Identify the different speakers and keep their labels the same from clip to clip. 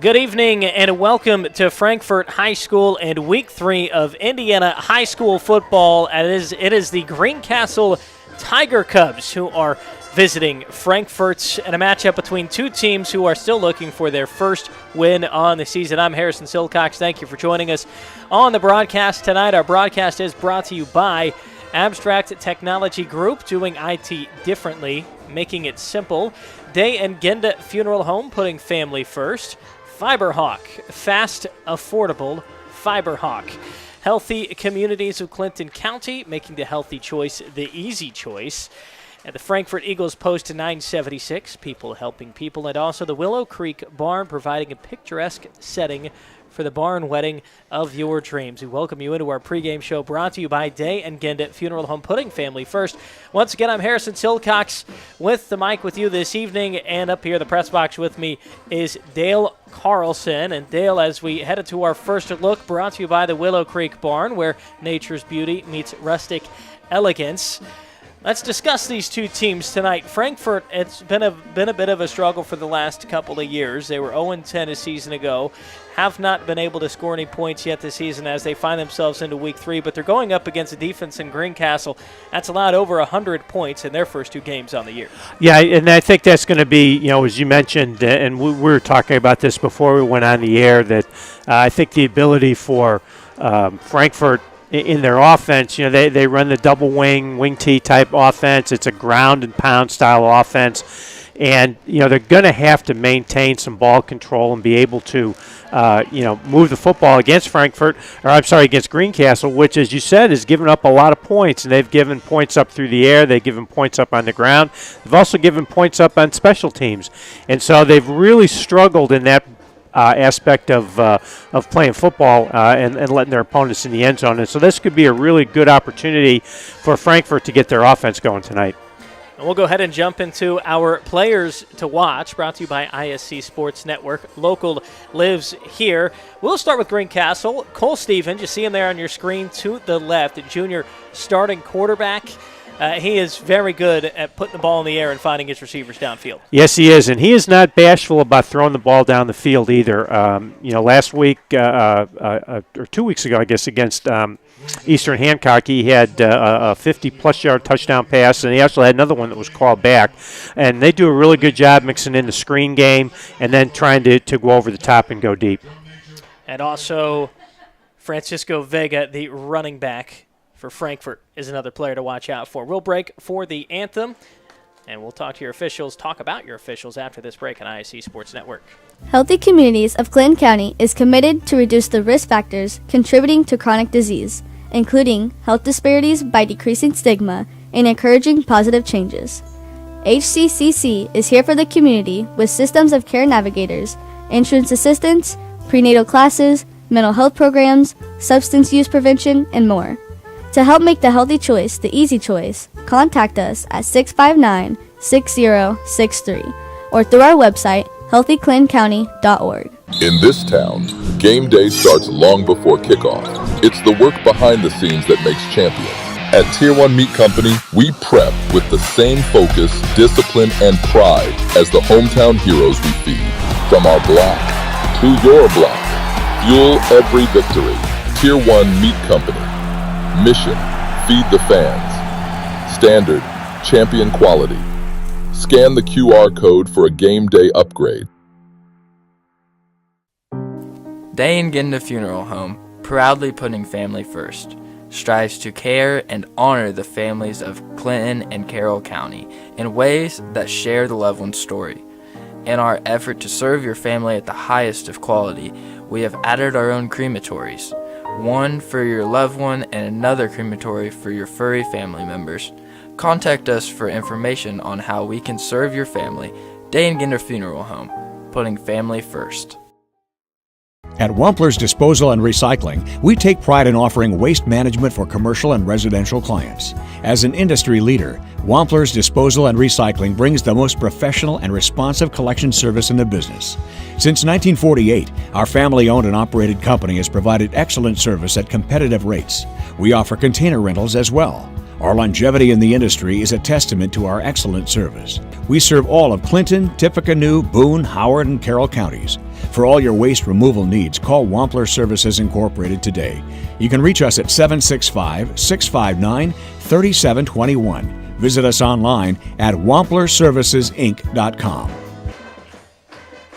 Speaker 1: Good evening and welcome to Frankfort High School and Week 3 of Indiana High School football. It is the Greencastle Tiger Cubs who are visiting Frankfort in a matchup between two teams who are still looking for their first win on the season. I'm Harrison Silcox. Thank you for joining us on the broadcast tonight. Our broadcast is brought to you by Abstract Technology Group, doing IT differently, making it simple. Day and Genda Funeral Home, putting family first. Fiberhawk, fast, affordable Fiberhawk. Healthy Communities of Clinton County, making the healthy choice the easy choice. And the Frankfort Eagles Post 976, people helping people. And also the Willow Creek Barn, providing a picturesque setting for the barn wedding of your dreams. We welcome you into our pregame show, brought to you by Day and Genda Funeral Home, putting family first. Once again, I'm Harrison Silcox with the mic with you this evening, and up here in the press box with me is Dale Carlson. And Dale, as we head into our first look, brought to you by the Willow Creek Barn, where nature's beauty meets rustic elegance. Let's discuss these two teams tonight. Frankfort, it's been a bit of a struggle for the last couple of years. They were 0-10 a season ago, have not been able to score any points yet this season as they find themselves into Week 3, but they're going up against a defense in Greencastle that's allowed over 100 points in their first two games on the year. Yeah,
Speaker 2: and I think that's going to be, as you mentioned, and we were talking about this before we went on the air, that I think the ability for Frankfort in their offense, they run the double wing T type offense. It's a ground and pound style offense. And, they're going to have to maintain some ball control and be able to, move the football against against Greencastle, which, as you said, has given up a lot of points. And they've given points up through the air. They've given points up on the ground. They've also given points up on special teams. And so they've really struggled in that aspect of playing football and letting their opponents in the end zone. And so this could be a really good opportunity for Frankfort to get their offense going tonight.
Speaker 1: And we'll go ahead and jump into our players to watch, brought to you by ISC Sports Network. Local lives here. We'll start with Greencastle. Cole Stevens, you see him there on your screen to the left, a junior starting quarterback. He is very good at putting the ball in the air and finding his receivers downfield.
Speaker 2: Yes, he is, and he is not bashful about throwing the ball down the field either. Last week or 2 weeks ago, I guess, against Eastern Hancock, he had a 50-plus yard touchdown pass, and he also had another one that was called back. And they do a really good job mixing in the screen game and then trying to go over the top and go deep.
Speaker 1: And also Francisco Vega, the running back for Frankfort, is another player to watch out for. We'll break for the anthem, and we'll talk about your officials after this break on ISC Sports Network.
Speaker 3: Healthy Communities of Clinton County is committed to reduce the risk factors contributing to chronic disease, including health disparities by decreasing stigma and encouraging positive changes. HCCC is here for the community with systems of care navigators, insurance assistance, prenatal classes, mental health programs, substance use prevention, and more. To help make the healthy choice the easy choice, contact us at 659-6063 or through our website, healthyclintoncounty.org.
Speaker 4: In this town, game day starts long before kickoff. It's the work behind the scenes that makes champions. At Tier 1 Meat Company, we prep with the same focus, discipline, and pride as the hometown heroes we feed. From our block to your block, fuel every victory. Tier 1 Meat Company. Mission, feed the fans. Standard, champion quality. Scan the QR code for a game day upgrade.
Speaker 5: Day and Genda Funeral Home, proudly putting family first, strives to care and honor the families of Clinton and Carroll County in ways that share the loved one's story. In our effort to serve your family at the highest of quality, we have added our own crematories. One for your loved one and another crematory for your furry family members. Contact us for information on how we can serve your family. Day and Genda Funeral Home, putting family first.
Speaker 6: At Wampler's Disposal and Recycling, we take pride in offering waste management for commercial and residential clients. As an industry leader, Wampler's Disposal and Recycling brings the most professional and responsive collection service in the business. Since 1948, our family-owned and operated company has provided excellent service at competitive rates. We offer container rentals as well. Our longevity in the industry is a testament to our excellent service. We serve all of Clinton, Tippecanoe, Boone, Howard, and Carroll counties. For all your waste removal needs, call Wampler Services Incorporated today. You can reach us at 765-659-3721. Visit us online at wamplerservicesinc.com.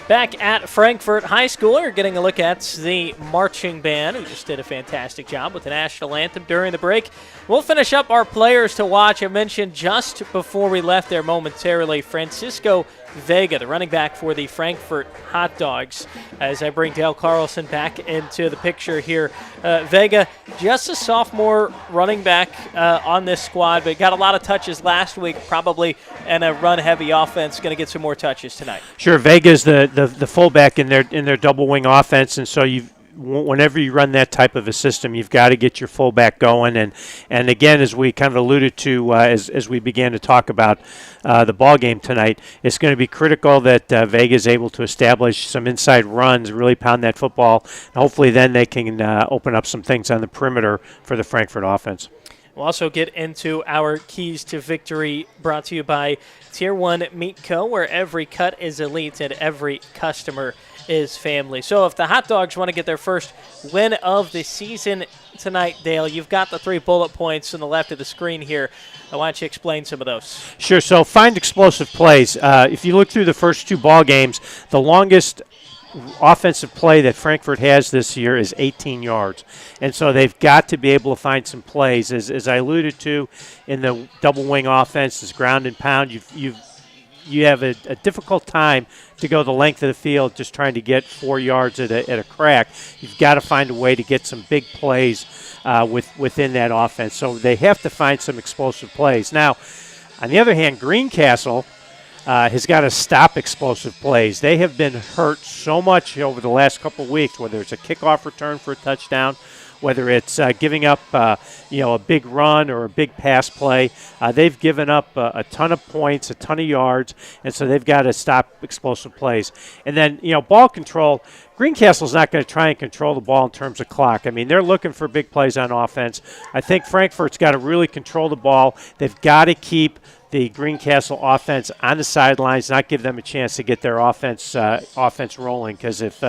Speaker 1: Back at Frankfort High School, we're getting a look at the marching band, who just did a fantastic job with the national anthem during the break. We'll finish up our players to watch. I mentioned just before we left there momentarily, Francisco Vega, the running back for the Frankfort Hot Dogs. As I bring Dale Carlson back into the picture here, Vega, just a sophomore running back on this squad, but got a lot of touches last week, probably in a run-heavy offense. Going to get some more touches tonight.
Speaker 2: Sure, Vega's the fullback in their double wing offense, and so whenever you run that type of a system, you've got to get your fullback going. And again, as we kind of alluded to as we began to talk about the ball game tonight, it's going to be critical that Vega is able to establish some inside runs, really pound that football, and hopefully then they can open up some things on the perimeter for the Frankfort offense.
Speaker 1: We'll also get into our keys to victory, brought to you by Tier 1 Meat Co., where every cut is elite and every customer is family. So if the Hot Dogs want to get their first win of the season tonight, Dale, you've got the 3 bullet points on the left of the screen here. Why don't you explain some of those?
Speaker 2: Sure. So find explosive plays. If you look through the first 2 ball games, the longest offensive play that Frankfort has this year is 18 yards. And so they've got to be able to find some plays. As I alluded to in the double wing offense, this ground and pound, you have a difficult time to go the length of the field just trying to get 4 yards at a crack. You've got to find a way to get some big plays within that offense. So they have to find some explosive plays. Now, on the other hand, Greencastle has got to stop explosive plays. They have been hurt so much over the last couple of weeks, whether it's a kickoff return for a touchdown, whether it's giving up a big run or a big pass play. They've given up a ton of points, a ton of yards, and so they've got to stop explosive plays. And then, ball control, Greencastle's not going to try and control the ball in terms of clock. I mean, they're looking for big plays on offense. I think Frankfort's got to really control the ball. They've got to keep the Greencastle offense on the sidelines, not give them a chance to get their offense rolling, because if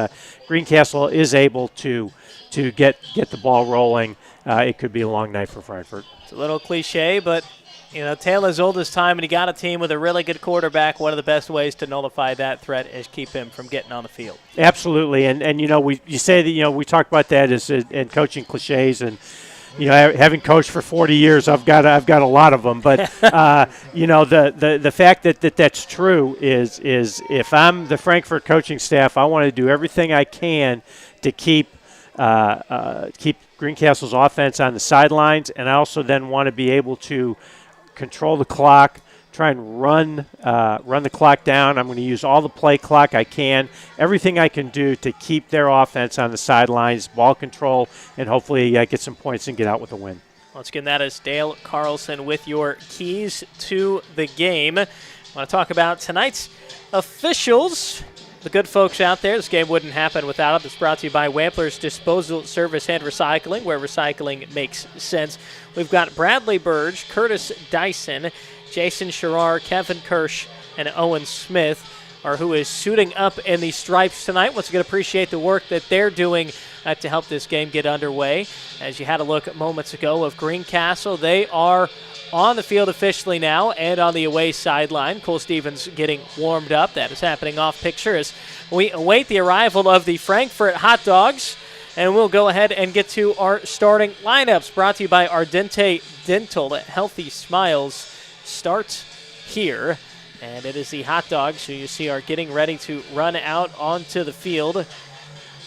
Speaker 2: Greencastle is able to get the ball rolling, it could be a long night for Frankfort.
Speaker 1: It's a little cliche, but tale as old as time, and you got a team with a really good quarterback. One of the best ways to nullify that threat is keep him from getting on the field.
Speaker 2: Absolutely, and you say that we talk about that as in coaching cliches, and having coached for 40 years, I've got a lot of them. But the fact that that's true is if I'm the Frankfort coaching staff, I want to do everything I can to keep Greencastle's offense on the sidelines, and I also then want to be able to control the clock, try and run the clock down. I'm going to use all the play clock I can, everything I can do to keep their offense on the sidelines, ball control, and hopefully get some points and get out with a win.
Speaker 1: Once again, that is Dale Carlson with your keys to the game. I want to talk about tonight's officials. The good folks out there. This game wouldn't happen without it. It's brought to you by Wampler's Disposal Service and Recycling, where recycling makes sense. We've got Bradley Burge, Curtis Dyson, Jason Sherrar, Kevin Kirsch, and Owen Smith are who is suiting up in the stripes tonight. Once again, appreciate the work that they're doing to help this game get underway. As you had a look moments ago of Greencastle, they are on the field officially now and on the away sideline. Cole Stevens getting warmed up. That is happening off picture as we await the arrival of the Frankfort Hot Dogs. And we'll go ahead and get to our starting lineups, brought to you by Ardente Dental. Healthy smiles start here. And it is the Hot Dogs who you see are getting ready to run out onto the field.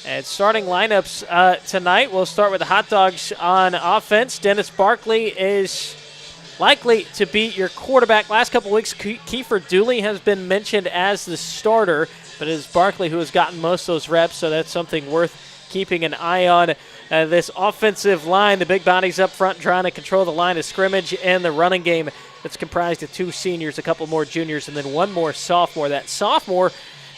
Speaker 1: And starting lineups tonight, we'll start with the Hot Dogs on offense. Dennis Barkley is likely to be your quarterback. Last couple weeks, Kiefer Dooley has been mentioned as the starter, but it is Barkley who has gotten most of those reps, so that's something worth keeping an eye on. This offensive line, the big bodies up front trying to control the line of scrimmage and the running game. It's comprised of 2 seniors, a couple more juniors, and then 1 more sophomore. That sophomore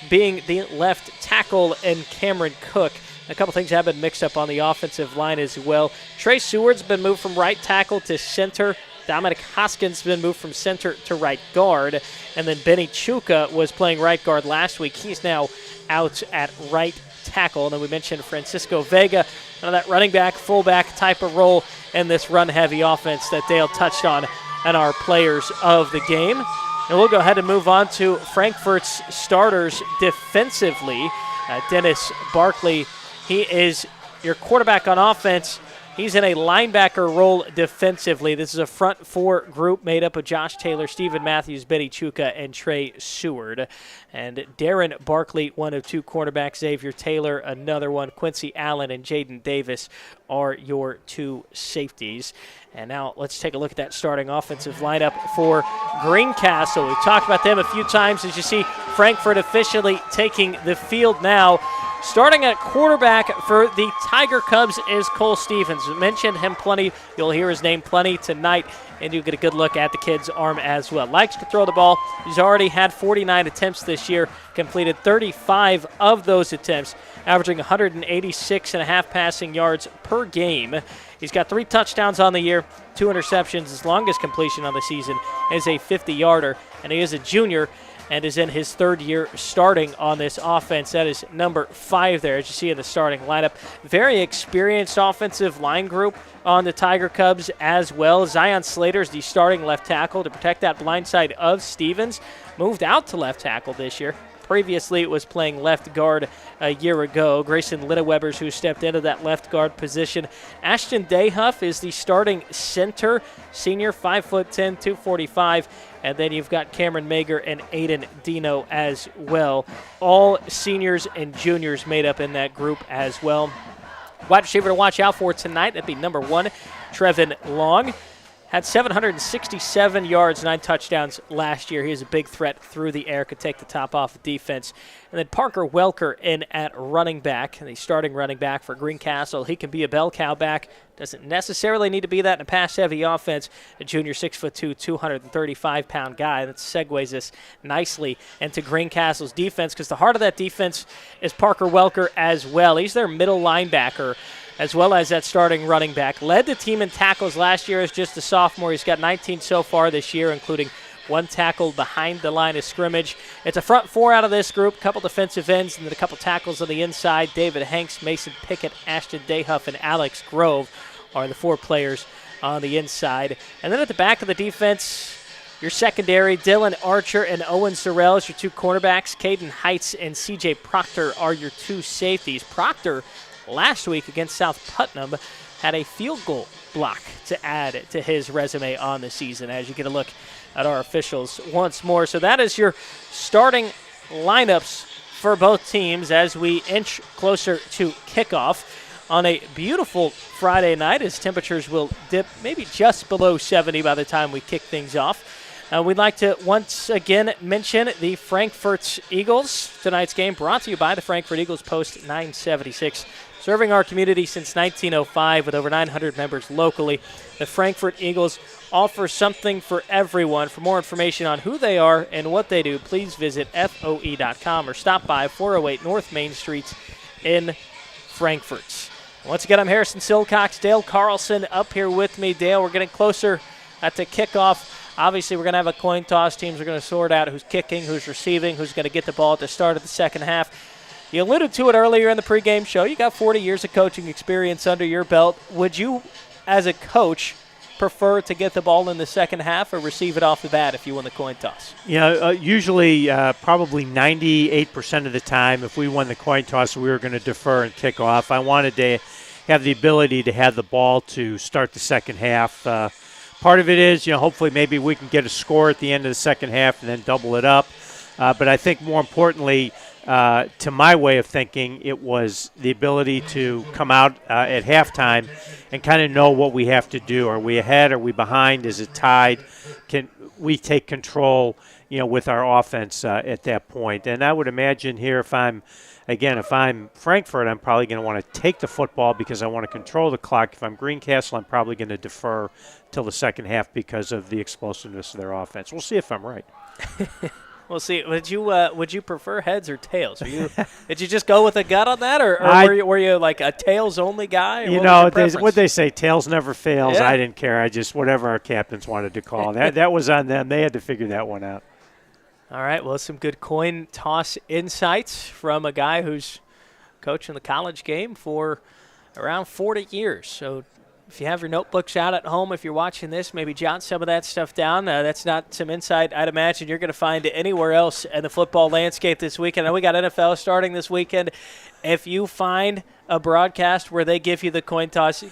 Speaker 1: being the left tackle and Cameron Cook. A couple things have been mixed up on the offensive line as well. Trey Seward's been moved from right tackle to center. Dominic Hoskins has been moved from center to right guard. And then Benny Chuka was playing right guard last week. He's now out at right tackle. And then we mentioned Francisco Vega, that running back, fullback type of role in this run-heavy offense that Dale touched on and our players of the game. And we'll go ahead and move on to Frankfort's starters defensively. Dennis Barkley, he is your quarterback on offense. He's in a linebacker role defensively. This is a front four group made up of Josh Taylor, Steven Matthews, Benny Chuka, and Trey Seward. And Darren Barkley, one of two cornerbacks. Xavier Taylor, another one. Quincy Allen and Jaden Davis are your two safeties. And now let's take a look at that starting offensive lineup for Greencastle. We've talked about them a few times. As you see, Frankfort officially taking the field now. Starting at quarterback for the Tiger Cubs is Cole Stevens. We mentioned him plenty. You'll hear his name plenty tonight, and you get a good look at the kid's arm as well. Likes to throw the ball. He's already had 49 attempts this year, completed 35 of those attempts, averaging 186.5 passing yards per game. He's got 3 touchdowns on the year, 2 interceptions. His longest completion on the season is a 50-yarder, and he is a junior and is in his 3rd year starting on this offense. That is number 5 there, as you see in the starting lineup. Very experienced offensive line group on the Tiger Cubs as well. Zion Slater is the starting left tackle to protect that blind side of Stevens. Moved out to left tackle this year. Previously, it was playing left guard a year ago. Grayson Littlewebbers, who stepped into that left guard position. Ashton Dayhuff is the starting center, senior, 5'10", 245. And then you've got Cameron Mager and Aiden Dino as well. All seniors and juniors made up in that group as well. Wide receiver to watch out for tonight, that'd be number 1, Trevin Long. Had 767 yards, 9 touchdowns last year. He is a big threat through the air, could take the top off the defense. And then Parker Welker in at running back, the starting running back for Greencastle. He can be a bell cow back. Doesn't necessarily need to be that in a pass-heavy offense. A junior 6'2", 235-pound guy. That segues us nicely into Greencastle's defense, because the heart of that defense is Parker Welker as well. He's their middle linebacker, as well as that starting running back. Led the team in tackles last year as just a sophomore. He's got 19 so far this year, including 1 tackle behind the line of scrimmage. It's a front 4 out of this group, a couple defensive ends, and then a couple tackles on the inside. David Hanks, Mason Pickett, Ashton Dayhuff, and Alex Grove are the 4 players on the inside. And then at the back of the defense, your secondary, Dylan Archer and Owen Sorrell is your 2 cornerbacks. Caden Heights and C.J. Proctor are your 2 safeties. Proctor, last week against South Putnam, had a field goal block to add to his resume on the season, as you get a look at our officials once more. So that is your starting lineups for both teams as we inch closer to kickoff on a beautiful Friday night, as temperatures will dip maybe just below 70 by the time we kick things off. We'd like to once again mention the Frankfort Eagles. Tonight's game brought to you by the Frankfort Eagles, Post 976. Serving our community since 1905 with over 900 members locally. The Frankfort Eagles offer something for everyone. For more information on who they are and what they do, please visit FOE.com or stop by 408 North Main Street in Frankfort. Once again, I'm Harrison Silcox, Dale Carlson up here with me. Dale, we're getting closer at the kickoff. Obviously, we're going to have a coin toss. Teams are going to sort out who's kicking, who's receiving, who's going to get the ball at the start of the second half. You alluded to it earlier in the pregame show. You got 40 years of coaching experience under your belt. Would you, as a coach, prefer to get the ball in the second half or receive it off the bat if you won the coin toss?
Speaker 2: Usually probably 98% of the time, if we won the coin toss, we were going to defer and kick off. I wanted to have the ability to have the ball to start the second half. Part of it is, hopefully maybe we can get a score at the end of the second half and then double it up. But I think more importantly, to my way of thinking, it was the ability to come out at halftime and kind of know what we have to do. Are we ahead? Are we behind? Is it tied? Can we take control, with our offense at that point? And I would imagine here, if I'm Frankfort, I'm probably going to want to take the football because I want to control the clock. If I'm Greencastle, I'm probably going to defer till the second half because of the explosiveness of their offense. We'll see if I'm right.
Speaker 1: We'll see. Would you prefer heads or tails? Did you just go with a gut on that, or were you like a tails only guy?
Speaker 2: You know what they say, tails never fails.
Speaker 1: Yeah.
Speaker 2: I didn't care. I just whatever our captains wanted to call that was on them. They had to figure that one out.
Speaker 1: All right. Well, some good coin toss insights from a guy who's coaching the college game for around 40 years. So if you have your notebooks out at home, if you're watching this, maybe jot some of that stuff down. That's not some insight I'd imagine you're going to find anywhere else in the football landscape this weekend. And we got NFL starting this weekend. If you find a broadcast where they give you the coin toss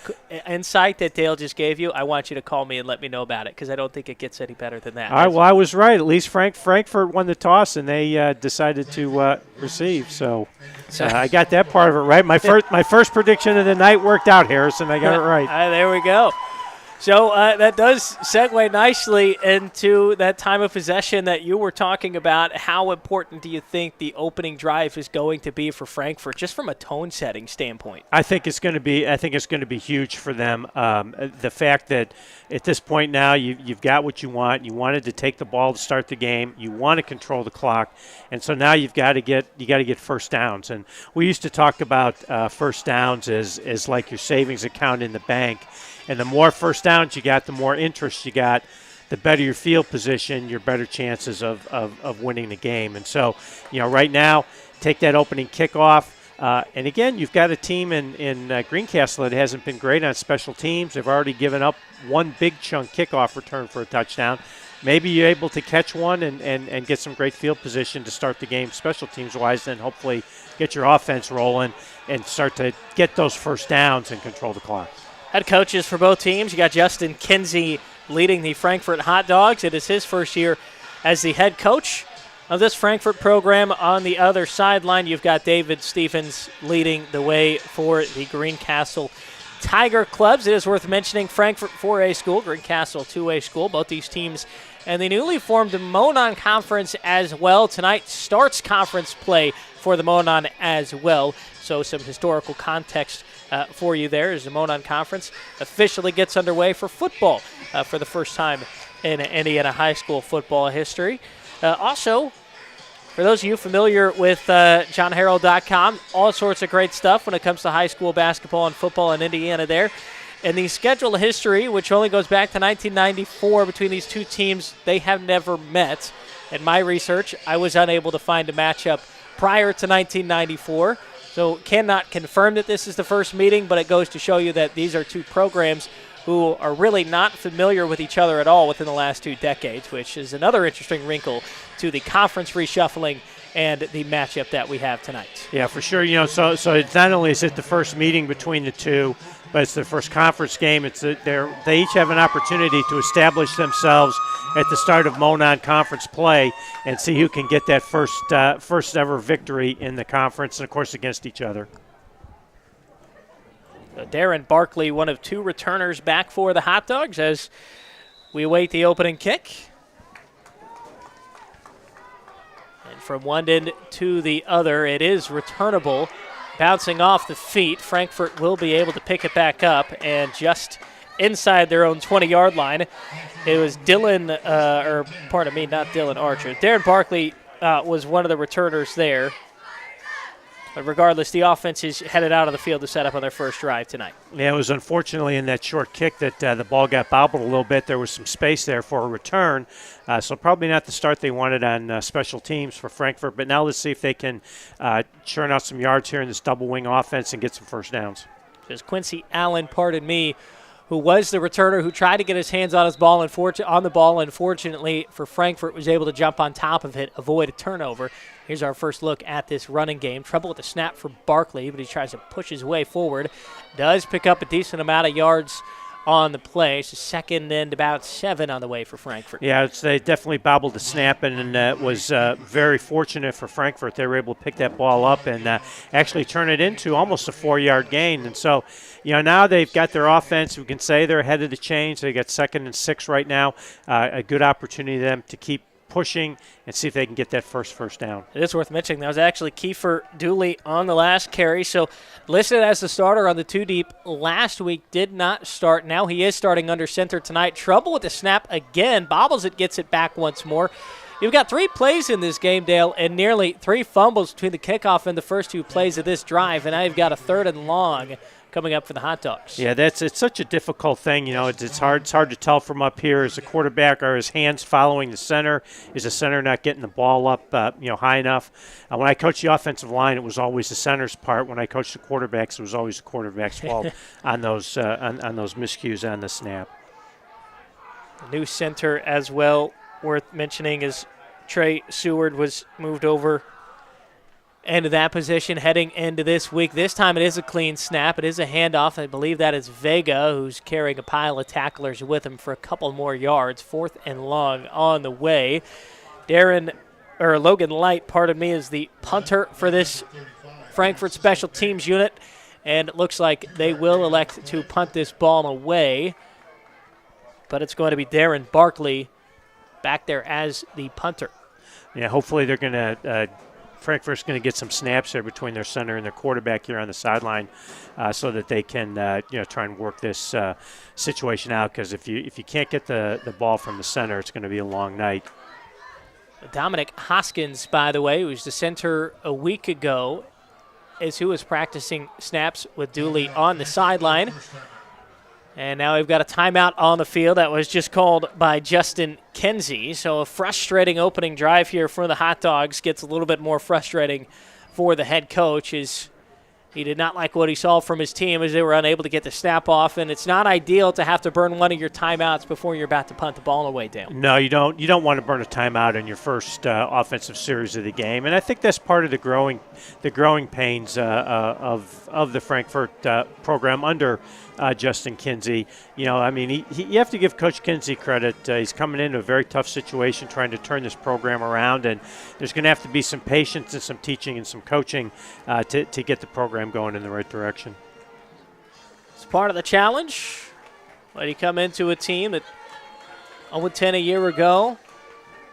Speaker 1: insight that Dale just gave you, I want you to call me and let me know about it, because I don't think it gets any better than that.
Speaker 2: All right, well, I was right. At least Frankfurt won the toss, and they decided to receive. So I got that part of it right. My first prediction of the night worked out, Harrison. I got it right.
Speaker 1: There we go. So that does segue nicely into that time of possession that you were talking about. How important do you think the opening drive is going to be for Frankfurt, just from a tone-setting standpoint?
Speaker 2: I think it's going to be huge for them. The fact that at this point now you've got what you want. You wanted to take the ball to start the game. You want to control the clock, and so now you got to get first downs. And we used to talk about first downs as like your savings account in the bank. And the more first downs you got, the more interest you got, the better your field position, your better chances of winning the game. And so, right now, take that opening kickoff. And again, you've got a team in Greencastle that hasn't been great on special teams. They've already given up one big chunk kickoff return for a touchdown. Maybe you're able to catch one and get some great field position to start the game special teams-wise, then hopefully get your offense rolling and start to get those first downs and control the clock.
Speaker 1: Head coaches for both teams. You got Justin Kinsey leading the Frankfurt Hot Dogs. It is his first year as the head coach of this Frankfurt program. On the other sideline, you've got David Stephens leading the way for the Greencastle Tiger Clubs. It is worth mentioning Frankfurt 4A school, Greencastle 2A school, both these teams, and the newly formed Monon Conference as well. Tonight starts conference play for the Monon as well, so some historical context for you there as the Monon Conference officially gets underway for football for the first time in Indiana high school football history. Also, for those of you familiar with JohnHarrell.com, all sorts of great stuff when it comes to high school basketball and football in Indiana there. And the schedule history, which only goes back to 1994 between these two teams, they have never met. In my research, I was unable to find a matchup prior to 1994. So cannot confirm that this is the first meeting, but it goes to show you that these are two programs who are really not familiar with each other at all within the last 2 decades, which is another interesting wrinkle to the conference reshuffling and the matchup that we have tonight.
Speaker 2: Yeah, for sure. So it's not only is it the first meeting between the two, but it's the first conference game. They each have an opportunity to establish themselves at the start of Monon Conference play and see who can get that first ever victory in the conference, and of course against each other.
Speaker 1: So Darren Barkley, one of 2 returners back for the Hot Dogs as we await the opening kick. And from one end to the other, it is returnable. Bouncing off the feet, Frankfurt will be able to pick it back up, and just inside their own 20-yard line, it was Darren Barkley was one of the returners there. But regardless, the offense is headed out of the field to set up on their first drive tonight.
Speaker 2: Yeah, it was unfortunately in that short kick that the ball got bobbled a little bit. There was some space there for a return, so probably not the start they wanted on special teams for Frankfurt. But now let's see if they can churn out some yards here in this double-wing offense and get some first downs.
Speaker 1: There's Quincy Allen, who was the returner who tried to get his hands on the ball. Unfortunately for Frankfurt, was able to jump on top of it, avoid a turnover. Here's our first look at this running game. Trouble with the snap for Barkley, but he tries to push his way forward. Does pick up a decent amount of yards on the play. So second and about 7 on the way for Frankfurt.
Speaker 2: Yeah, they definitely bobbled the snap, and it was very fortunate for Frankfurt. They were able to pick that ball up and actually turn it into almost a 4-yard gain. And so, now they've got their offense. We can say they're ahead of the change. They got 2nd and 6 right now. A good opportunity for them to keep pushing and see if they can get that first down.
Speaker 1: It is worth mentioning that was actually Kiefer Dooley on the last carry. So listed as the starter on the 2-deep last week, did not start. Now he is starting under center tonight. Trouble with the snap again. Bobbles it, gets it back once more. You've got 3 plays in this game, Dale, and nearly 3 fumbles between the kickoff and the first 2 plays of this drive, and now you've got a 3rd and long coming up for the Hot Dogs.
Speaker 2: Yeah, it's such a difficult thing. You know, it's hard to tell from up here. Is the quarterback, are his hands following the center? Is the center not getting the ball up high enough? When I coached the offensive line, it was always the center's part. When I coached the quarterbacks, it was always the quarterback's fault on those on those miscues on the snap.
Speaker 1: New center as well, worth mentioning, is Trey Seward was moved over into that position heading into this week. This time it is a clean snap. It is a handoff. I believe that is Vega, who's carrying a pile of tacklers with him for a couple more yards. 4th and long on the way. Logan Light, is the punter for this Frankfort special teams unit, and it looks like they will elect to punt this ball away. But it's going to be Darren Barkley back there as the punter.
Speaker 2: Yeah, hopefully they're going to Frankfurt's going to get some snaps there between their center and their quarterback here on the sideline, so that they can try and work this situation out. Because if you can't get the ball from the center, it's going to be a long night.
Speaker 1: Dominic Hoskins, by the way, who was the center a week ago, is who was practicing snaps with Dooley on the sideline. And now we've got a timeout on the field that was just called by Justin Kinsey. So a frustrating opening drive here for the Hot Dogs. Gets a little bit more frustrating for the head coach, as he did not like what he saw from his team as they were unable to get the snap off. And it's not ideal to have to burn one of your timeouts before you're about to punt the ball away, Dale. No,
Speaker 2: you don't. You don't want to burn a timeout in your first offensive series of the game. And I think that's part of the growing pains of the Frankfurt program under Justin Kinsey. You have to give Coach Kinsey credit. He's coming into a very tough situation trying to turn this program around, and there's going to have to be some patience and some teaching and some coaching to get the program going in the right direction.
Speaker 1: It's part of the challenge. When you come into a team that 0-10 a year ago,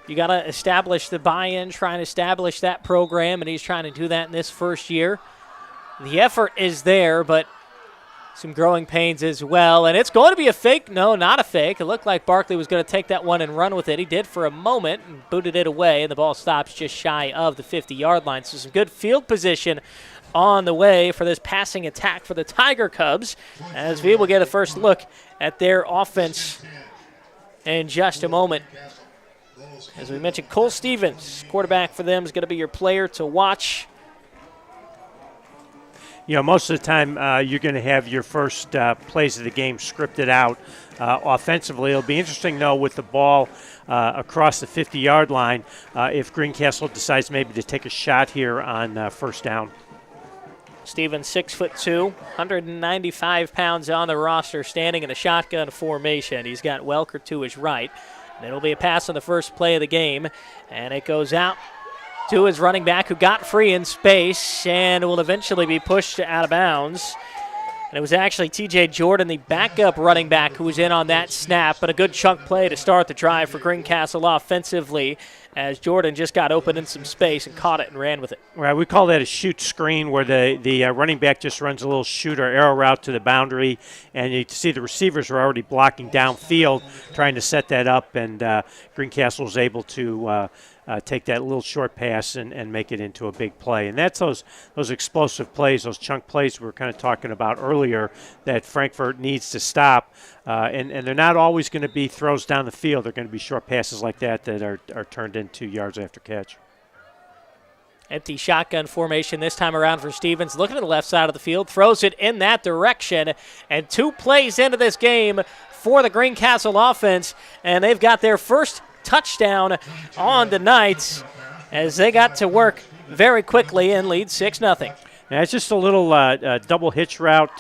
Speaker 1: you got to establish the buy-in, trying to establish that program, and he's trying to do that in this first year. The effort is there, but some growing pains as well. And it's going to be a fake. No, not a fake. It looked like Barkley was going to take that one and run with it. He did for a moment and booted it away, and the ball stops just shy of the 50-yard line. So some good field position on the way for this passing attack for the Tiger Cubs, as we will get a first look at their offense in just a moment. As we mentioned, Cole Stevens, quarterback for them, is going to be your player to watch.
Speaker 2: Most of the time you're going to have your first plays of the game scripted out offensively. It'll be interesting, though, with the ball across the 50-yard line, if Greencastle decides maybe to take a shot here on first down.
Speaker 1: Stevens, 6'2", 195 pounds on the roster, standing in a shotgun formation. He's got Welker to his right. And it'll be a pass on the first play of the game, and it goes out to his running back, who got free in space and will eventually be pushed out of bounds. And it was actually T.J. Jordan, the backup running back, who was in on that snap, but a good chunk play to start the drive for Greencastle offensively, as Jordan just got open in some space and caught it and ran with it.
Speaker 2: Right, we call that a shoot screen, where the running back just runs a little shoot or arrow route to the boundary, and you see the receivers are already blocking downfield, trying to set that up, and Greencastle was able to take that little short pass and make it into a big play. And that's those explosive plays, those chunk plays we were kind of talking about earlier that Frankfurt needs to stop. And they're not always going to be throws down the field. They're going to be short passes like that are turned into yards after catch.
Speaker 1: Empty shotgun formation this time around for Stevens. Looking to the left side of the field, throws it in that direction. And 2 plays into this game for the Greencastle offense, and they've got their first touchdown on the night, as they got to work very quickly and lead 6-0.
Speaker 2: Yeah, it's just a little double hitch route.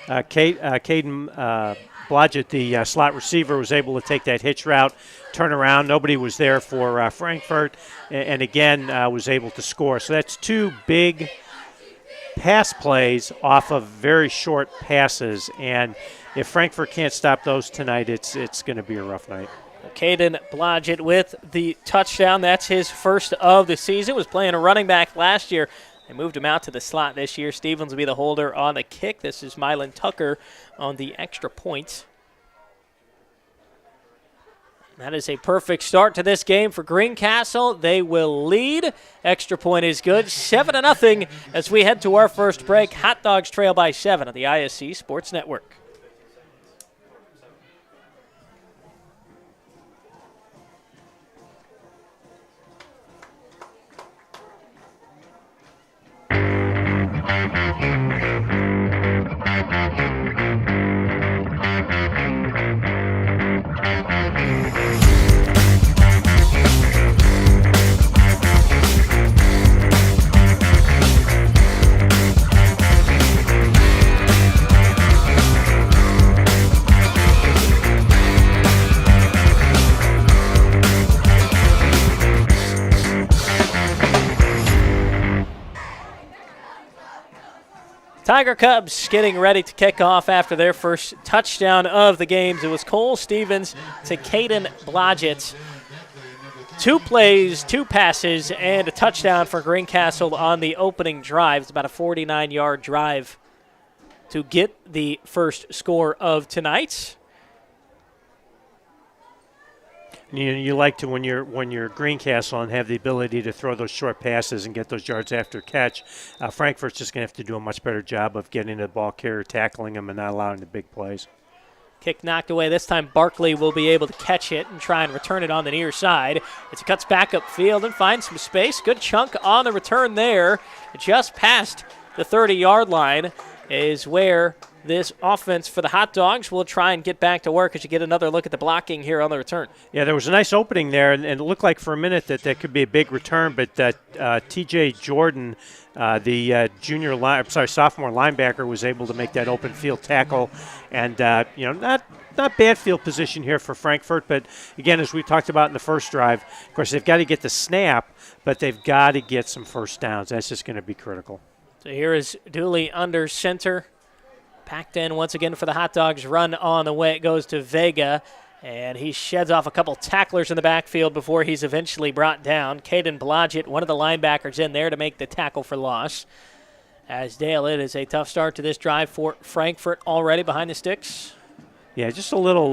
Speaker 2: Caden Blodgett, the slot receiver, was able to take that hitch route, turn around. Nobody was there for Frankfurt, and again was able to score. So that's 2 big pass plays off of very short passes, and if Frankfurt can't stop those tonight, it's going to be a rough night.
Speaker 1: Caden Blodgett with the touchdown. That's his first of the season. Was playing a running back last year. They moved him out to the slot this year. Stevens will be the holder on the kick. This is Mylan Tucker on the extra point. That is a perfect start to this game for Greencastle. They will lead. Extra point is good. 7-0 as we head to our first break. Hot Dogs trail by 7 on the ISC Sports Network. Tiger Cubs getting ready to kick off after their first touchdown of the games. It was Cole Stevens to Caden Blodgett. 2 plays, 2 passes, and a touchdown for Greencastle on the opening drive. It's about a 49-yard drive to get the first score of tonight.
Speaker 2: You like to when you're Greencastle and have the ability to throw those short passes and get those yards after catch. Frankfort's just going to have to do a much better job of getting the ball carrier, tackling them, and not allowing the big plays.
Speaker 1: Kick knocked away. This time Barkley will be able to catch it and try and return it on the near side. As he cuts back upfield and finds some space. Good chunk on the return there. Just past the 30-yard line is where this offense for the Hot Dogs will try and get back to work as you get another look at the blocking here on the return.
Speaker 2: Yeah, there was a nice opening there, and it looked like for a minute that could be a big return, but T.J. Jordan, the sophomore linebacker, was able to make that open field tackle, and not bad field position here for Frankfort, but again, as we talked about in the first drive, of course they've got to get the snap, but they've got to get some first downs. That's just going to be critical.
Speaker 1: So here is Dooley under center. Packed in once again for the Hot Dogs. Run on the way. It goes to Vega, and he sheds off a couple tacklers in the backfield before he's eventually brought down. Caden Blodgett, one of the linebackers, in there to make the tackle for loss. As Dale, it is a tough start to this drive for Frankfort already behind the sticks.
Speaker 2: Yeah, just a little,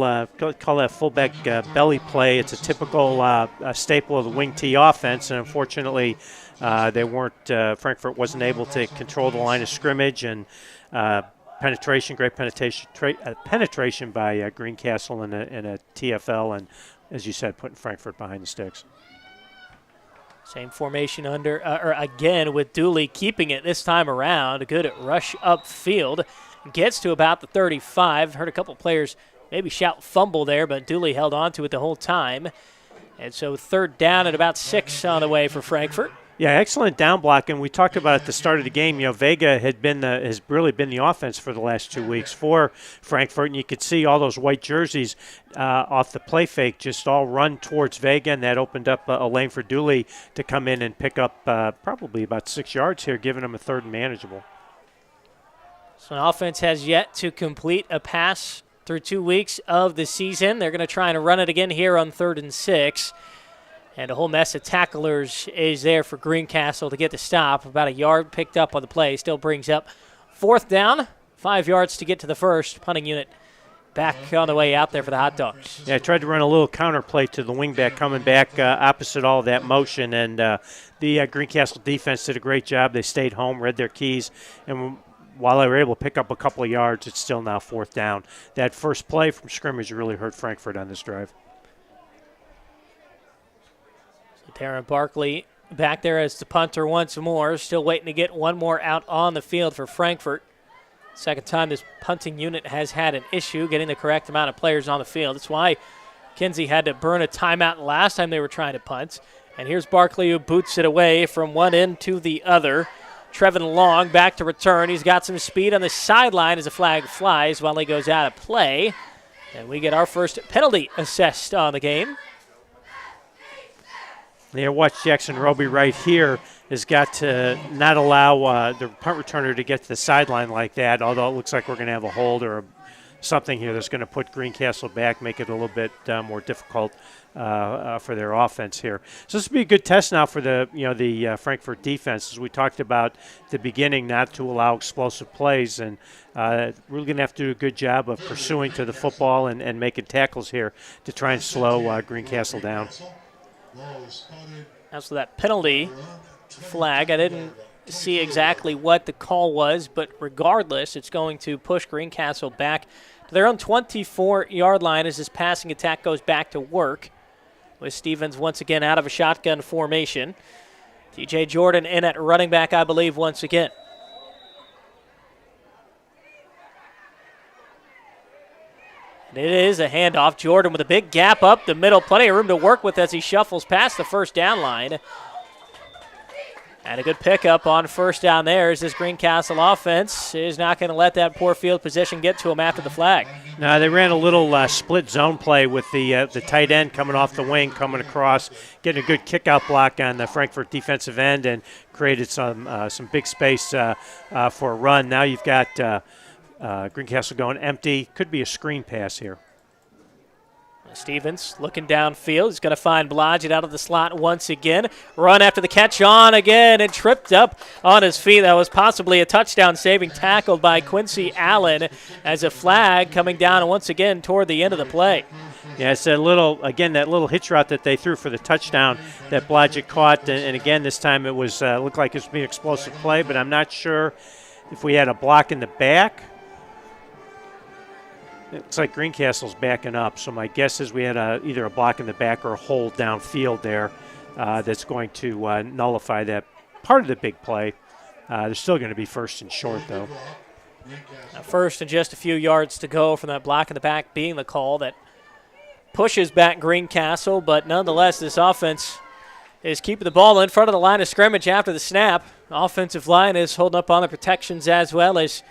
Speaker 2: call that fullback belly play. It's a typical staple of the wing T offense, and unfortunately Frankfort wasn't able to control the line of scrimmage, and great penetration by Greencastle in a TFL, and as you said, putting Frankfort behind the sticks.
Speaker 1: Same formation again with Dooley keeping it this time around. Good rush upfield. Gets to about the 35. Heard a couple players maybe shout fumble there, but Dooley held on to it the whole time. And so 3rd down at about 6 on the way for Frankfort.
Speaker 2: Yeah, excellent down blocking. We talked about at the start of the game, Vega has really been the offense for the last 2 weeks for Frankfort, and you could see all those white jerseys off the play fake just all run towards Vega, and that opened up a lane for Dooley to come in and pick up probably about 6 yards here, giving him a 3rd and manageable.
Speaker 1: So an offense has yet to complete a pass through 2 weeks of the season. They're going to try and run it again here on 3rd and 6. And a whole mess of tacklers is there for Greencastle to get the stop. About a yard picked up on the play. Still brings up 4th down. 5 yards to get to the first. Punting unit back on the way out there for the Hot Dogs.
Speaker 2: Yeah, I tried to run a little counter play to the wingback coming back opposite all of that motion. And the Greencastle defense did a great job. They stayed home, read their keys. And while they were able to pick up a couple of yards, it's still now 4th down. That first play from scrimmage really hurt Frankfort on this drive.
Speaker 1: Darren Barkley back there as the punter once more. Still waiting to get one more out on the field for Frankfort. Second time this punting unit has had an issue getting the correct amount of players on the field. That's why Kinsey had to burn a timeout last time they were trying to punt. And here's Barkley who boots it away from one end to the other. Trevin Long back to return. He's got some speed on the sideline as a flag flies while he goes out of play. And we get our first penalty assessed on the game.
Speaker 2: Yeah, watch Jackson Roby right here has got to not allow the punt returner to get to the sideline like that, although it looks like we're going to have a hold or something here that's going to put Greencastle back, make it a little bit more difficult for their offense here. So this will be a good test now for the Frankfurt defense, as we talked about at the beginning, not to allow explosive plays, and we're going to have to do a good job of pursuing to the football and making tackles here to try and slow Greencastle down.
Speaker 1: As for that penalty flag, I didn't see exactly what the call was, but regardless, it's going to push Greencastle back to their own 24-yard line as this passing attack goes back to work, with Stevens once again out of a shotgun formation. TJ Jordan in at running back, I believe, once again. And it is a handoff. Jordan with a big gap up the middle. Plenty of room to work with as he shuffles past the first down line. And a good pickup on first down there as this Greencastle offense is not going to let that poor field position get to him after the flag.
Speaker 2: No, they ran a little split zone play with the tight end coming off the wing, coming across, getting a good kick-out block on the Frankfurt defensive end, and created some big space for a run. Now you've got Greencastle going empty. Could be a screen pass here.
Speaker 1: Stevens looking downfield. He's going to find Blodgett out of the slot once again. Run after the catch on again and tripped up on his feet. That was possibly a touchdown saving tackle by Quincy Allen as a flag coming down once again toward the end of the play.
Speaker 2: Yeah, it's that little hitch route that they threw for the touchdown that Blodgett caught. And again, this time it was looked like it was being an explosive play, but I'm not sure if we had a block in the back. It's like Greencastle's backing up, so my guess is we had either a block in the back or a hold downfield there that's going to nullify that part of the big play. They're still going to be first and short, though.
Speaker 1: First and just a few yards to go from that block in the back being the call that pushes back Greencastle, but nonetheless, this offense is keeping the ball in front of the line of scrimmage after the snap. Offensive line is holding up on the protections as well as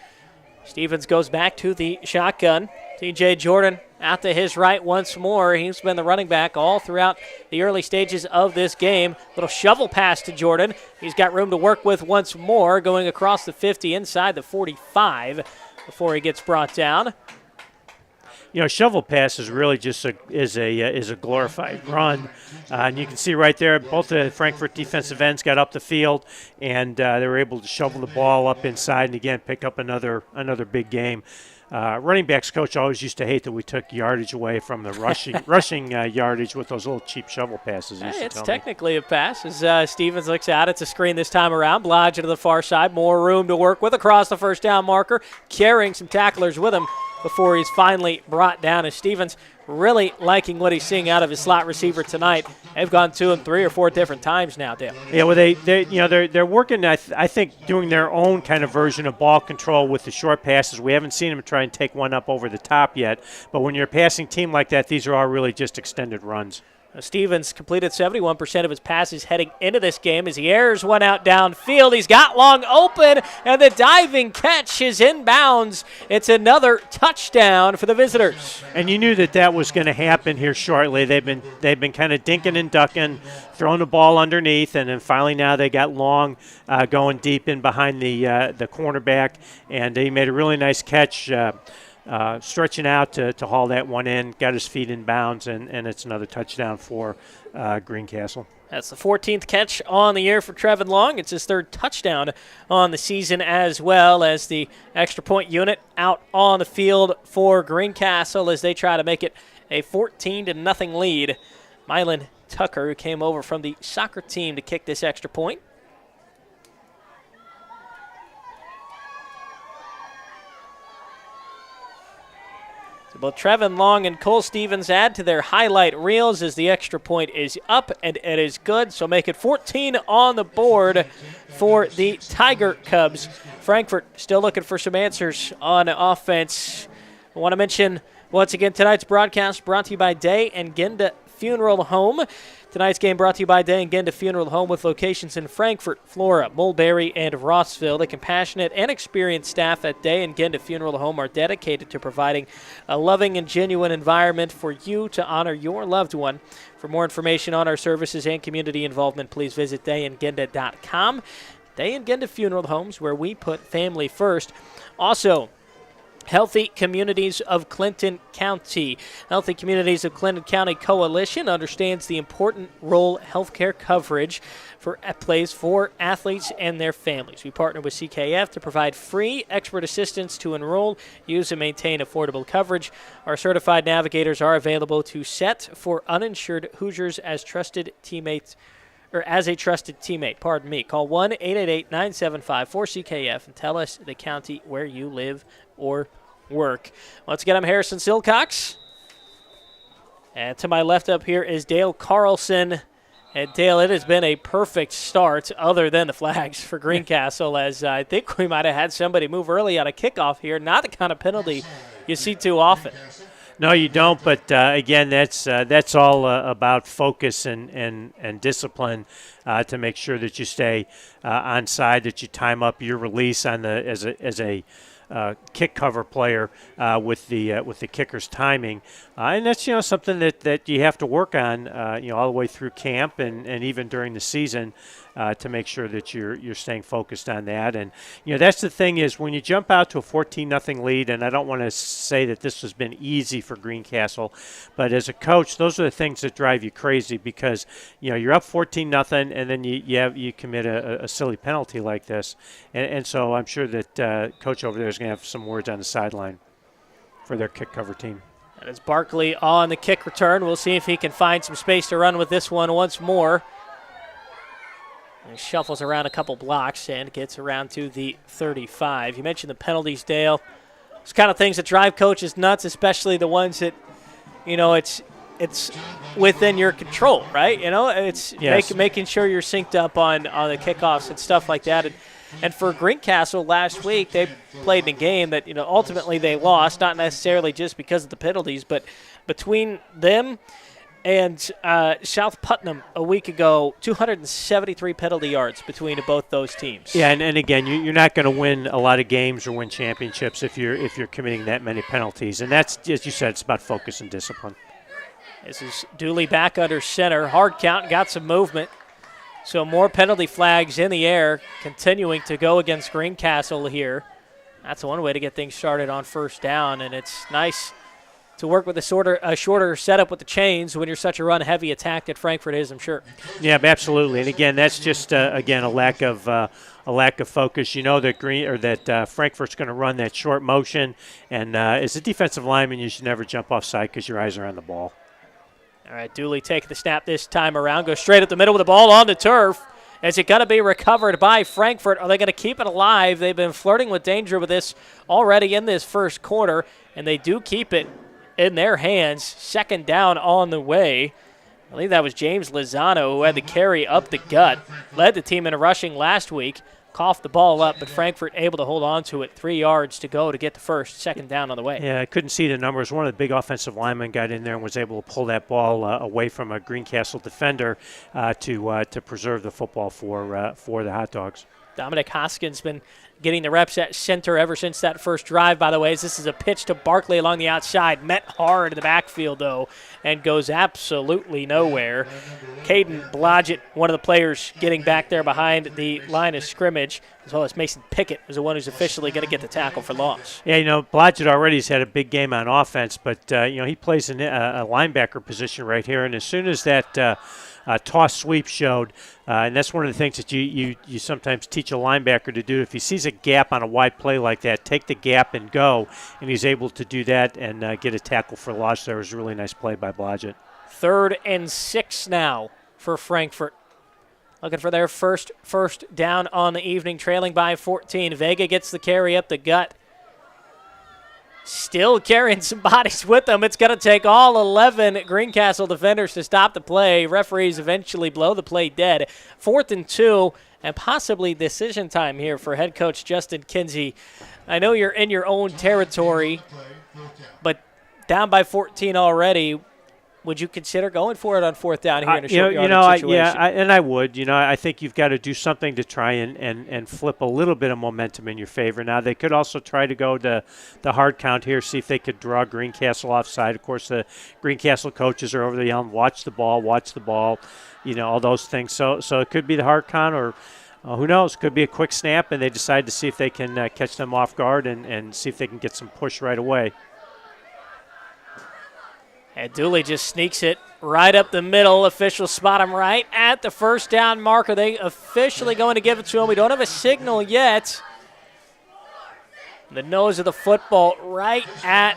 Speaker 1: Stevens goes back to the shotgun. TJ Jordan out to his right once more. He's been the running back all throughout the early stages of this game. Little shovel pass to Jordan. He's got room to work with once more, going across the 50 inside the 45 before he gets brought down.
Speaker 2: You know, shovel pass is really just a glorified run. And you can see right there, both the Frankfurt defensive ends got up the field, and they were able to shovel the ball up inside and, again, pick up another big game. Running backs coach always used to hate that we took yardage away from the rushing yardage with those little cheap shovel passes.
Speaker 1: It's technically a pass as Stevens looks out. It's a screen this time around. Blodgett to the far side. More room to work with across the first down marker, carrying some tacklers with him before he's finally brought down. As Stevens really liking what he's seeing out of his slot receiver tonight. They've gone to him 3 or 4 different times now, Dale.
Speaker 2: Yeah, well, they're working. I think doing their own kind of version of ball control with the short passes. We haven't seen them try and take one up over the top yet. But when you're a passing team like that, these are all really just extended runs.
Speaker 1: Stevens completed 71% of his passes heading into this game as he airs one out downfield. He's got long open, and the diving catch is inbounds. It's another touchdown for the visitors.
Speaker 2: And you knew that was going to happen here shortly. They've been kind of dinking and ducking, throwing the ball underneath, and then finally now they got long going deep in behind the cornerback, and he made a really nice catch. Stretching out to haul that one in, got his feet in bounds, and it's another touchdown for Greencastle.
Speaker 1: That's the 14th catch on the year for Trevin Long. It's his 3rd touchdown on the season, as well as the extra point unit out on the field for Greencastle as they try to make it a 14-0 lead. Mylan Tucker, who came over from the soccer team to kick this extra point. Both Trevin Long and Cole Stevens add to their highlight reels as the extra point is up, and it is good. So make it 14 on the board for the Tiger Cubs. Frankfurt still looking for some answers on offense. I want to mention once again tonight's broadcast brought to you by Day and Genda Funeral Home. Tonight's game brought to you by Day and Genda Funeral Home with locations in Frankfurt, Flora, Mulberry, and Rossville. The compassionate and experienced staff at Day and Genda Funeral Home are dedicated to providing a loving and genuine environment for you to honor your loved one. For more information on our services and community involvement, please visit dayandgenda.com. Day and Genda Funeral Homes, where we put family first. Also, Healthy Communities of Clinton County. Healthy Communities of Clinton County Coalition understands the important role healthcare coverage plays for athletes and their families. We partner with CKF to provide free expert assistance to enroll, use, and maintain affordable coverage. Our certified navigators are available to set for uninsured Hoosiers as trusted teammates. Or as a trusted teammate, pardon me. Call 1-888-975-4CKF and tell us the county where you live or work. Once again, I'm Harrison Silcox. And to my left up here is Dale Carlson. And Dale, it has been a perfect start other than the flags for Greencastle, as I think we might have had somebody move early on a kickoff here. Not the kind of penalty you see too often.
Speaker 2: No, you don't. But again, that's all about focus and discipline to make sure that you stay on side, that you time up your release on the as a kick cover player with the kicker's timing, and that's something that you have to work on all the way through camp and even during the season. To make sure that you're staying focused on that. And, that's the thing is when you jump out to a 14-0 lead, and I don't want to say that this has been easy for Greencastle, but as a coach, those are the things that drive you crazy because, you're up 14-0 and then you commit a silly penalty like this. And so I'm sure that Coach over there is going to have some words on the sideline for their kick cover team.
Speaker 1: And it's Barkley on the kick return. We'll see if he can find some space to run with this one once more. He shuffles around a couple blocks and gets around to the 35. You mentioned the penalties, Dale. It's kind of things that drive coaches nuts, especially the ones that, it's within your control, right? It's
Speaker 2: yes.
Speaker 1: making sure you're synced up on the kickoffs and stuff like that. And for Greencastle last week, they played in a game that, ultimately they lost, not necessarily just because of the penalties, but between them and South Putnam a week ago, 273 penalty yards between both those teams.
Speaker 2: Yeah, and again, you're not going to win a lot of games or win championships if you're committing that many penalties. And that's, as you said, it's about focus and discipline.
Speaker 1: This is Dooley back under center. Hard count, got some movement. So more penalty flags in the air, continuing to go against Greencastle here. That's one way to get things started on first down, and it's nice to work with a shorter setup with the chains when you're such a run-heavy attack that Frankfort is, I'm sure.
Speaker 2: Yeah, absolutely. And again, that's just a lack of focus. That Frankfort's going to run that short motion, and as a defensive lineman, you should never jump offside because your eyes are on the ball.
Speaker 1: All right, Dooley taking the snap this time around, goes straight up the middle with the ball on the turf. Is it going to be recovered by Frankfort? Are they going to keep it alive? They've been flirting with danger with this already in this first quarter, and they do keep it in their hands. Second down on the way. I believe that was James Lozano who had the carry up the gut. Led the team in rushing last week. Coughed the ball up, but Frankfort able to hold on to it. 3 yards to go to get the second down on the way.
Speaker 2: Yeah, I couldn't see the numbers. One of the big offensive linemen got in there and was able to pull that ball away from a Greencastle defender to preserve the football for the Hot Dogs.
Speaker 1: Dominic Hoskins been getting the reps at center ever since that first drive, by the way. This is a pitch to Barkley along the outside. Met hard in the backfield, though, and goes absolutely nowhere. Caden Blodgett, one of the players getting back there behind the line of scrimmage, as well as Mason Pickett, is the one who's officially going to get the tackle for loss.
Speaker 2: Yeah, Blodgett already has had a big game on offense, but, he plays in a linebacker position right here, and as soon as that toss sweep showed, and that's one of the things that you sometimes teach a linebacker to do. If he sees a gap on a wide play like that, take the gap and go, and he's able to do that and get a tackle for loss. There was a really nice play by Blodgett.
Speaker 1: 3rd and 6 now for Frankfort. Looking for their first down on the evening, trailing by 14. Vega gets the carry up the gut. Still carrying some bodies with them. It's going to take all 11 Greencastle defenders to stop the play. Referees eventually blow the play dead. 4th and 2, and possibly decision time here for head coach Justin Kinsey. I know you're in your own territory, but down by 14 already. Would you consider going for it on 4th down here in a short yardage situation?
Speaker 2: I would. I think you've got to do something to try and flip a little bit of momentum in your favor. Now, they could also try to go to the hard count here, see if they could draw Greencastle offside. Of course, the Greencastle coaches are over there yelling, watch the ball, all those things. So it could be the hard count, or who knows? Could be a quick snap, and they decide to see if they can catch them off guard and see if they can get some push right away.
Speaker 1: And Dooley just sneaks it right up the middle. Officials spot him right at the first down marker. They officially going to give it to him. We don't have a signal yet. The nose of the football right at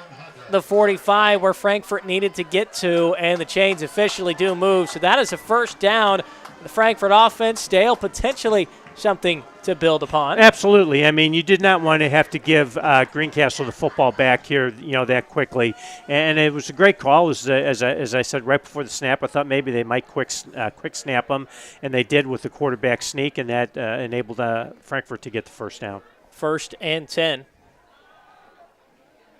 Speaker 1: the 45 where Frankfort needed to get to, and the chains officially do move. So that is a first down. The Frankfort offense, Dale, potentially something to build upon.
Speaker 2: Absolutely. I mean, you did not want to have to give Greencastle the football back here, that quickly. And it was a great call. As I said right before the snap, I thought maybe they might quick snap them, and they did with the quarterback sneak, and that enabled Frankfort to get the first down.
Speaker 1: 1st and 10.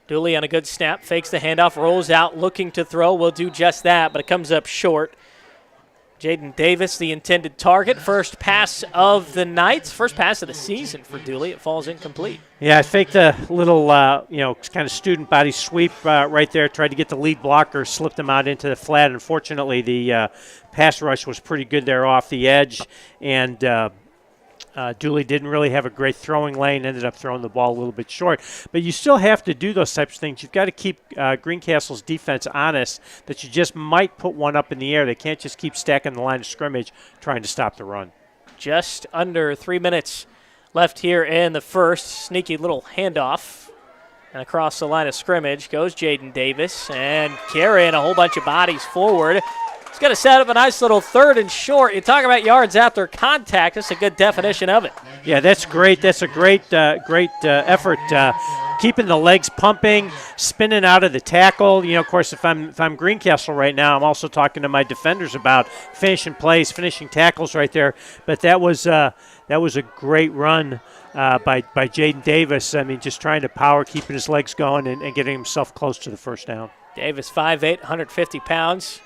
Speaker 1: Dooley on a good snap, fakes the handoff, rolls out, looking to throw. Will do just that, but it comes up short. Jaden Davis, the intended target. First pass of the night, first pass of the season for Dooley. It falls incomplete.
Speaker 2: Yeah, I faked a little, kind of student body sweep right there. Tried to get the lead blocker, slipped him out into the flat. Unfortunately, the pass rush was pretty good there off the edge, and Dooley didn't really have a great throwing lane, ended up throwing the ball a little bit short. But you still have to do those types of things. You've got to keep Greencastle's defense honest that you just might put one up in the air. They can't just keep stacking the line of scrimmage trying to stop the run.
Speaker 1: Just under 3 minutes left here in the first. Sneaky little handoff. And across the line of scrimmage goes Jaden Davis, and carrying a whole bunch of bodies forward. He's going to set up a nice little 3rd and short. You talk about yards after contact. That's a good definition of it.
Speaker 2: Yeah, that's great. That's a great effort. Keeping the legs pumping, spinning out of the tackle. Of course, if I'm Greencastle right now, I'm also talking to my defenders about finishing plays, finishing tackles right there. But that was a great run by Jaden Davis. I mean, just trying to power, keeping his legs going, and getting himself close to the first down.
Speaker 1: Davis, 5'8", 150 pounds.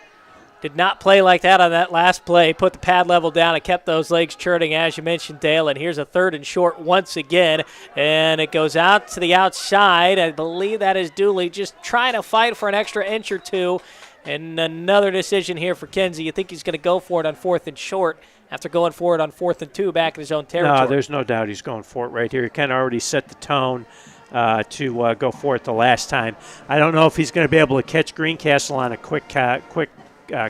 Speaker 1: Did not play like that on that last play. Put the pad level down and kept those legs churning, as you mentioned, Dale. And here's a 3rd and short once again. And it goes out to the outside. I believe that is Dooley just trying to fight for an extra inch or two. And another decision here for Kenzie. You think he's going to go for it on 4th and short after going for it on 4th and 2 back in his own territory.
Speaker 2: No, there's no doubt he's going for it right here. He kind of already set the tone to go for it the last time. I don't know if he's going to be able to catch Greencastle on a quick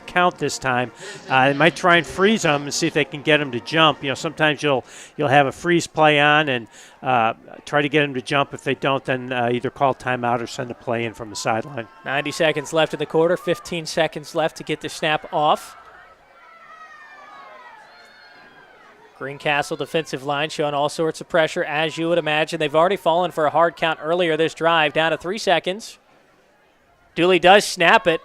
Speaker 2: count this time. They might try and freeze them and see if they can get him to jump. Sometimes you'll have a freeze play on and try to get him to jump. If they don't, then either call timeout or send a play in from the sideline.
Speaker 1: 90 seconds left in the quarter, 15 seconds left to get the snap off. Greencastle defensive line showing all sorts of pressure, as you would imagine. They've already fallen for a hard count earlier this drive, down to 3 seconds. Dooley does snap it.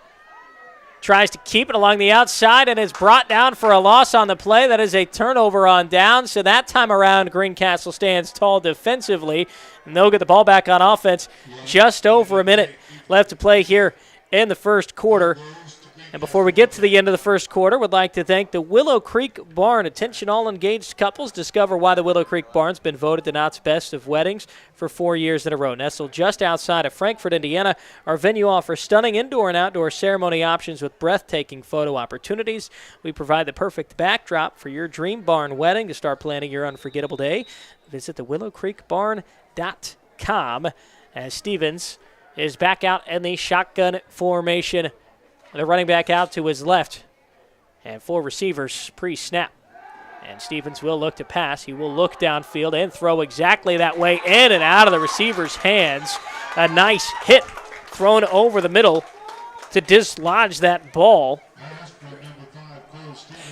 Speaker 1: Tries to keep it along the outside and is brought down for a loss on the play. That is a turnover on down. So that time around, Greencastle stands tall defensively, and they'll get the ball back on offense. Just over a minute left to play here in the first quarter. And before we get to the end of the first quarter, we'd like to thank the Willow Creek Barn. Attention all engaged couples. Discover why the Willow Creek Barn's been voted the Knott's Best of Weddings for 4 years in a row. Nestled just outside of Frankfort, Indiana, our venue offers stunning indoor and outdoor ceremony options with breathtaking photo opportunities. We provide the perfect backdrop for your dream barn wedding. To start planning your unforgettable day, visit thewillowcreekbarn.com as Stevens is back out in the shotgun formation. The running back out to his left. And 4 receivers pre-snap. And Stevens will look to pass. He will look downfield and throw exactly that way, in and out of the receiver's hands. A nice hit thrown over the middle to dislodge that ball.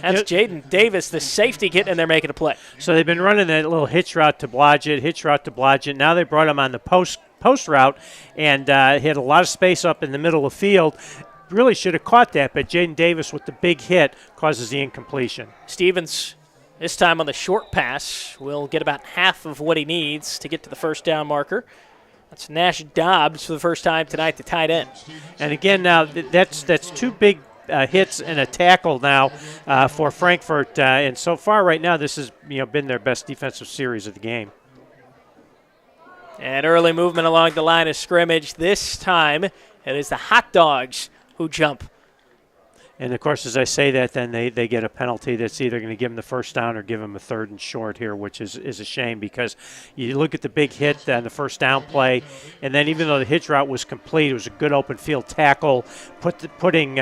Speaker 1: That's Jaden Davis, the safety, getting in there making a play.
Speaker 2: So they've been running that little hitch route to Blodgett. Now they brought him on the post route and hit a lot of space up in the middle of the field. Really should have caught that, but Jaden Davis with the big hit causes the incompletion.
Speaker 1: Stevens, this time on the short pass, will get about half of what he needs to get to the first down marker. That's Nash Dobbs for the first time tonight, the tight end.
Speaker 2: And again, now that's 2 big hits and a tackle now for Frankfort. And so far right now, this has been their best defensive series of the game.
Speaker 1: And early movement along the line of scrimmage. This time, it is the Hot Dogs who jump.
Speaker 2: And, of course, as I say that, then they get a penalty that's either going to give them the first down or give them a 3rd and short here, which is a shame because you look at the big hit on the first down play, and then even though the hitch route was complete, it was a good open field tackle, putting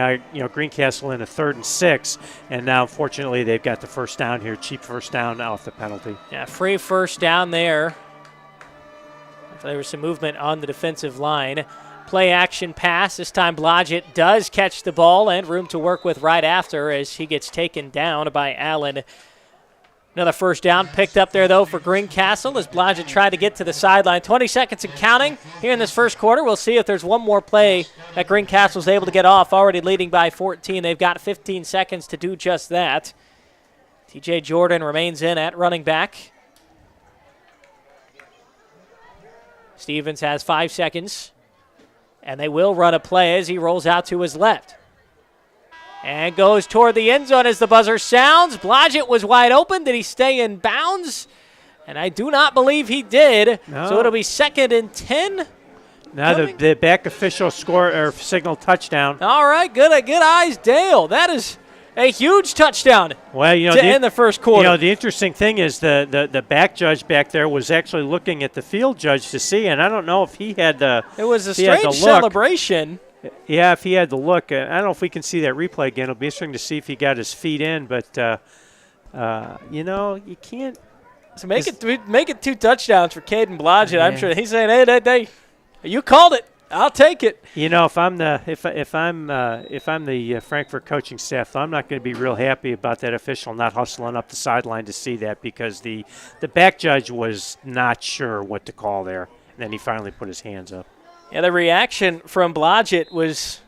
Speaker 2: Greencastle in a 3rd and 6, and now, fortunately, they've got the first down here, cheap first down off the penalty.
Speaker 1: Yeah, free first down there. There was some movement on the defensive line. Play action pass. This time Blodgett does catch the ball and room to work with right after as he gets taken down by Allen. Another first down picked up there, though, for Greencastle as Blodgett tried to get to the sideline. 20 seconds and counting here in this first quarter. We'll see if there's one more play that Greencastle's able to get off, already leading by 14. They've got 15 seconds to do just that. TJ Jordan remains in at running back. Stevens has 5 seconds. And they will run a play as he rolls out to his left. And goes toward the end zone as the buzzer sounds. Blodgett was wide open. Did he stay in bounds? And I do not believe he did. No. So it'll be 2nd and 10.
Speaker 2: Now the back official signal touchdown.
Speaker 1: All right, good eyes, Dale. That is a huge touchdown.
Speaker 2: Well, to
Speaker 1: end the first quarter.
Speaker 2: The interesting thing is the back judge back there was actually looking at the field judge to see, and I don't know if he had the.
Speaker 1: It was a strange celebration.
Speaker 2: Yeah, if he had the look, I don't know if we can see that replay again. It'll be interesting to see if he got his feet in, but you can't.
Speaker 1: So make it 2 touchdowns for Caden Blodgett. Yeah. I'm sure he's saying, hey, you called it. I'll take it.
Speaker 2: If I'm the Frankfort coaching staff, I'm not going to be real happy about that official not hustling up the sideline to see that because the back judge was not sure what to call there. And then he finally put his hands up.
Speaker 1: Yeah, the reaction from Blodgett was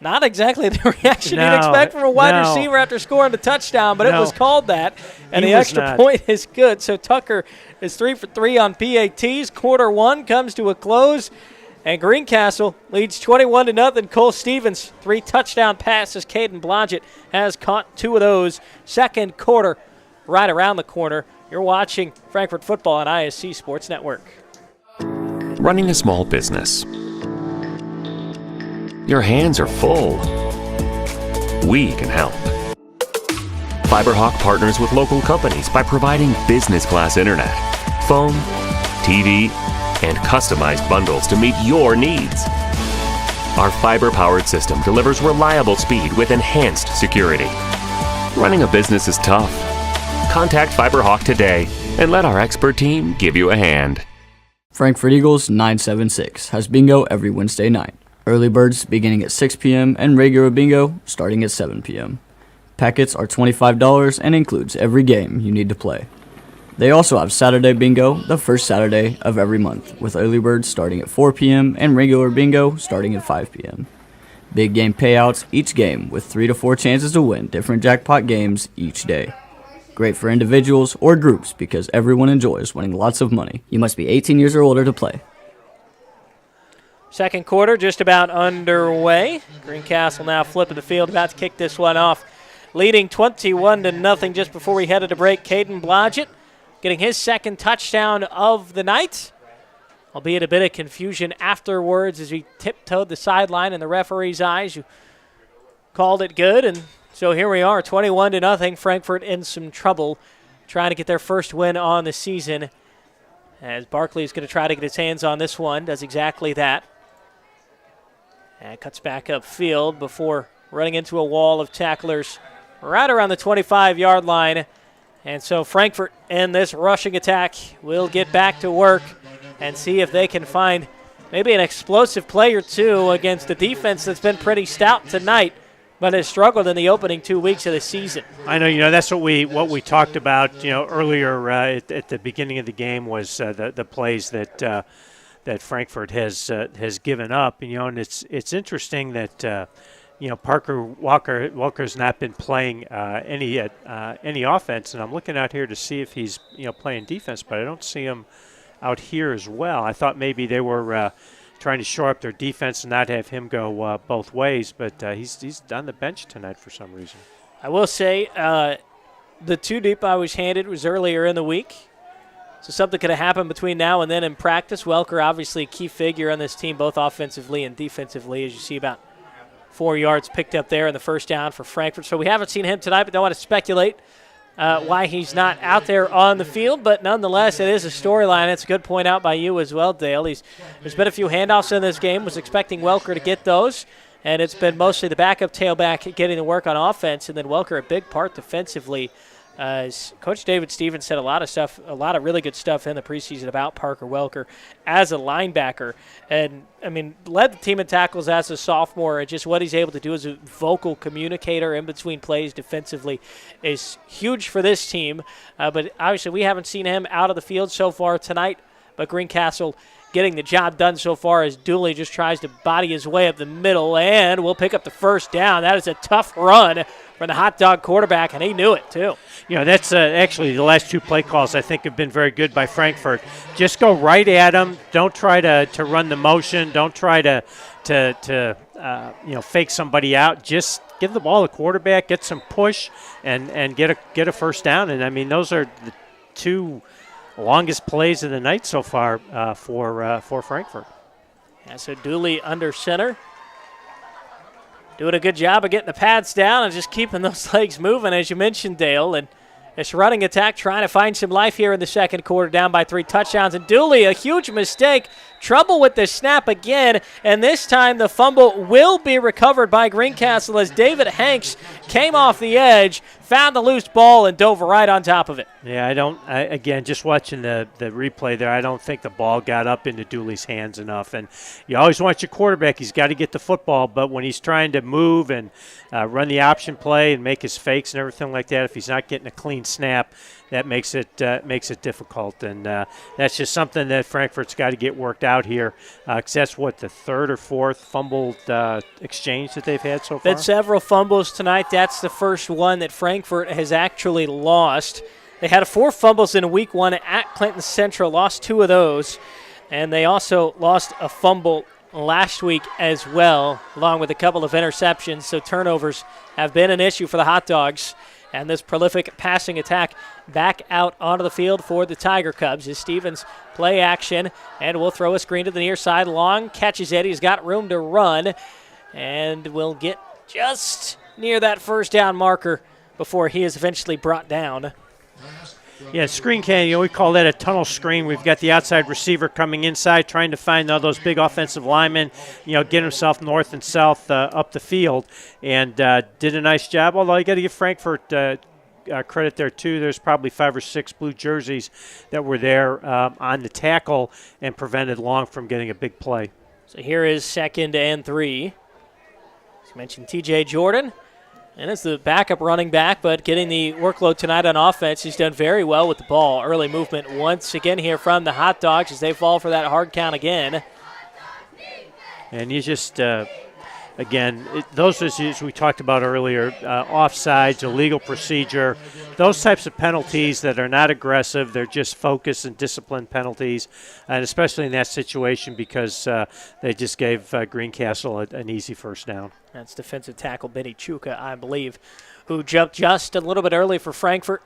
Speaker 1: not exactly the reaction you'd expect from a wide receiver after scoring the touchdown, but it was called that. And the extra point is good. So Tucker is 3 for 3 on PATs. Quarter 1 comes to a close. And Greencastle leads 21-0. Cole Stevens, 3 touchdown passes. Caden Blodgett has caught 2 of those. Second quarter, right around the corner. You're watching Frankfort football on ISC Sports Network.
Speaker 7: Running a small business. Your hands are full. We can help. FiberHawk partners with local companies by providing business-class internet, phone, TV, and customized bundles to meet your needs. Our fiber-powered system delivers reliable speed with enhanced security. Running a business is tough. Contact FiberHawk today and let our expert team give you a hand.
Speaker 8: Frankfort Eagles 976 has bingo every Wednesday night. Early birds beginning at 6 p.m. and regular bingo starting at 7 p.m. Packets are $25 and includes every game you need to play. They also have Saturday Bingo the first Saturday of every month, with early birds starting at 4 p.m. and regular bingo starting at 5 p.m. Big game payouts each game with 3 to 4 chances to win different jackpot games each day. Great for individuals or groups because everyone enjoys winning lots of money. You must be 18 years or older to play.
Speaker 1: Second quarter just about underway. Greencastle now flipping the field, about to kick this one off. Leading 21-0 just before we headed to break. Caden Blodgett getting his second touchdown of the night, albeit a bit of confusion afterwards as he tiptoed the sideline in the referee's eyes, who called it good. And so here we are, 21-0. Frankfort in some trouble, trying to get their first win on the season. As Barkley's going to try to get his hands on this one, does exactly that. And cuts back upfield before running into a wall of tacklers right around the 25-yard line. And so Frankfort in this rushing attack will get back to work and see if they can find maybe an explosive play or two against a defense that's been pretty stout tonight, but has struggled in the opening 2 weeks of the season.
Speaker 2: I know, that's what we talked about, earlier at the beginning of the game was the plays that Frankfort has given up, and it's interesting that Parker Walker's not been playing any offense, and I'm looking out here to see if he's playing defense, but I don't see him out here as well. I thought maybe they were trying to shore up their defense and not have him go both ways, but he's on the bench tonight for some reason.
Speaker 1: I will say the 2 deep I was handed was earlier in the week, so something could have happened between now and then in practice. Welker obviously a key figure on this team, both offensively and defensively, as you see about 4 yards picked up there in the first down for Frankfort. So we haven't seen him tonight, but don't want to speculate why he's not out there on the field. But nonetheless, it is a storyline. It's a good point out by you as well, Dale. There's been a few handoffs in this game. Was expecting Welker to get those. And it's been mostly the backup tailback getting to work on offense. And then Welker a big part defensively. As Coach David Stevens said a lot of really good stuff in the preseason about Parker Welker as a linebacker. And, led the team in tackles as a sophomore, and just what he's able to do as a vocal communicator in between plays defensively is huge for this team. But obviously we haven't seen him out of the field so far tonight. But Greencastle getting the job done so far as Dooley just tries to body his way up the middle, and will pick up the first down. That is a tough run for the hot dog quarterback, and he knew it too.
Speaker 2: That's actually the last 2 play calls I think have been very good by Frankfort. Just go right at him. Don't try to run the motion. Don't try to fake somebody out. Just give the ball to the quarterback, get some push, and get a first down. And those are the 2 longest plays of the night so far for Frankfort.
Speaker 1: Yeah, so Dooley under center. Doing a good job of getting the pads down and just keeping those legs moving, as you mentioned, Dale. And this running attack trying to find some life here in the second quarter, down by 3 touchdowns. And Dooley, a huge mistake. Trouble with the snap again, and this time the fumble will be recovered by Greencastle as David Hanks came off the edge, found the loose ball, and dove right on top of it.
Speaker 2: Yeah, again, just watching the replay there, I don't think the ball got up into Dooley's hands enough. And you always want your quarterback, he's got to get the football, but when he's trying to move and run the option play and make his fakes and everything like that, if he's not getting a clean snap, that makes it difficult. And that's just something that Frankfort's got to get worked out here, because that's the 3rd or 4th fumbled exchange that they've had so far.
Speaker 1: Been several fumbles tonight. That's the first one that Frankfort has actually lost. They had 4 fumbles in week 1 at Clinton Central, lost 2 of those, and they also lost a fumble last week as well, along with a couple of interceptions. So turnovers have been an issue for the Hot Dogs. And this prolific passing attack back out onto the field for the Tiger Cubs is Stevens play action, and will throw a screen to the near side. Long catches it. He's got room to run, and will get just near that first down marker before he is eventually brought down.
Speaker 2: Yeah, screen can, we call that a tunnel screen. We've got the outside receiver coming inside, trying to find all those big offensive linemen, get himself north and south up the field, and did a nice job. Although you got to give Frankfort credit there too. There's probably 5 or 6 blue jerseys that were there on the tackle and prevented Long from getting a big play.
Speaker 1: So here is 2nd and 3. As mentioned, T.J. Jordan. And it's the backup running back, but getting the workload tonight on offense. He's done very well with the ball. Early movement once again here from the Hot Dogs as they fall for that hard count again.
Speaker 2: And you just, those issues we talked about earlier, offsides, illegal procedure, those types of penalties that are not aggressive, they're just focus and discipline penalties, and especially in that situation because they just gave Greencastle an easy first down.
Speaker 1: That's defensive tackle Benny Chuka, I believe, who jumped just a little bit early for Frankfort.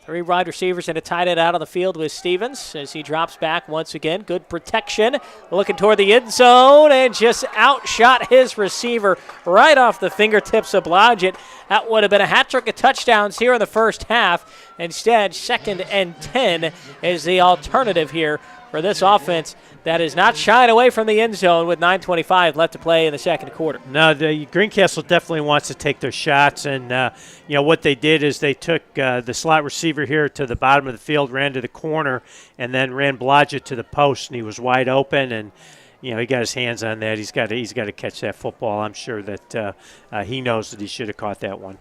Speaker 1: 3 wide receivers and a tight end out on the field with Stevens as he drops back once again. Good protection. Looking toward the end zone and just outshot his receiver right off the fingertips of Blodgett. That would have been a hat trick of touchdowns here in the first half. Instead, 2nd and 10 is the alternative here for this offense that is not shying away from the end zone with 9:25 left to play in the second quarter.
Speaker 2: No, the Greencastle definitely wants to take their shots, and what they did is they took the slot receiver here to the bottom of the field, ran to the corner, and then ran Blodgett to the post, and he was wide open, and he got his hands on that. He's got to catch that football. I'm sure that he knows that he should have caught that one.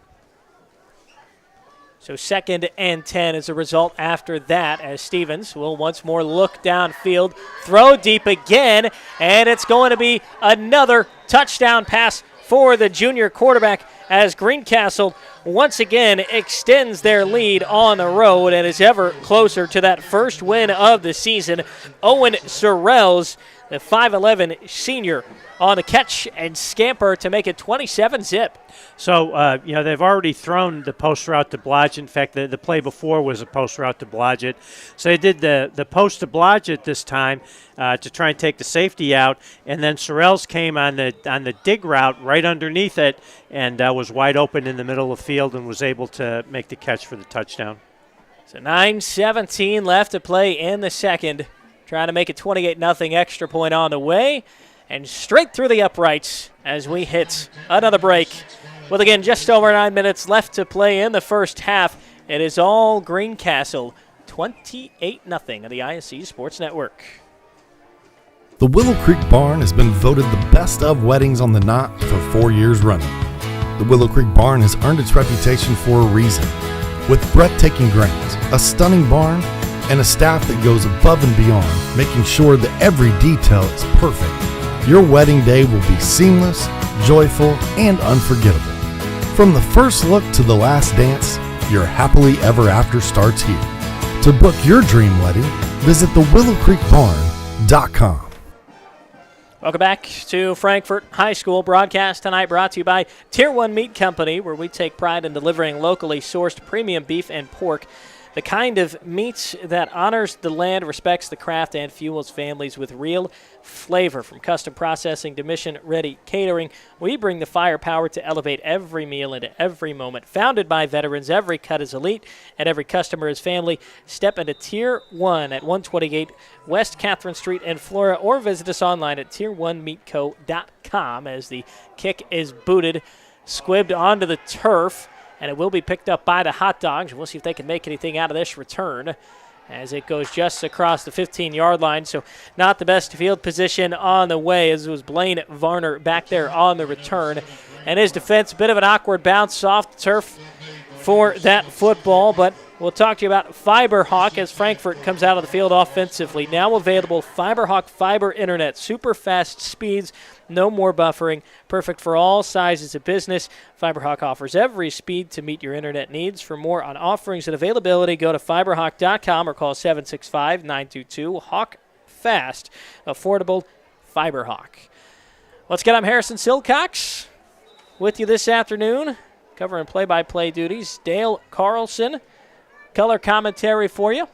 Speaker 1: So 2nd and 10 is a result after that as Stevens will once more look downfield, throw deep again, and it's going to be another touchdown pass for the junior quarterback as Greencastle once again extends their lead on the road and is ever closer to that first win of the season. Owen Sorrells, the 5'11 senior, on the catch and scamper to make it 27-zip.
Speaker 2: So, they've already thrown the post route to Blodgett. In fact, the play before was a post route to Blodgett. So they did the post to Blodgett this time to try and take the safety out, and then Sorrells came on the dig route right underneath it and was wide open in the middle of the field and was able to make the catch for the touchdown.
Speaker 1: So 9:17 left to play in the second. Trying to make it 28-0 extra point on the way. And straight through the uprights as we hit another break. With, again, just over 9 minutes left to play in the first half. It is all Greencastle, 28-0 on the ISC Sports Network.
Speaker 9: The Willow Creek Barn has been voted the best of weddings on the knot for 4 years running. The Willow Creek Barn has earned its reputation for a reason. With breathtaking grounds, a stunning barn, and a staff that goes above and beyond, making sure that every detail is perfect, your wedding day will be seamless, joyful, and unforgettable. From the first look to the last dance, your happily ever after starts here. To book your dream wedding, visit thewillowcreekbarn.com.
Speaker 1: Welcome back to Frankfort High School. Broadcast tonight brought to you by Tier 1 Meat Company, where we take pride in delivering locally sourced premium beef and pork. The kind of meat that honors the land, respects the craft, and fuels families with real flavor. From custom processing to mission-ready catering, we bring the firepower to elevate every meal into every moment. Founded by veterans, every cut is elite, and every customer is family. Step into Tier 1 at 128 West Catherine Street in Flora, or visit us online at tier1meatco.com as the kick is booted, squibbed onto the turf, and it will be picked up by the Hot Dogs. We'll see if they can make anything out of this return as it goes just across the 15-yard line. So not the best field position on the way, as it was Blaine Varner back there on the return. And his defense, a bit of an awkward bounce off the turf for that football, but we'll talk to you about FiberHawk as Frankfort comes out of the field offensively. Now available, FiberHawk Fiber Internet. Super fast speeds, no more buffering. Perfect for all sizes of business. FiberHawk offers every speed to meet your internet needs. For more on offerings and availability, go to fiberhawk.com or call 765-922-HAWK FAST. Affordable FiberHawk. Let's get on Harrison Silcox with you this afternoon. Covering play-by-play duties, Dale Carlson. Color commentary for you.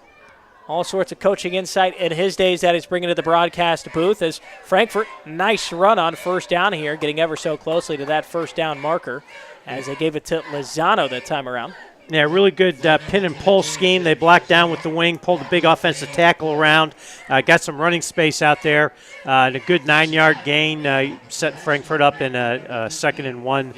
Speaker 1: All sorts of coaching insight in his days that he's bringing to the broadcast booth as Frankfort, nice run on first down here, getting ever so closely to that first down marker as they gave it to Lozano that time around.
Speaker 2: Yeah, really good pin and pull scheme. They blocked down with the wing, pulled a big offensive tackle around, got some running space out there, and a good 9-yard gain, set Frankfort up in a 2nd and 1,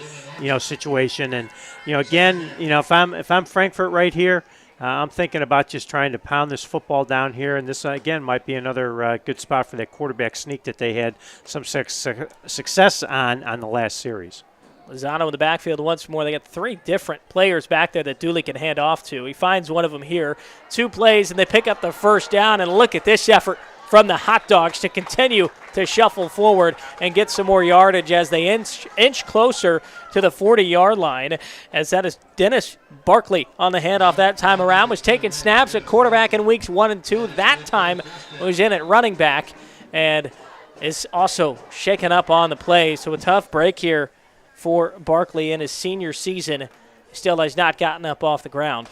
Speaker 2: situation. And again, if I'm Frankfort right here, I'm thinking about just trying to pound this football down here, and this again might be another good spot for that quarterback sneak that they had some success on the last series.
Speaker 1: Lozano in the backfield once more. They got 3 different players back there that Dooley can hand off to. He finds one of them here. 2 plays, and they pick up the first down. And look at this effort from the Hot Dogs to continue to shuffle forward and get some more yardage as they inch closer to the 40-yard line. As that is Dennis Barkley on the handoff that time around. Was taking snaps at quarterback in weeks 1 and 2. That time was in at running back and is also shaken up on the play. So a tough break here for Barkley in his senior season. Still has not gotten up off the ground.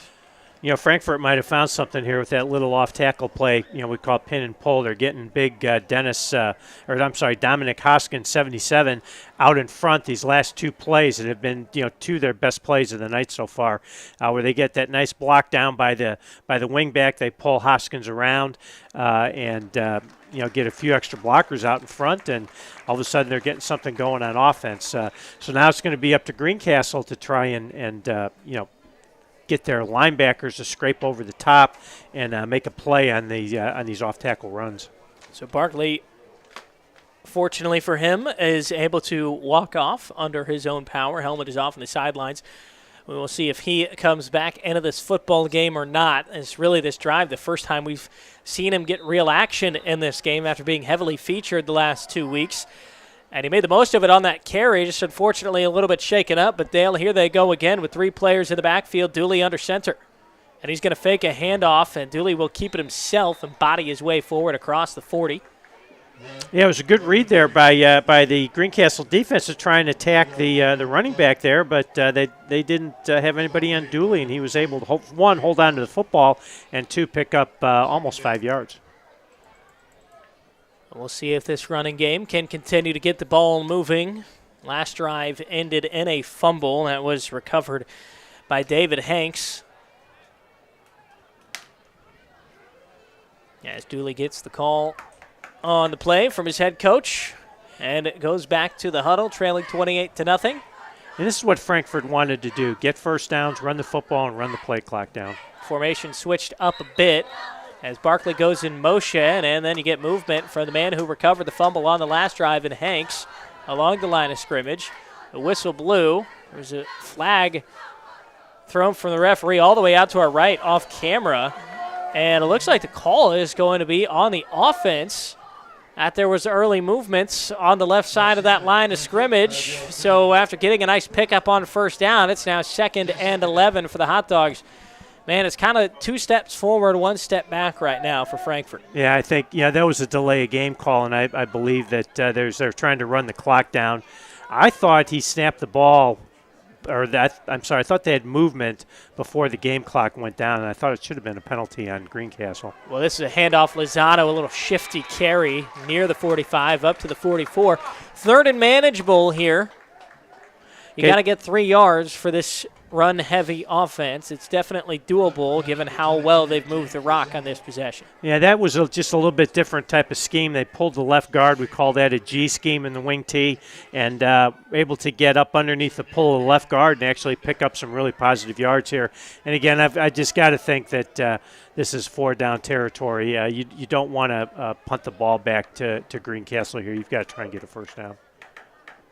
Speaker 2: Frankfort might have found something here with that little off-tackle play, we call pin and pull. They're getting big Dominic Hoskins, 77, out in front these last 2 plays that have been, 2 of their best plays of the night so far, where they get that nice block down by the wing back. They pull Hoskins around and get a few extra blockers out in front, and all of a sudden they're getting something going on offense. So now it's going to be up to Greencastle to try and get their linebackers to scrape over the top and make a play on these off-tackle runs.
Speaker 1: So Barkley, fortunately for him, is able to walk off under his own power. Helmet is off on the sidelines. We will see if he comes back into this football game or not. It's really this drive the first time we've seen him get real action in this game after being heavily featured the last 2 weeks. And he made the most of it on that carry, just unfortunately a little bit shaken up. But Dale, here they go again with 3 players in the backfield, Dooley under center. And he's going to fake a handoff, and Dooley will keep it himself and body his way forward across the 40.
Speaker 2: Yeah, it was a good read there by the Greencastle defense to try and attack the running back there, but they didn't have anybody on Dooley, and he was able to, hold on to the football, and 2, pick up almost 5 yards.
Speaker 1: We'll see if this running game can continue to get the ball moving. Last drive ended in a fumble that was recovered by David Hanks. As Dooley gets the call on the play from his head coach, and it goes back to the huddle, trailing 28-0.
Speaker 2: And this is what Frankfort wanted to do: get first downs, run the football, and run the play clock down.
Speaker 1: Formation switched up a bit as Barkley goes in motion, and then you get movement from the man who recovered the fumble on the last drive in Hanks along the line of scrimmage. The whistle blew. There's a flag thrown from the referee all the way out to our right off camera. And it looks like the call is going to be on the offense. That there was early movements on the left side of that line of scrimmage. So after getting a nice pickup on first down, it's now 2nd and 11 for the Hot Dogs. Man, it's kind of 2 steps forward, 1 step back right now for Frankfort.
Speaker 2: Yeah, I think that was a delay of game call, and I believe that they're trying to run the clock down. I thought he snapped the ball. I thought they had movement before the game clock went down, and I thought it should have been a penalty on Greencastle.
Speaker 1: Well, this is a handoff. Lozano, a little shifty carry near the 45, up to the 44. 3rd and manageable here. You got to get 3 yards for this run-heavy offense. It's definitely doable given how well they've moved the rock on this possession.
Speaker 2: Yeah, that was just a little bit different type of scheme. They pulled the left guard. We call that a G scheme in the wing T, and able to get up underneath the pull of the left guard and actually pick up some really positive yards here. And again, I just got to think that this is 4-down territory. You don't want to punt the ball back to Greencastle here. You've got to try and get a first down.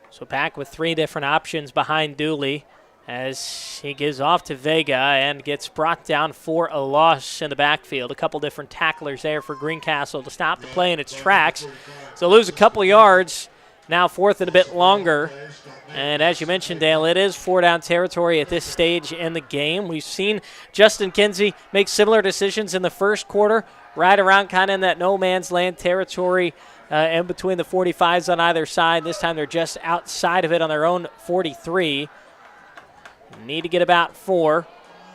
Speaker 1: So back with 3 different options behind Dooley as he gives off to Vega and gets brought down for a loss in the backfield. A couple different tacklers there for Greencastle to stop the play in its tracks. So lose a couple yards, now 4th and a bit longer. And as you mentioned, Dale, it is 4-down territory at this stage in the game. We've seen Justin Kinsey make similar decisions in the first quarter, right around kind of in that no-man's land territory in between the 45s on either side. This time they're just outside of it on their own 43. Need to get about 4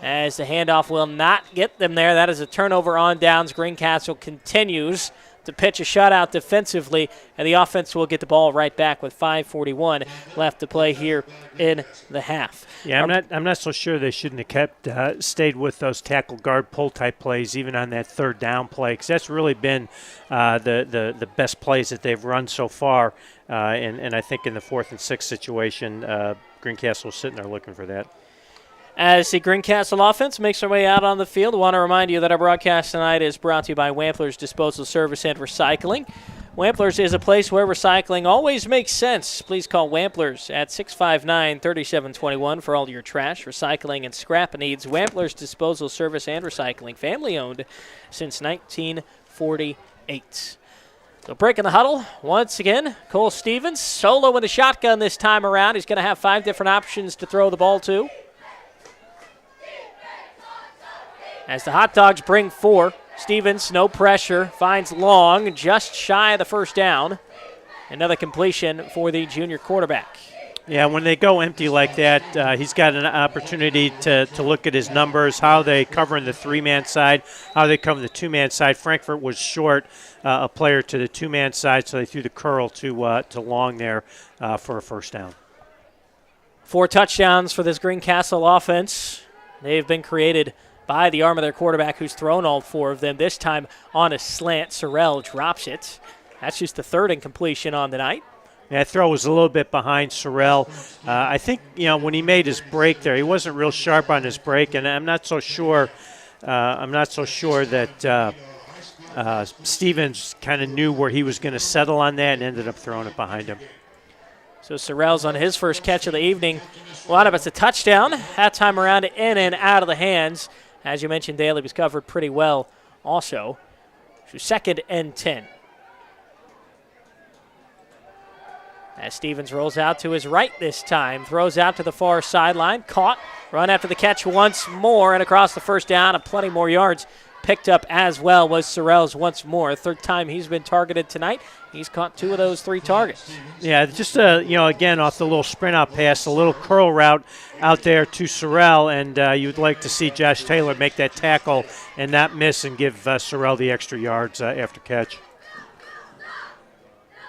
Speaker 1: as the handoff will not get them there. That is a turnover on downs. Greencastle continues to pitch a shutout defensively, and the offense will get the ball right back with 5:41 left to play here in the half.
Speaker 2: Yeah, I'm not so sure they shouldn't have stayed with those tackle guard pull type plays even on that 3rd down play, because that's really been the best plays that they've run so far. And I think in the 4th and 6th situation, Greencastle is sitting there looking for that.
Speaker 1: As the Greencastle offense makes their way out on the field, I want to remind you that our broadcast tonight is brought to you by Wampler's Disposal Service and Recycling. Wampler's is a place where recycling always makes sense. Please call Wampler's at 659-3721 for all your trash, recycling, and scrap needs. Wampler's Disposal Service and Recycling, family-owned since 1948. So breaking the huddle once again, Cole Stevens, solo in the shotgun this time around. He's going to have 5 different options to throw the ball to. As the Hot Dogs bring 4, Stevens, no pressure, finds long, just shy of the first down. Another completion for the junior quarterback.
Speaker 2: Yeah, when they go empty like that, he's got an opportunity to look at his numbers, how they cover in the 3-man side, how they cover the 2-man side. Frankfort was short a player to the 2-man side, so they threw the curl to long there for a first down.
Speaker 1: 4 touchdowns for this Greencastle offense. They've been created by the arm of their quarterback, who's thrown all 4 of them. This time on a slant, Sorrell drops it. That's just the 3rd incompletion on the night.
Speaker 2: That throw was a little bit behind Sorrell. I think, when he made his break there, he wasn't real sharp on his break, and I'm not so sure that Stevens kind of knew where he was going to settle on that and ended up throwing it behind him.
Speaker 1: So Sorrell's on his first catch of the evening. Wound up as a touchdown. That time around, in and out of the hands. As you mentioned, Daly was covered pretty well also. So 2nd and 10. As Stevens rolls out to his right this time, throws out to the far sideline, caught, run after the catch once more, and across the first down, and plenty more yards picked up as well was Sorrell's once more. Third time he's been targeted tonight. He's caught 2 of those 3 targets.
Speaker 2: Yeah, just, again, off the little sprint out pass, a little curl route out there to Sorrell, and you'd like to see Josh Taylor make that tackle and not miss and give Sorrell the extra yards after catch.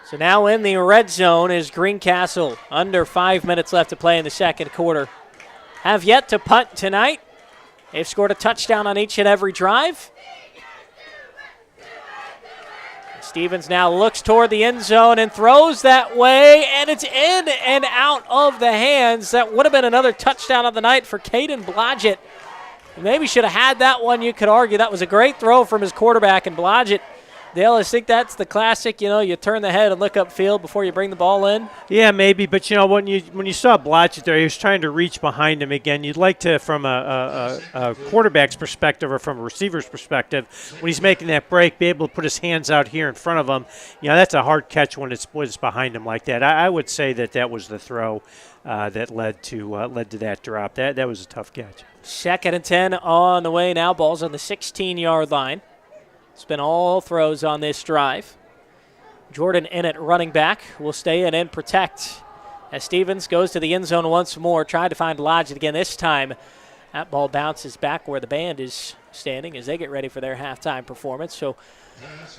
Speaker 1: So now in the red zone is Greencastle. Under 5 minutes left to play in the second quarter. Have yet to punt tonight. They've scored a touchdown on each and every drive. Stevens now looks toward the end zone and throws that way, and it's in and out of the hands. That would have been another touchdown of the night for Caden Blodgett. Maybe should have had that one, you could argue. That was a great throw from his quarterback, and Blodgett, Dale, I think that's the classic, you turn the head and look upfield before you bring the ball in.
Speaker 2: Yeah, maybe, but when you saw Blodgett there, he was trying to reach behind him again. You'd like to, from a quarterback's perspective or from a receiver's perspective, when he's making that break, be able to put his hands out here in front of him. That's a hard catch when it's behind him like that. I would say that was the throw that led to that drop. That was a tough catch.
Speaker 1: 2nd and 10 on the way now. Ball's on the 16-yard line. It's been all throws on this drive. Jordan Innett, running back, will stay in and protect as Stevens goes to the end zone once more, tried to find Blodgett again this time. That ball bounces back where the band is standing as they get ready for their halftime performance. So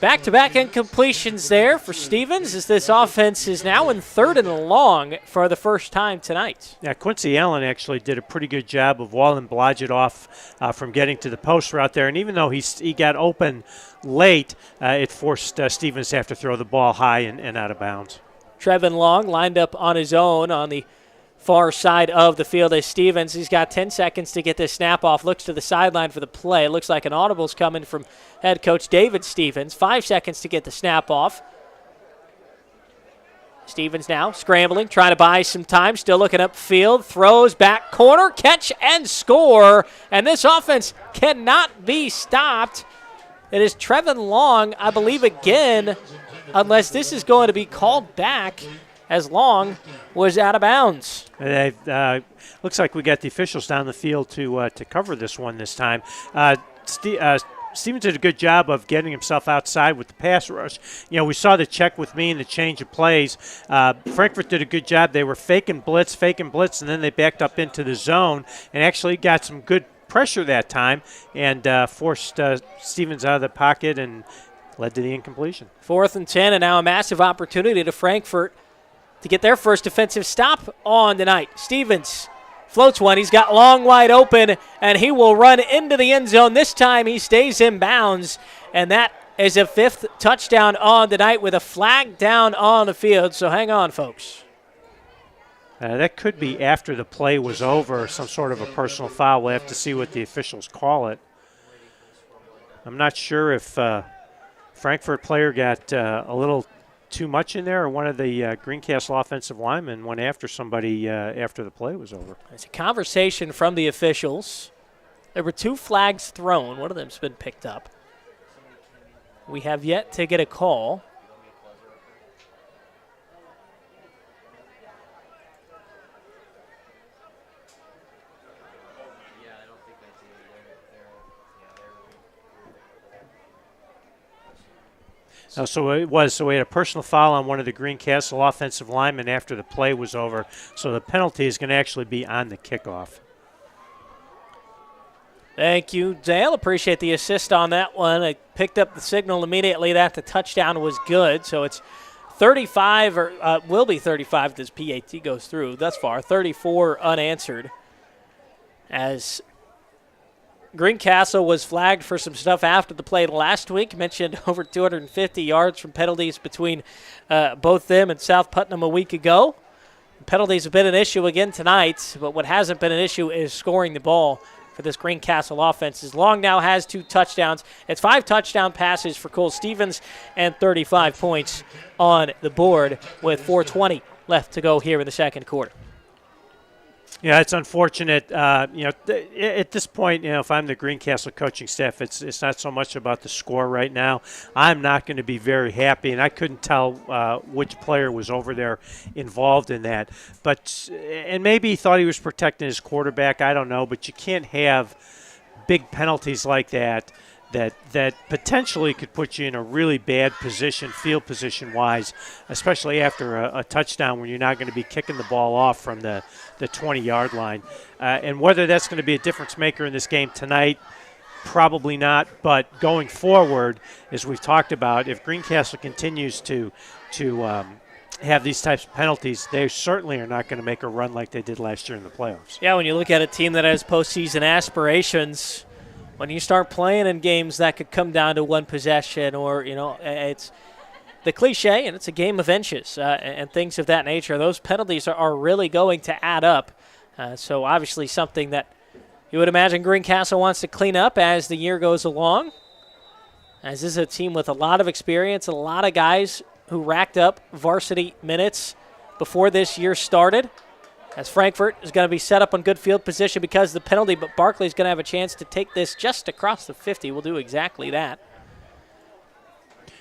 Speaker 1: back-to-back incompletions there for Stevens as this offense is now in 3rd and long for the first time tonight.
Speaker 2: Yeah, Quincy Allen actually did a pretty good job of walling Blodgett off from getting to the post route there. And even though he got open late, it forced Stevens to have to throw the ball high and out of bounds.
Speaker 1: Trevin Long lined up on his own on the far side of the field as Stevens. He's got 10 seconds to get this snap off. Looks to the sideline for the play. It looks like an audible's coming from head coach David Stevens. 5 seconds to get the snap off. Stevens now scrambling, trying to buy some time. Still looking upfield. Throws back corner. Catch and score. And this offense cannot be stopped. It is Trevin Long, I believe, again, unless this is going to be called back, as Long was out of bounds.
Speaker 2: Looks like we got the officials down the field to cover this one this time. Stevens did a good job of getting himself outside with the pass rush. We saw the check with me and the change of plays. Frankfort did a good job. They were faking blitz, and then they backed up into the zone and actually got some good pressure that time and forced Stevens out of the pocket and led to the incompletion.
Speaker 1: 4th and 10, and now a massive opportunity to Frankfort to get their first defensive stop on tonight. Stevens floats one. He's got Long wide open, and he will run into the end zone. This time he stays in bounds, and that is a 5th touchdown on the night with a flag down on the field. So hang on, folks.
Speaker 2: That could be after the play was over, some sort of a personal foul. We'll have to see what the officials call it. I'm not sure if Frankfurt player got a little too much in there, or one of the Greencastle offensive linemen went after somebody after the play was over.
Speaker 1: It's a conversation from the officials. There were 2 flags thrown. One of them's been picked up. We have yet to get a call.
Speaker 2: So we had a personal foul on one of the Greencastle offensive linemen after the play was over. So the penalty is going to actually be on the kickoff.
Speaker 1: Thank you, Dale. Appreciate the assist on that one. I picked up the signal immediately that the touchdown was good. So it's 35, or will be 35 as PAT goes through thus far. 34 unanswered. As Greencastle was flagged for some stuff after the play last week. Mentioned over 250 yards from penalties between both them and South Putnam a week ago. Penalties have been an issue again tonight, but what hasn't been an issue is scoring the ball for this Greencastle offense. As Long now has 2 touchdowns. It's 5 touchdown passes for Cole Stevens and 35 points on the board with 4:20 left to go here in the second quarter.
Speaker 2: Yeah, it's unfortunate. At this point, if I'm the Greencastle coaching staff, it's not so much about the score right now. I'm not going to be very happy, and I couldn't tell which player was over there involved in that. And maybe he thought he was protecting his quarterback. I don't know, but you can't have big penalties like that potentially could put you in a really bad position, field position-wise, especially after a touchdown when you're not going to be kicking the ball off from the 20-yard line. And whether that's going to be a difference maker in this game tonight, probably not. But going forward, as we've talked about, if Greencastle continues to have these types of penalties, they certainly are not going to make a run like they did last year in the playoffs.
Speaker 1: Yeah, when you look at a team that has postseason aspirations, when you start playing in games that could come down to one possession, or, it's the cliche, and it's a game of inches and things of that nature, those penalties are really going to add up. So obviously something that you would imagine Greencastle wants to clean up as the year goes along, as this is a team with a lot of experience, a lot of guys who racked up varsity minutes before this year started. As Frankfort is going to be set up on good field position because of the penalty, but Barclay's going to have a chance to take this just across the 50. We'll do exactly that.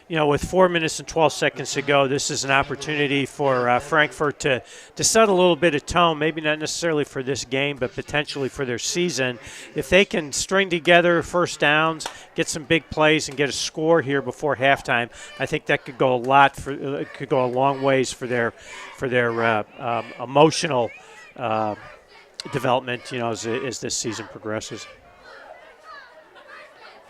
Speaker 2: With 4 minutes and 12 seconds to go, this is an opportunity for Frankfort to set a little bit of tone, maybe not necessarily for this game, but potentially for their season. If they can string together first downs, get some big plays, and get a score here before halftime, I think that could go a long ways for their emotional development, as this season progresses.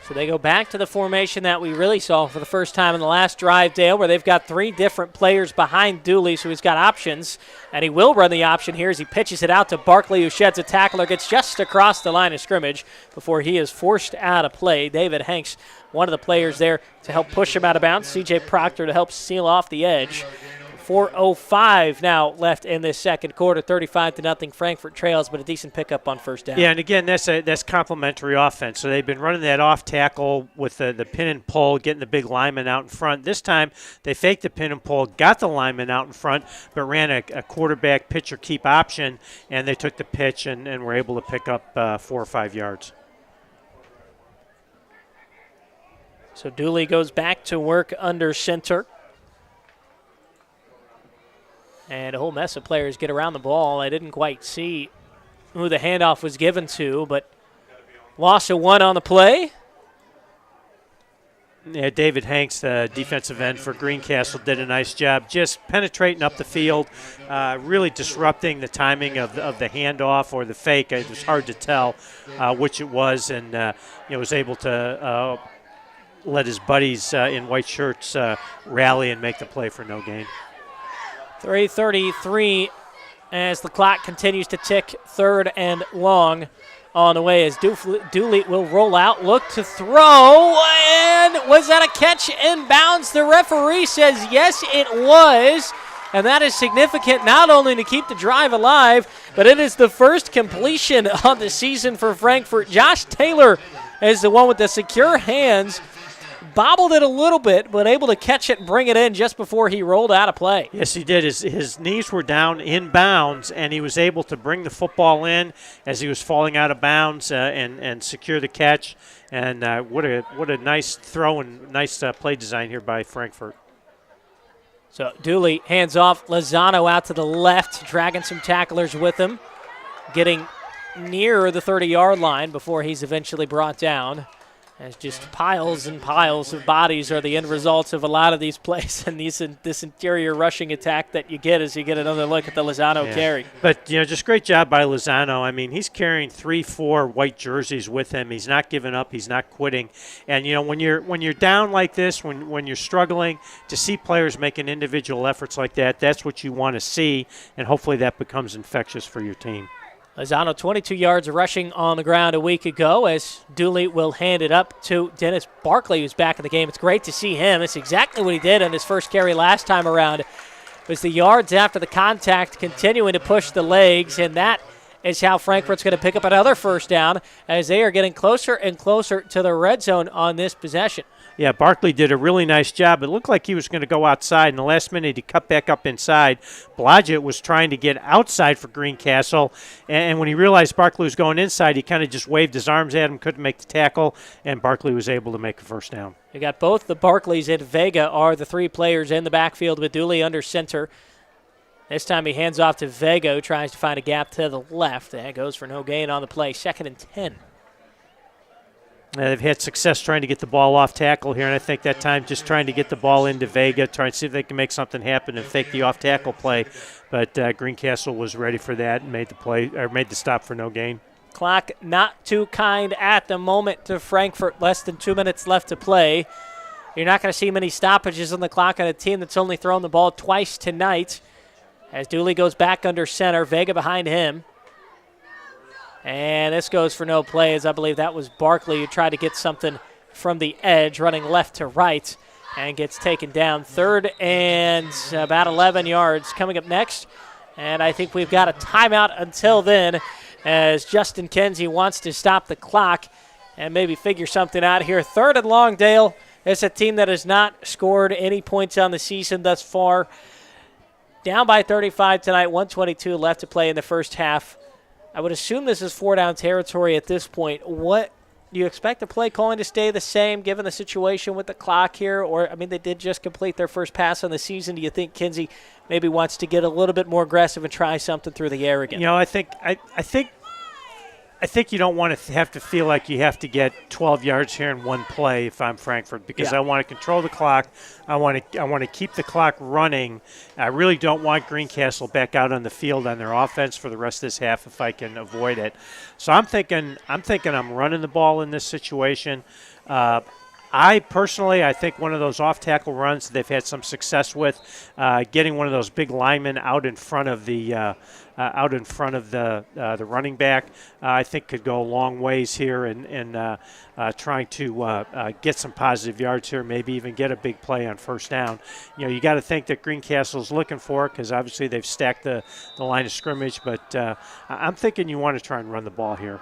Speaker 1: So they go back to the formation that we really saw for the first time in the last drive, Dale, where they've got three different players behind Dooley, so he's got options, and he will run the option here as he pitches it out to Barkley, who sheds a tackler, gets just across the line of scrimmage before he is forced out of play. David Hanks, one of the players there to help push him out of bounds. C.J. Proctor to help seal off the edge. 4:05 now left in this second quarter. 35-0 Frankfort trails, but a decent pickup on first down.
Speaker 2: Yeah, and again, that's complementary offense. So they've been running that off tackle with the pin and pull, getting the big lineman out in front. This time they faked the pin and pull, got the lineman out in front, but ran a quarterback pitch or keep option, and they took the pitch and were able to pick up 4 or 5 yards.
Speaker 1: So Dooley goes back to work under center. And a whole mess of players get around the ball. I didn't quite see who the handoff was given to, but loss of one on the play.
Speaker 2: Yeah, David Hanks, the defensive end for Greencastle, did a nice job just penetrating up the field, really disrupting the timing of the handoff or the fake. It was hard to tell which it was, and was able to let his buddies in white shirts rally and make the play for no gain.
Speaker 1: 3:33 as the clock continues to tick, third and long on the way as Dooley will roll out, look to throw, and was that a catch in bounds? The referee says yes, it was, and that is significant not only to keep the drive alive, but it is the first completion of the season for Frankfort. Josh Taylor is the one with the secure hands. Bobbled it a little bit, but able to catch it and bring it in just before he rolled out of play.
Speaker 2: Yes, he did. His knees were down in bounds, and he was able to bring the football in as he was falling out of bounds and secure the catch. And what a nice throw and nice play design here by Frankfort.
Speaker 1: So Dooley hands off. Lozano out to the left, dragging some tacklers with him, getting near the 30-yard line before he's eventually brought down. As just piles and piles of bodies are the end results of a lot of these plays and this interior rushing attack that you get as you get another look at the Lozano carry.
Speaker 2: But, just great job by Lozano. I mean, he's carrying 3-4 white jerseys with him. He's not giving up. He's not quitting. And, when you're down like this, when you're struggling, to see players making individual efforts like that, that's what you want to see, and hopefully that becomes infectious for your team.
Speaker 1: Lozano 22 yards rushing on the ground a week ago as Dooley will hand it up to Dennis Barkley, who's back in the game. It's great to see him. It's exactly what he did on his first carry last time around. It was the yards after the contact continuing to push the legs, and that is how Frankfort's going to pick up another first down as they are getting closer and closer to the red zone on this possession.
Speaker 2: Yeah, Barkley did a really nice job. It looked like he was going to go outside. In the last minute, he cut back up inside. Blodgett was trying to get outside for Greencastle, and when he realized Barkley was going inside, he kind of just waved his arms at him, couldn't make the tackle, and Barkley was able to make a first down.
Speaker 1: You got both the Barkleys and Vega are the three players in the backfield with Dooley under center. This time he hands off to Vega, who tries to find a gap to the left. That goes for no gain on the play. 2nd and 10.
Speaker 2: They've had success trying to get the ball off tackle here, and I think that time just trying to get the ball into Vega, trying to see if they can make something happen and fake the off tackle play. But Greencastle was ready for that and made the stop for no gain.
Speaker 1: Clock not too kind at the moment to Frankfort. Less than 2 minutes left to play. You're not going to see many stoppages on the clock on a team that's only thrown the ball twice tonight. As Dooley goes back under center, Vega behind him. And this goes for no play, as I believe that was Barkley who tried to get something from the edge, running left to right, and gets taken down. 3rd and about 11 yards coming up next. And I think we've got a timeout until then, as Justin Kenzie wants to stop the clock and maybe figure something out here. 3rd and long, Dale. It's a team that has not scored any points on the season thus far. Down by 35 tonight, 1:22 left to play in the first half. I would assume this is 4-down territory at this point. What do you expect the play calling to stay the same given the situation with the clock here? Or, I mean, they did just complete their first pass on the season. Do you think Kinsey maybe wants to get a little bit more aggressive and try something through the air again?
Speaker 2: You know, I think you don't want to have to feel like you have to get 12 yards here in one play if I'm Frankfurt, because I want to control the clock. I want to keep the clock running. I really don't want Greencastle back out on the field on their offense for the rest of this half if I can avoid it. So I'm thinking I'm running the ball in this situation. I think one of those off-tackle runs they've had some success with, getting one of those big linemen out in front of the running back, I think could go a long ways here in trying to get some positive yards here, maybe even get a big play on first down. You know, you got to think that Greencastle's looking for it because obviously they've stacked the line of scrimmage, but I'm thinking you want to try and run the ball here.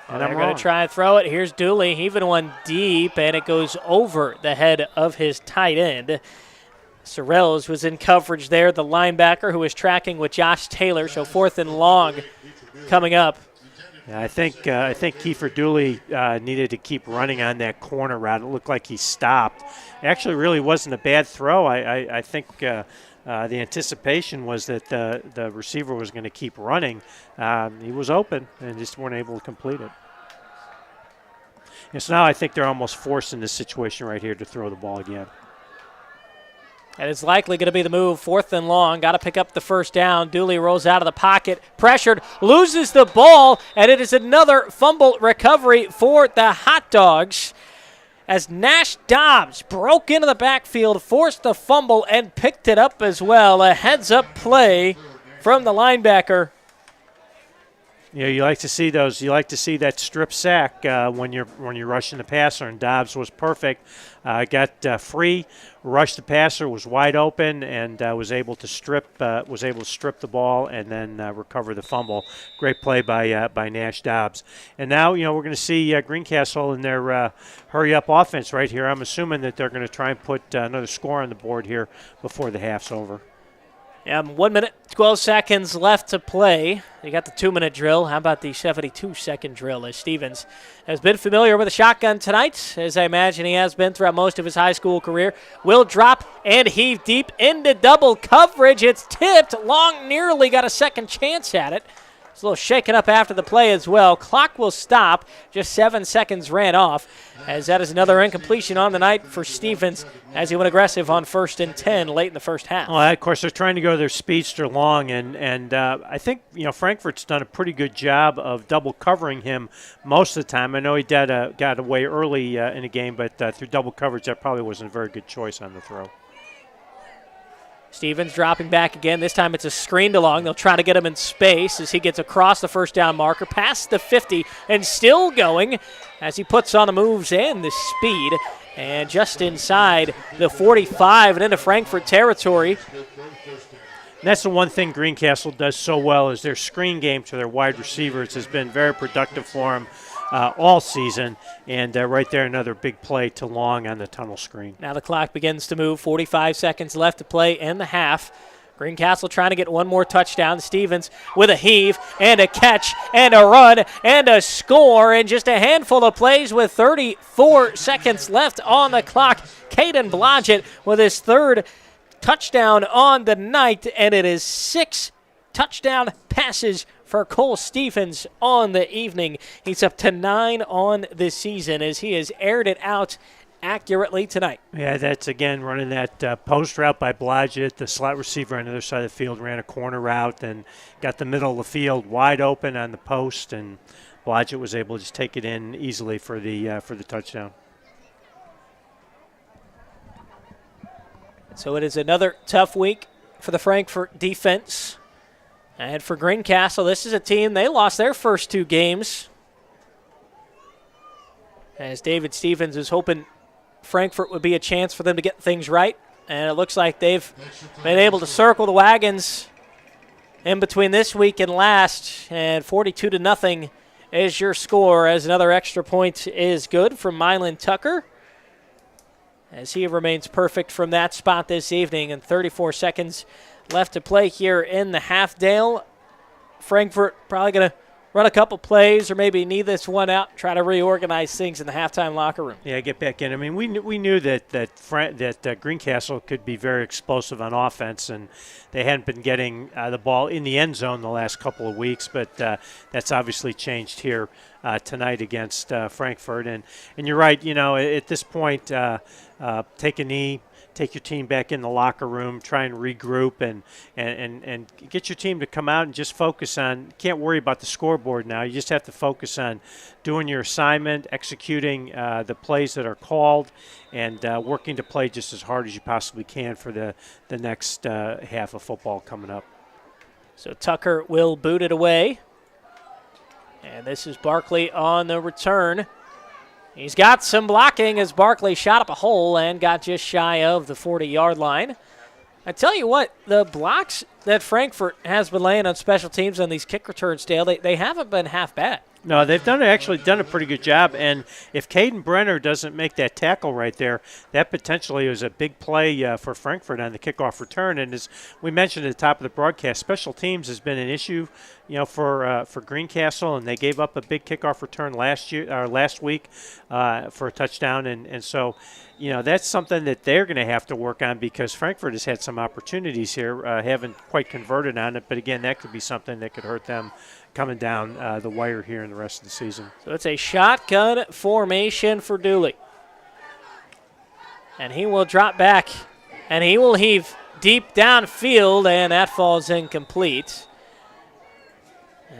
Speaker 1: And they're going to try and throw it. Here's Dooley, even one deep, and it goes over the head of his tight end. Sorrells was in coverage there, the linebacker who was tracking with Josh Taylor. So 4th and long coming up.
Speaker 2: Yeah, I think Kiefer Dooley needed to keep running on that corner route. It looked like he stopped. It actually really wasn't a bad throw. I think the anticipation was that the receiver was going to keep running. He was open and just weren't able to complete it. And so now I think they're almost forced in this situation right here to throw the ball again.
Speaker 1: And it's likely going to be the move. 4th and long. Got to pick up the first down. Dooley rolls out of the pocket. Pressured. Loses the ball. And it is another fumble recovery for the Hot Dogs, as Nash Dobbs broke into the backfield, forced the fumble, and picked it up as well. A heads-up play from the linebacker.
Speaker 2: You know, you like to see those. You like to see that strip sack when you're rushing the passer, and Dobbs was perfect. Got free, rushed the passer, was wide open, and was able to strip the ball and then recover the fumble. Great play by Nash Dobbs. And now, you know, we're going to see Greencastle in their hurry-up offense right here. I'm assuming that they're going to try and put another score on the board here before the half's over.
Speaker 1: 1 minute, 12 seconds left to play. You got the 2-minute drill. How about the 72-second drill, as Stevens has been familiar with a shotgun tonight, as I imagine he has been throughout most of his high school career. Will drop and heave deep into double coverage. It's tipped. Long nearly got a second chance at it. It's a little shaken up after the play as well. Clock will stop. Just 7 seconds ran off, as that is another incompletion on the night for Stevens as he went aggressive on 1st and 10 late in the first half.
Speaker 2: Well, of course, they're trying to go their speedster long, and I think, you know, Frankfurt's done a pretty good job of double covering him most of the time. I know he got away early in the game, but through double coverage, that probably wasn't a very good choice on the throw.
Speaker 1: Stevens dropping back again. This time it's a screened along. They'll try to get him in space as he gets across the first down marker, past the 50, and still going as he puts on the moves and the speed. And just inside the 45 and into Frankfurt territory.
Speaker 2: And that's the one thing Greencastle does so well, is their screen game to their wide receivers has been very productive for them. all season. And right there, another big play to Long on the tunnel screen.
Speaker 1: Now the clock begins to move. 45 seconds left to play in the half. Greencastle trying to get one more touchdown. Stevens with a heave and a catch and a run and a score in just a handful of plays with 34 seconds left on the clock. Caden Blodgett with his third touchdown on the night, and it is 6 touchdown passes for Cole Stevens on the evening. He's up to 9 on the season as he has aired it out accurately tonight.
Speaker 2: Yeah, that's again running that post route by Blodgett. The slot receiver on the other side of the field ran a corner route and got the middle of the field wide open on the post, and Blodgett was able to just take it in easily for the touchdown.
Speaker 1: So it is another tough week for the Frankfort defense. And for Greencastle, this is a team, they lost their first 2 games. As David Stevens is hoping Frankfort would be a chance for them to get things right. And it looks like they've been able to circle the wagons in between this week and last. And 42-0 is your score, as another extra point is good from Mylan Tucker, as he remains perfect from that spot this evening. And 34 seconds left to play here in the half. Dale, Frankfort probably going to run a couple plays or maybe knee this one out, try to reorganize things in the halftime locker room.
Speaker 2: Yeah, get back in. I mean, we knew that Greencastle could be very explosive on offense, and they hadn't been getting the ball in the end zone the last couple of weeks, but that's obviously changed here tonight against Frankfort. And you're right, at this point, take a knee, take your team back in the locker room, try and regroup, and get your team to come out and just focus on, can't worry about the scoreboard now. You just have to focus on doing your assignment, executing the plays that are called, and working to play just as hard as you possibly can for the next half of football coming up.
Speaker 1: So Tucker will boot it away. And this is Barkley on the return. He's got some blocking as Barkley shot up a hole and got just shy of the 40-yard line. I tell you what, the blocks that Frankfort has been laying on special teams on these kick returns, Dale, they haven't been half bad.
Speaker 2: No, they've actually done a pretty good job. And if Caden Brenner doesn't make that tackle right there, that potentially is a big play for Frankfort on the kickoff return. And as we mentioned at the top of the broadcast, special teams has been an issue, for Greencastle, and they gave up a big kickoff return last week for a touchdown. And so, that's something that they're going to have to work on, because Frankfort has had some opportunities here, haven't quite converted on it. But again, that could be something that could hurt them coming down the wire here in the rest of the season.
Speaker 1: So it's a shotgun formation for Dooley. And he will drop back, and he will heave deep downfield, and that falls incomplete.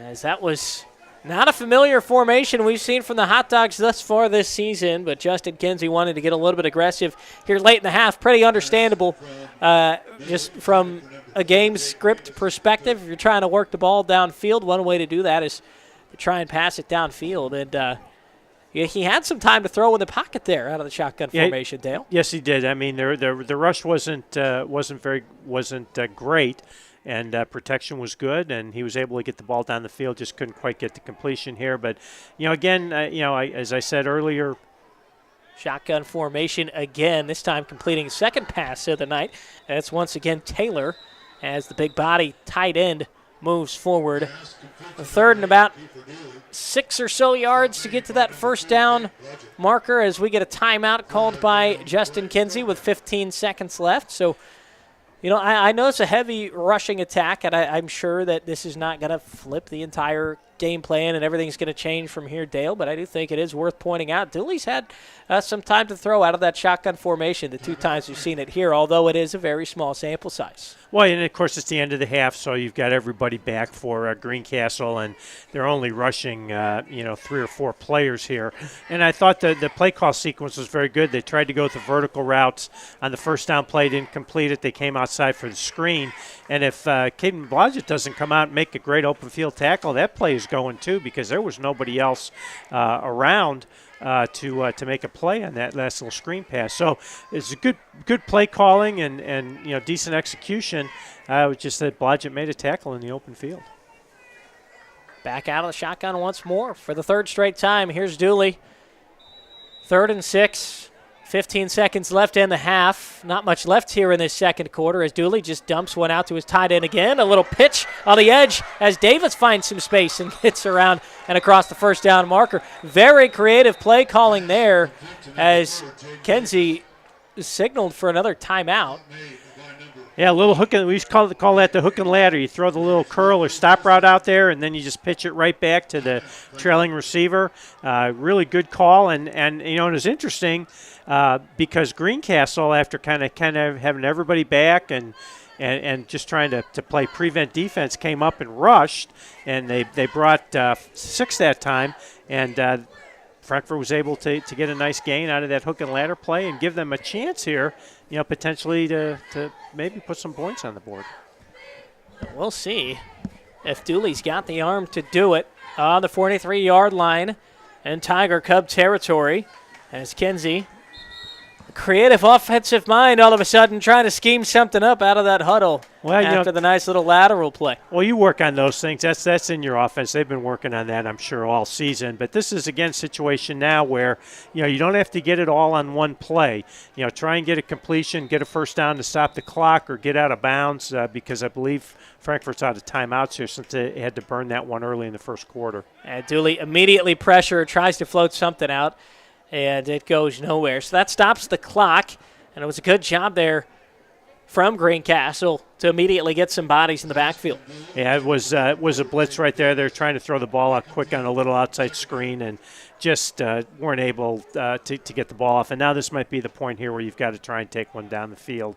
Speaker 1: As that was not a familiar formation we've seen from the Hot Dogs thus far this season, but Justin Kinsey wanted to get a little bit aggressive here late in the half. Pretty understandable just from a game script perspective. If you're trying to work the ball downfield, one way to do that is to try and pass it downfield. And he had some time to throw in the pocket there out of the shotgun formation, Dale.
Speaker 2: Yes, he did. I mean, the rush wasn't great. And protection was good, and he was able to get the ball down the field, just couldn't quite get the completion here. But, again, as I said earlier,
Speaker 1: shotgun formation again, this time completing second pass of the night. That's once again Taylor as the big body tight end moves forward. The third and about 6 or so yards to get to that first down marker as we get a timeout called by Justin Kinsey with 15 seconds left. So, I know it's a heavy rushing attack, and I'm sure that this is not going to flip the entire game plan and everything's going to change from here, Dale, but I do think it is worth pointing out Dooley's had some time to throw out of that shotgun formation the 2 times we've seen it here, although it is a very small sample size.
Speaker 2: Well, and of course it's the end of the half, so you've got everybody back for Greencastle, and they're only rushing 3 or 4 players here. And I thought the play call sequence was very good. They tried to go with the vertical routes on the first down play, didn't complete it. They came outside for the screen, and if Caden Blodgett doesn't come out and make a great open field tackle, that play is going too, because there was nobody else around to make a play on that last little screen pass. So it's a good play calling and decent execution. It was just that Blodgett made a tackle in the open field.
Speaker 1: Back out of the shotgun once more for the third straight time. Here's Dooley. 3rd and 6. 15 seconds left in the half. Not much left here in this second quarter as Dooley just dumps one out to his tight end again. A little pitch on the edge as Davis finds some space and gets around and across the first down marker. Very creative play calling there as Kenzie signaled for another timeout.
Speaker 2: Yeah, a little hook and we used to call that the hook and ladder. You throw the little curl or stop route out there, and then you just pitch it right back to the trailing receiver. Really good call, and it was interesting because Greencastle, after kind of having everybody back and just trying to play prevent defense, came up and rushed, and they brought 6 that time, and Frankfurt was able to get a nice gain out of that hook and ladder play and give them a chance here, potentially to maybe put some points on the board.
Speaker 1: We'll see if Dooley's got the arm to do it on the 43-yard line in Tiger Cub territory as Kenzie, creative offensive mind, all of a sudden trying to scheme something up out of that huddle after the nice little lateral play.
Speaker 2: Well, you work on those things. That's in your offense. They've been working on that, I'm sure, all season. But this is, again, a situation now where, you don't have to get it all on one play. Try and get a completion, get a first down to stop the clock or get out of bounds because I believe Frankfurt's out of timeouts here since they had to burn that one early in the first quarter.
Speaker 1: And Dooley immediately tries to float something out, and it goes nowhere. So that stops the clock, and it was a good job there from Greencastle to immediately get some bodies in the backfield.
Speaker 2: Yeah, it was a blitz right there. They're trying to throw the ball out quick on a little outside screen and just weren't able to get the ball off. And now this might be the point here where you've got to try and take one down the field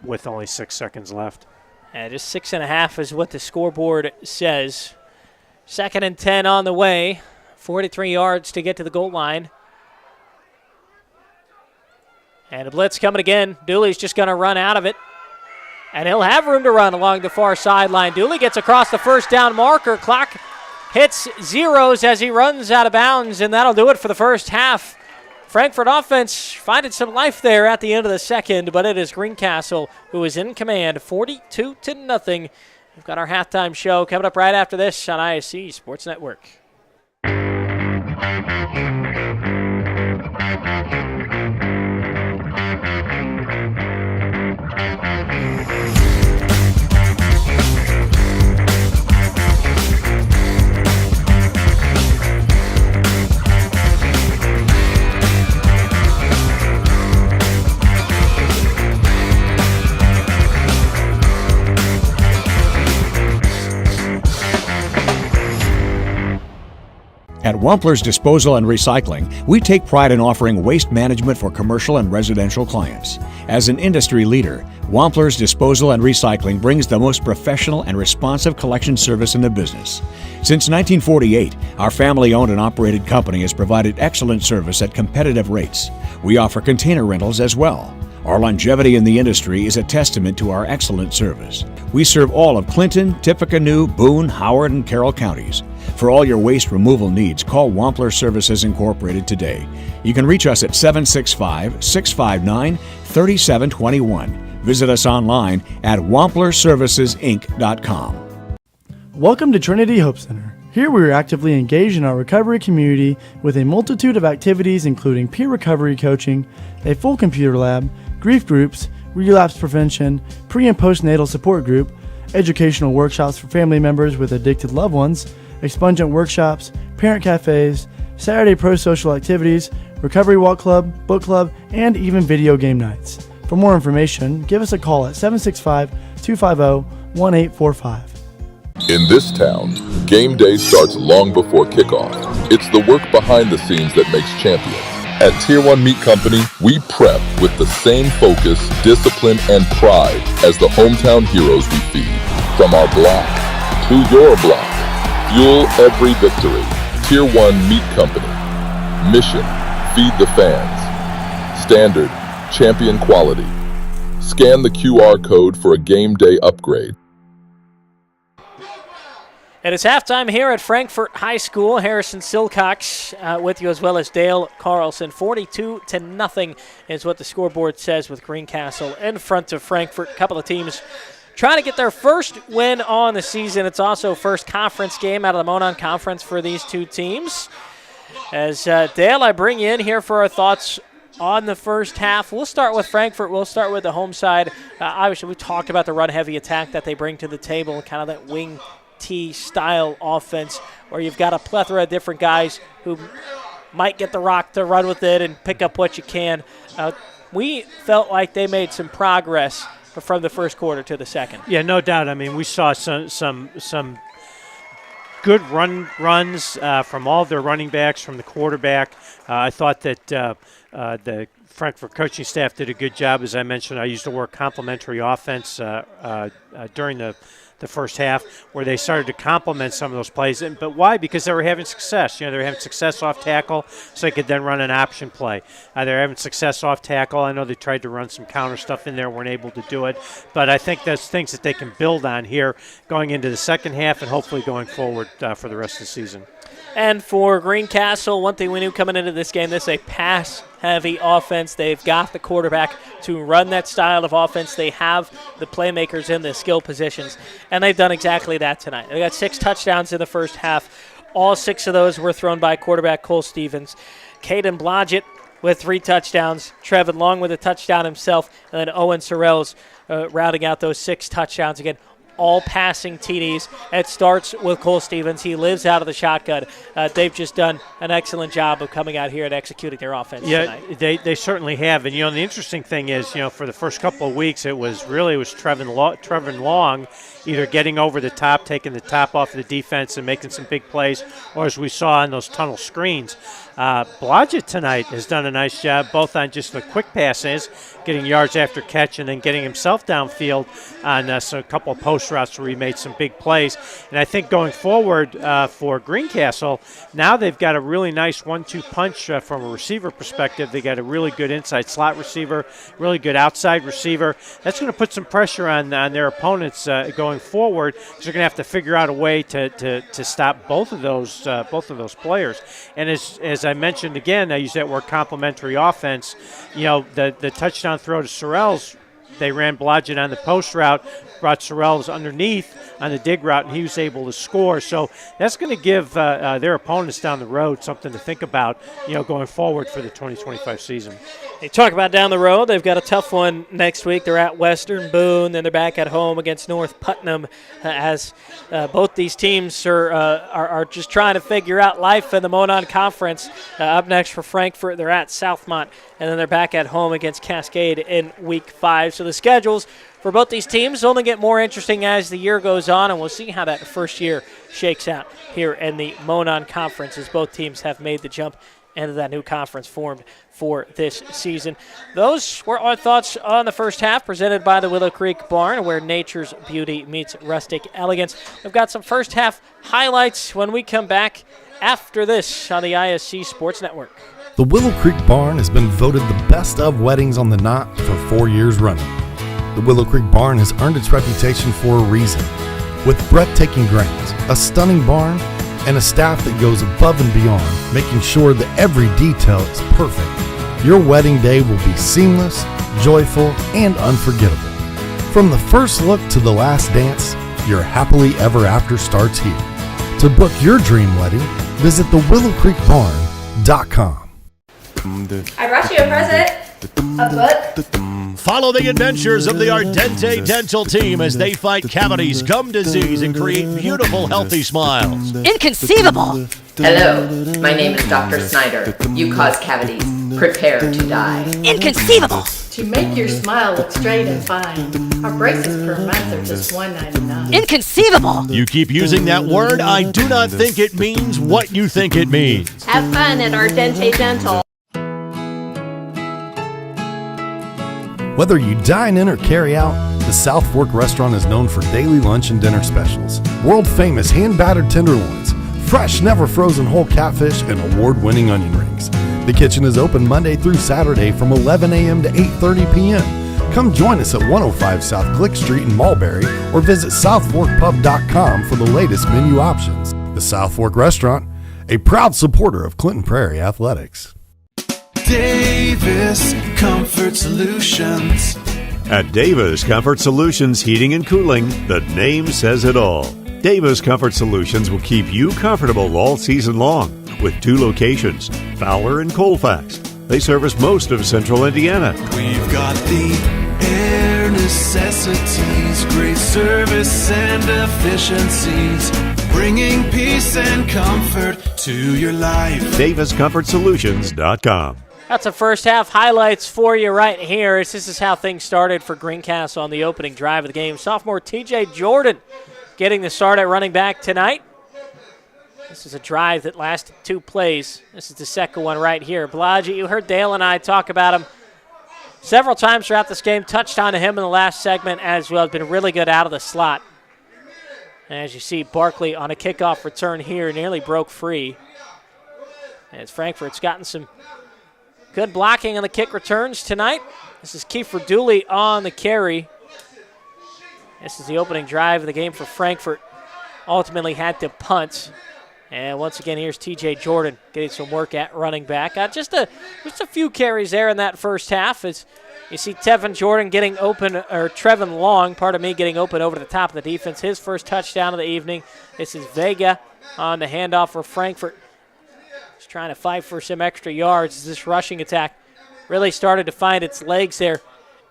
Speaker 2: with only 6 seconds left.
Speaker 1: And just 6.5 is what the scoreboard says. 2nd and 10 on the way. 43 yards to get to the goal line. And a blitz coming again. Dooley's just going to run out of it. And he'll have room to run along the far sideline. Dooley gets across the first down marker. Clock hits zeros as he runs out of bounds, and that'll do it for the first half. Frankfurt offense finding some life there at the end of the second, but it is Greencastle who is in command, 42-0. We've got our halftime show coming up right after this on ISC Sports Network.
Speaker 6: At Wampler's Disposal and Recycling, we take pride in offering waste management for commercial and residential clients. As an industry leader, Wampler's Disposal and Recycling brings the most professional and responsive collection service in the business. Since 1948, our family-owned and operated company has provided excellent service at competitive rates. We offer container rentals as well. Our longevity in the industry is a testament to our excellent service. We serve all of Clinton, Tippecanoe, Boone, Howard, and Carroll counties. For all your waste removal needs, call Wampler Services Incorporated today. You can reach us at 765-659-3721. Visit us online at wamplerservicesinc.com.
Speaker 10: Welcome to Trinity Hope Center. Here we are actively engaged in our recovery community with a multitude of activities including peer recovery coaching, a full computer lab, grief groups, relapse prevention, pre- and postnatal support group, educational workshops for family members with addicted loved ones, expungent workshops, parent cafes, Saturday pro-social activities, recovery walk club, book club, and even video game nights. For more information, give us a call at 765-250-1845.
Speaker 4: In this town, game day starts long before kickoff. It's the work behind the scenes that makes champions. At Tier 1 Meat Company, we prep with the same focus, discipline, and pride as the hometown heroes we feed. From our block to your block, fuel every victory. Tier 1 Meat Company. Mission, feed the fans. Standard, champion quality. Scan the QR code for a game day upgrade.
Speaker 1: And it's halftime here at Frankfurt High School. Harrison Silcox with you, as well as Dale Carlson. 42-0 is what the scoreboard says, with Greencastle in front of Frankfurt. A couple of teams trying to get their first win on the season. It's also first conference game out of the Monon Conference for these two teams. As Dale, I bring you in here for our thoughts on the first half. We'll start with Frankfort. We'll start with the home side. Obviously, we talked about the run-heavy attack that they bring to the table, kind of that wing T style offense where you've got a plethora of different guys who might get the rock to run with it and pick up what you can. We felt like they made some progress from the first quarter to the second.
Speaker 2: Yeah, no doubt. I mean, we saw some good runs from all of their running backs, from the quarterback. I thought that the Frankfort coaching staff did a good job. As I mentioned, I used the word complementary offense during the first half, where they started to complement some of those plays. But why? Because they were having success. They were having success off tackle, so they could then run an option play. They were having success off tackle. I know they tried to run some counter stuff in there, weren't able to do it. But I think that's things that they can build on here going into the second half and hopefully going forward for the rest of the season.
Speaker 1: And for Greencastle, one thing we knew coming into this game, this is a pass-heavy offense. They've got the quarterback to run that style of offense. They have the playmakers in the skill positions, and they've done exactly that tonight. They got 6 touchdowns in the first half. All 6 of those were thrown by quarterback Cole Stevens. Caden Blodgett with 3 touchdowns. Trevin Long with a touchdown himself, and then Owen Sorrells rounding out those 6 touchdowns again. All passing TDs. It starts with Cole Stevens. He lives out of the shotgun. They've just done an excellent job of coming out here and executing their offense tonight.
Speaker 2: They certainly have. And, the interesting thing is, for the first couple of weeks, it was Trevin Long either getting over the top, taking the top off of the defense and making some big plays, or as we saw on those tunnel screens. Blodgett tonight has done a nice job, both on just the quick passes, getting yards after catch, and then getting himself downfield on a couple of post routes where he made some big plays. And I think going forward for Greencastle, now they've got a really nice 1-2 punch from a receiver perspective. They got a really good inside slot receiver, really good outside receiver. That's going to put some pressure on their opponents going forward, because they're going to have to figure out a way to stop both of those players. And as I mentioned again, I use that word complementary offense. The touchdown throw to Sorrells, they ran Blodgett on the post route, brought Sorrells underneath on the dig route, and he was able to score. So that's going to give their opponents down the road something to think about, going forward for the 2025 season.
Speaker 1: They talk about down the road. They've got a tough one next week. They're at Western Boone, then they're back at home against North Putnam, as both these teams are just trying to figure out life in the Monon Conference. Up next for Frankfort, they're at Southmont, and then they're back at home against Cascade in Week 5. So the schedules for both these teams only get more interesting as the year goes on, and we'll see how that first year shakes out here in the Monon Conference, as both teams have made the jump into that new conference formed for this season. Those were our thoughts on the first half, presented by the Willow Creek Barn, where nature's beauty meets rustic elegance. We've got some first half highlights when we come back after this on the ISC Sports Network.
Speaker 9: The Willow Creek Barn has been voted the best of weddings on the knot for 4 years running. The Willow Creek Barn has earned its reputation for a reason. With breathtaking grounds, a stunning barn, and a staff that goes above and beyond, making sure that every detail is perfect, your wedding day will be seamless, joyful, and unforgettable. From the first look to the last dance, your happily ever after starts here. To book your dream wedding, visit thewillowcreekbarn.com.
Speaker 11: I brought you a present. A book.
Speaker 12: Follow the adventures of the Ardente Dental team as they fight cavities, gum disease, and create beautiful, healthy smiles.
Speaker 11: Inconceivable. Hello, my name is Dr. Snyder. You cause cavities. Prepare to die. Inconceivable. To make your smile look straight and fine, our braces per month are just $1.99. Inconceivable.
Speaker 12: You keep using that word, I do not think it means what you think it means.
Speaker 11: Have fun at Ardente Dental.
Speaker 9: Whether you dine in or carry out, the South Fork restaurant is known for daily lunch and dinner specials, world-famous hand-battered tenderloins, fresh, never-frozen whole catfish, and award-winning onion rings. The kitchen is open Monday through Saturday from 11 a.m. to 8:30 p.m. Come join us at 105 South Glick Street in Mulberry, or visit southforkpub.com for the latest menu options. The South Fork Restaurant, a proud supporter of Clinton Prairie Athletics.
Speaker 13: Davis Comfort Solutions.
Speaker 12: At Davis Comfort Solutions Heating and Cooling, the name says it all. Davis Comfort Solutions will keep you comfortable all season long with 2 locations, Fowler and Colfax. They service most of central Indiana.
Speaker 13: We've got the air necessities, great service and efficiencies, bringing peace and comfort to your life.
Speaker 12: DavisComfortSolutions.com.
Speaker 1: That's the first half highlights for you right here. This is how things started for Greencastle on the opening drive of the game. Sophomore TJ Jordan getting the start at running back tonight. This is a drive that lasted 2 plays. This is the second one right here. Blodgett, you heard Dale and I talk about him several times throughout this game. Touched on him in the last segment as well. Has been really good out of the slot. And as you see, Barkley on a kickoff return here nearly broke free. As Frankfort's gotten some good blocking on the kick returns tonight. This is Kiefer Dooley on the carry. This is the opening drive of the game for Frankfort. Ultimately had to punt. And once again, here's TJ Jordan getting some work at running back. Just a few carries there in that first half. As you see Trevin Long, getting open over the top of the defense. His first touchdown of the evening. This is Vega on the handoff for Frankfort. He's trying to fight for some extra yards as this rushing attack really started to find its legs there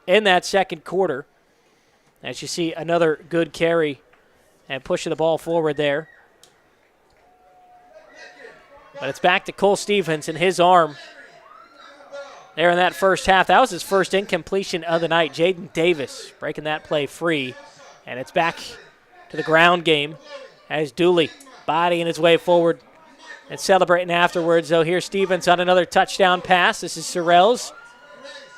Speaker 1: in that second quarter. As you see another good carry and pushing the ball forward there. But it's back to Cole Stevens and his arm there in that first half. That was his first incompletion of the night. Jaden Davis breaking that play free. And it's back to the ground game as Dooley bodying his way forward and celebrating afterwards. So here's Stevens on another touchdown pass. This is Sorrells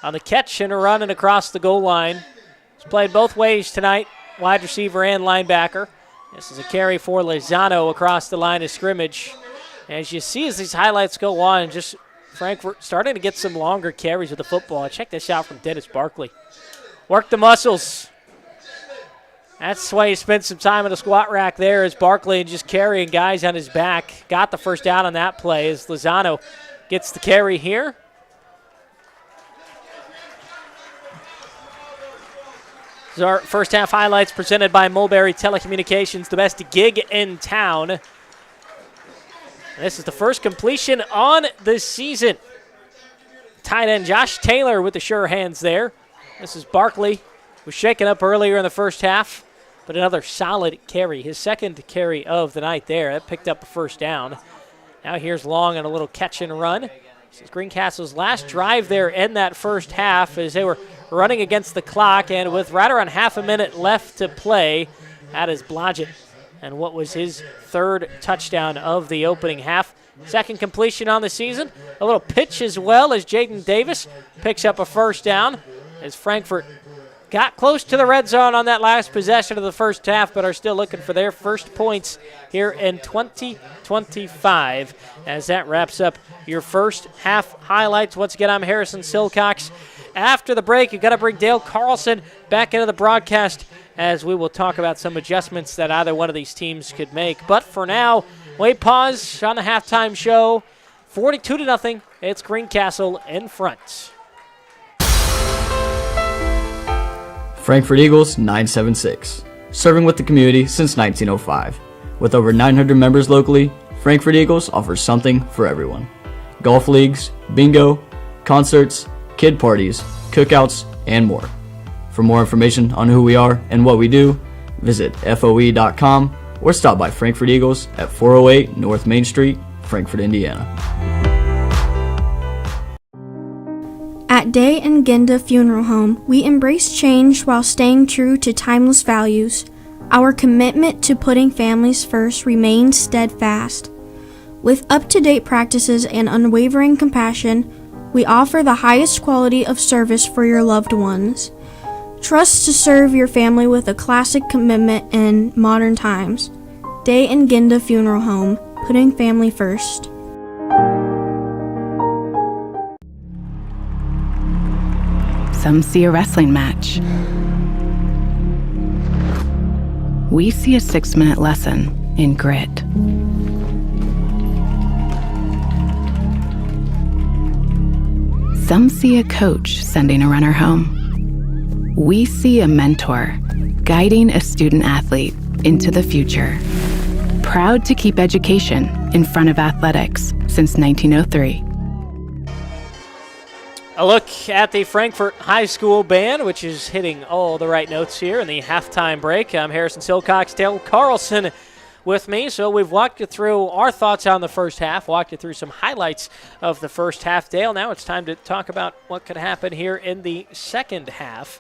Speaker 1: on the catch and a run and across the goal line. He's played both ways tonight, wide receiver and linebacker. This is a carry for Lozano across the line of scrimmage. As you see as these highlights go on, just Frankfort starting to get some longer carries with the football. Check this out from Dennis Barkley. Work the muscles. That's why he spent some time in the squat rack there as Barkley and just carrying guys on his back. Got the first down on that play as Lozano gets the carry here. This is our first half highlights presented by Mulberry Telecommunications, the best gig in town. This is the first completion on the season. Tight end Josh Taylor with the sure hands there. This is Barkley, was shaken up earlier in the first half, but another solid carry. His second carry of the night there. That picked up a first down. Now here's Long on a little catch and run. This is Greencastle's last drive there in that first half as they were running against the clock, and with right around half a minute left to play, that is Blodgett. And what was his third touchdown of the opening half. Second completion on the season. A little pitch as well as Jaden Davis picks up a first down as Frankfort got close to the red zone on that last possession of the first half, but are still looking for their first points here in 2025. As that wraps up your first half highlights. Once again, I'm Harrison Silcox. After the break, you've got to bring Dale Carlson back into the broadcast as we will talk about some adjustments that either one of these teams could make. But for now, we pause on the halftime show. 42-0. It's Greencastle in front.
Speaker 8: Frankfort Eagles 976, serving with the community since 1905. With over 900 members locally, Frankfort Eagles offers something for everyone. Golf leagues, bingo, concerts, kid parties, cookouts, and more. For more information on who we are and what we do, visit FOE.com or stop by Frankfort Eagles at 408 North Main Street, Frankfort, Indiana.
Speaker 14: At Day and Genda Funeral Home, we embrace change while staying true to timeless values. Our commitment to putting families first remains steadfast. With up-to-date practices and unwavering compassion, we offer the highest quality of service for your loved ones. Trust to serve your family with a classic commitment in modern times. Day and Genda Funeral Home, putting family first.
Speaker 15: Some see a wrestling match. We see a 6-minute lesson in grit. Some see a coach sending a runner home. we see a mentor guiding a student athlete into the future. Proud to keep education in front of athletics since 1903.
Speaker 1: A look at the Frankfort High School band, which is hitting all the right notes here in the halftime break. I'm Harrison Silcox, Dale Carlson with me. So we've walked you through our thoughts on the first half, walked you through some highlights of the first half. Dale, now it's time to talk about what could happen here in the second half.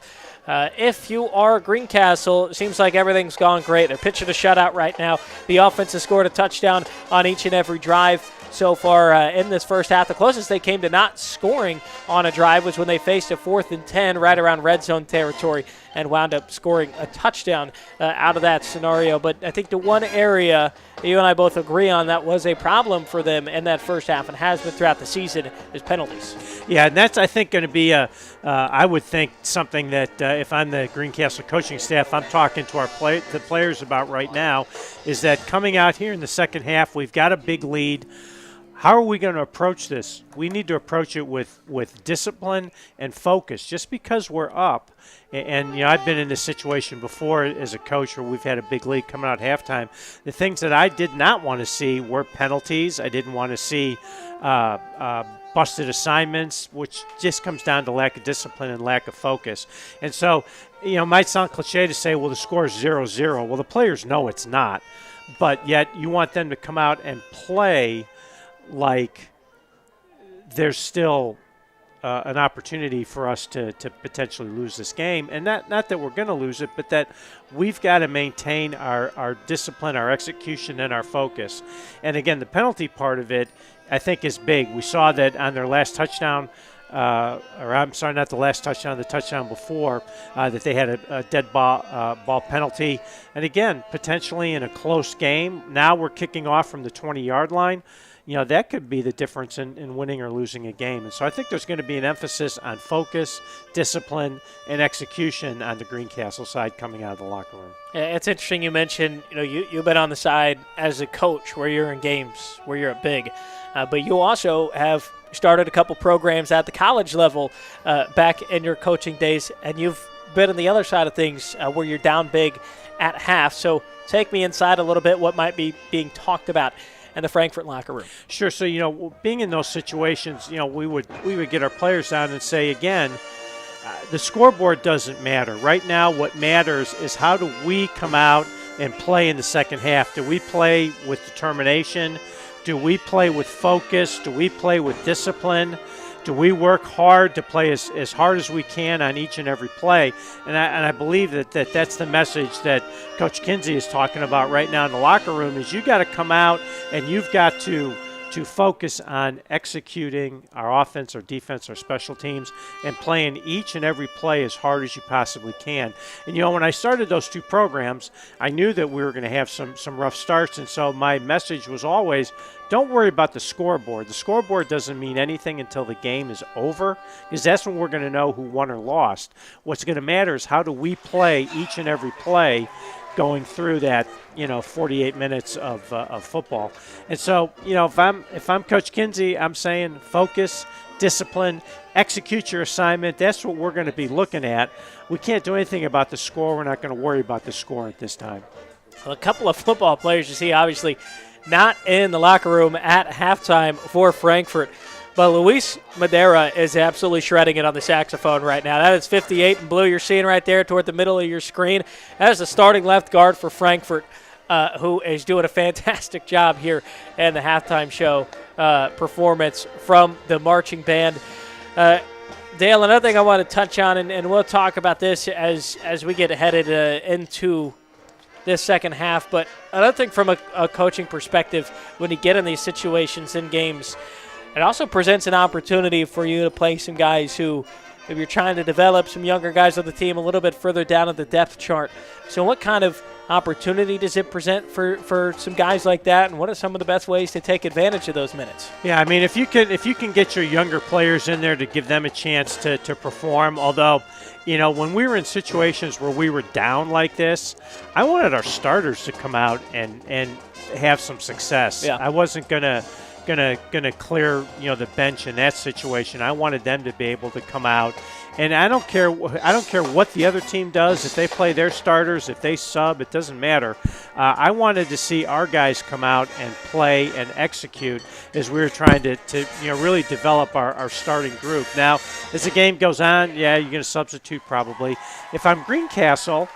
Speaker 1: If you are Greencastle, it seems like everything's gone great. They're pitching a shutout right now. The offense has scored a touchdown on each and every drive so far in this first half. The closest they came to not scoring on a drive was when they faced a 4th and 10 right around red zone territory and wound up scoring a touchdown out of that scenario. But I think the one area you and I both agree on that was a problem for them in that first half and has been throughout the season is penalties.
Speaker 2: Yeah, and that's, I think, going to be, I would think, something that if I'm the Greencastle coaching staff, I'm talking to the players about right now, is that coming out here in the second half, we've got a big lead. How are we going to approach this? We need to approach it with discipline and focus. Just because we're up, and I've been in this situation before as a coach where we've had a big lead coming out halftime. The things that I did not want to see were penalties. I didn't want to see busted assignments, which just comes down to lack of discipline and lack of focus. And so, it might sound cliche to say, well, the score is 0-0. Well, the players know it's not, but yet you want them to come out and play like there's still an opportunity for us to potentially lose this game. And not that we're going to lose it, but that we've got to maintain our discipline, our execution, and our focus. And again, the penalty part of it, I think, is big. We saw that on their last touchdown, or I'm sorry, not the last touchdown, the touchdown before, that they had a dead ball penalty. And again, potentially in a close game, now we're kicking off from the 20-yard line. That could be the difference in winning or losing a game. And so I think there's going to be an emphasis on focus, discipline, and execution on the Greencastle side coming out of the locker room.
Speaker 1: Yeah, it's interesting you mentioned, you've been on the side as a coach where you're in games, where you're at big. But you also have started a couple programs at the college level back in your coaching days, and you've been on the other side of things where you're down big at half. So take me inside a little bit what might be being talked about in the Frankfort locker room.
Speaker 2: Sure. So, being in those situations, we would get our players down and say, again, the scoreboard doesn't matter. Right now, what matters is how do we come out and play in the second half? Do we play with determination? Do we play with focus? Do we play with discipline? Do we work hard to play as hard as we can on each and every play? And I believe that's the message that Coach Kinsey is talking about right now in the locker room is you got to come out and you've got to focus on executing our offense, our defense, our special teams, and playing each and every play as hard as you possibly can. And, when I started those two programs, I knew that we were going to have some rough starts, and so my message was always, don't worry about the scoreboard. The scoreboard doesn't mean anything until the game is over, because that's when we're going to know who won or lost. What's going to matter is how do we play each and every play going through that, 48 minutes of football. And so, if I'm Coach Kinsey, I'm saying focus, discipline, execute your assignment. That's what we're going to be looking at. We can't do anything about the score. We're not going to worry about the score at this time.
Speaker 1: Well, a couple of football players you see obviously not in the locker room at halftime for Frankfort. But Luis Madera is absolutely shredding it on the saxophone right now. That is 58 in blue you're seeing right there toward the middle of your screen. That is the starting left guard for Frankfort, who is doing a fantastic job here in the halftime show performance from the marching band. Dale, another thing I want to touch on, and we'll talk about this as we get headed into this second half, but another thing from a coaching perspective, when you get in these situations in games, it also presents an opportunity for you to play some guys who, if you're trying to develop some younger guys on the team a little bit further down in the depth chart. So what kind of opportunity does it present for some guys like that, and what are some of the best ways to take advantage of those minutes?
Speaker 2: Yeah, I mean, if you can get your younger players in there to give them a chance to perform, although, when we were in situations where we were down like this, I wanted our starters to come out and have some success.
Speaker 1: Yeah.
Speaker 2: I wasn't going to gonna clear the bench in that situation. I wanted them to be able to come out, and I don't care what the other team does. If they play their starters, if they sub, it doesn't matter. I wanted to see our guys come out and play and execute as we were trying to really develop our starting group. Now, as the game goes on, you're going to substitute probably. If I'm Greencastle,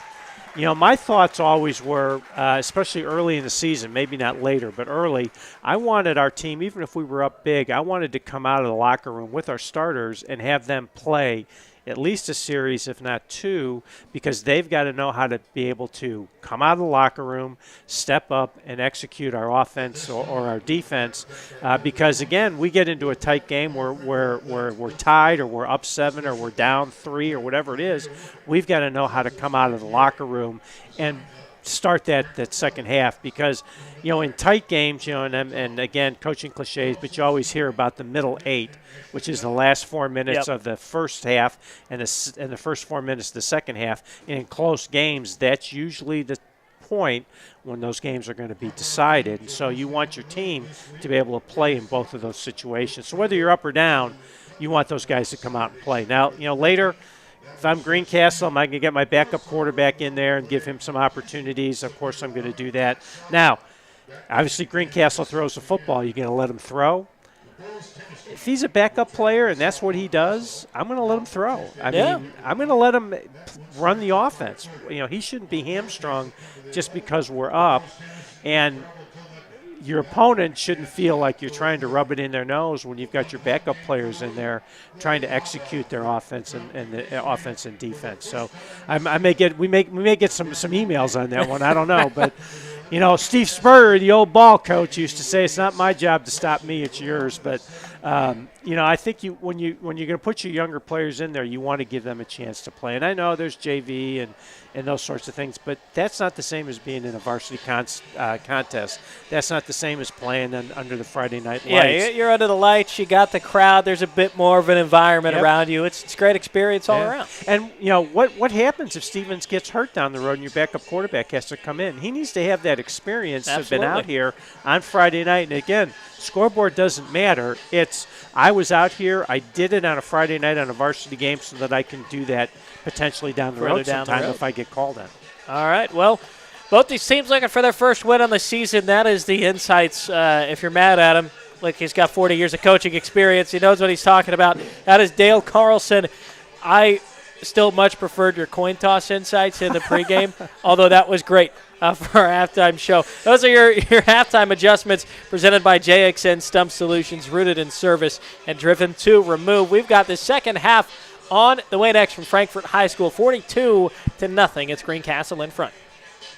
Speaker 2: my thoughts always were, especially early in the season, maybe not later, but early, I wanted our team, even if we were up big, I wanted to come out of the locker room with our starters and have them play at least a series, if not two, because they've got to know how to be able to come out of the locker room, step up, and execute our offense or our defense. Because, again, we get into a tight game where we're tied or we're up 7 or we're down 3 or whatever it is. We've got to know how to come out of the locker room and start that second half, because in tight games, and again, coaching cliches, but you always hear about the middle 8, which is the last 4 minutes of the first half and the first 4 minutes of the second half. And in close games, that's usually the point when those games are going to be decided. And so you want your team to be able to play in both of those situations. So whether you're up or down, you want those guys to come out and play. Now, later, if I'm Greencastle, I'm going to get my backup quarterback in there and give him some opportunities. Of course, I'm going to do that. Now, obviously, Greencastle throws the football. You're going to let him throw? If he's a backup player and that's what he does, I'm going to let him throw. I mean, I'm going to let him run the offense. He shouldn't be hamstrung just because we're up. And your opponent shouldn't feel like you're trying to rub it in their nose when you've got your backup players in there trying to execute their offense and the offense and defense. So we may get some emails on that one. I don't know, but Steve Spurrier, the old ball coach, used to say, "It's not my job to stop me; it's yours." But I think when you're going to put your younger players in there, you want to give them a chance to play. And I know there's JV and those sorts of things, but that's not the same as being in a varsity contest. That's not the same as playing under the Friday night lights.
Speaker 1: Yeah, you're under the lights. You got the crowd. There's a bit more of an environment around you. It's a great experience all around.
Speaker 2: And what happens if Stevens gets hurt down the road and your backup quarterback has to come in? He needs to have that experience to have been out here on Friday night. And again, scoreboard doesn't matter. It's I was out here. I did it on a Friday night on a varsity game so that I can do that potentially down the road sometime if I get called on.
Speaker 1: All right. Well, both these teams looking for their first win on the season. That is the insights. If you're mad at him, like he's got 40 years of coaching experience. He knows what he's talking about. That is Dale Carlson. I still much preferred your coin toss insights in the pregame, although that was great for our halftime show. Those are your halftime adjustments presented by JXN Stump Solutions, rooted in service and driven to remove. We've got the second half on the way next from Frankfort High School, 42-0. It's Greencastle in front.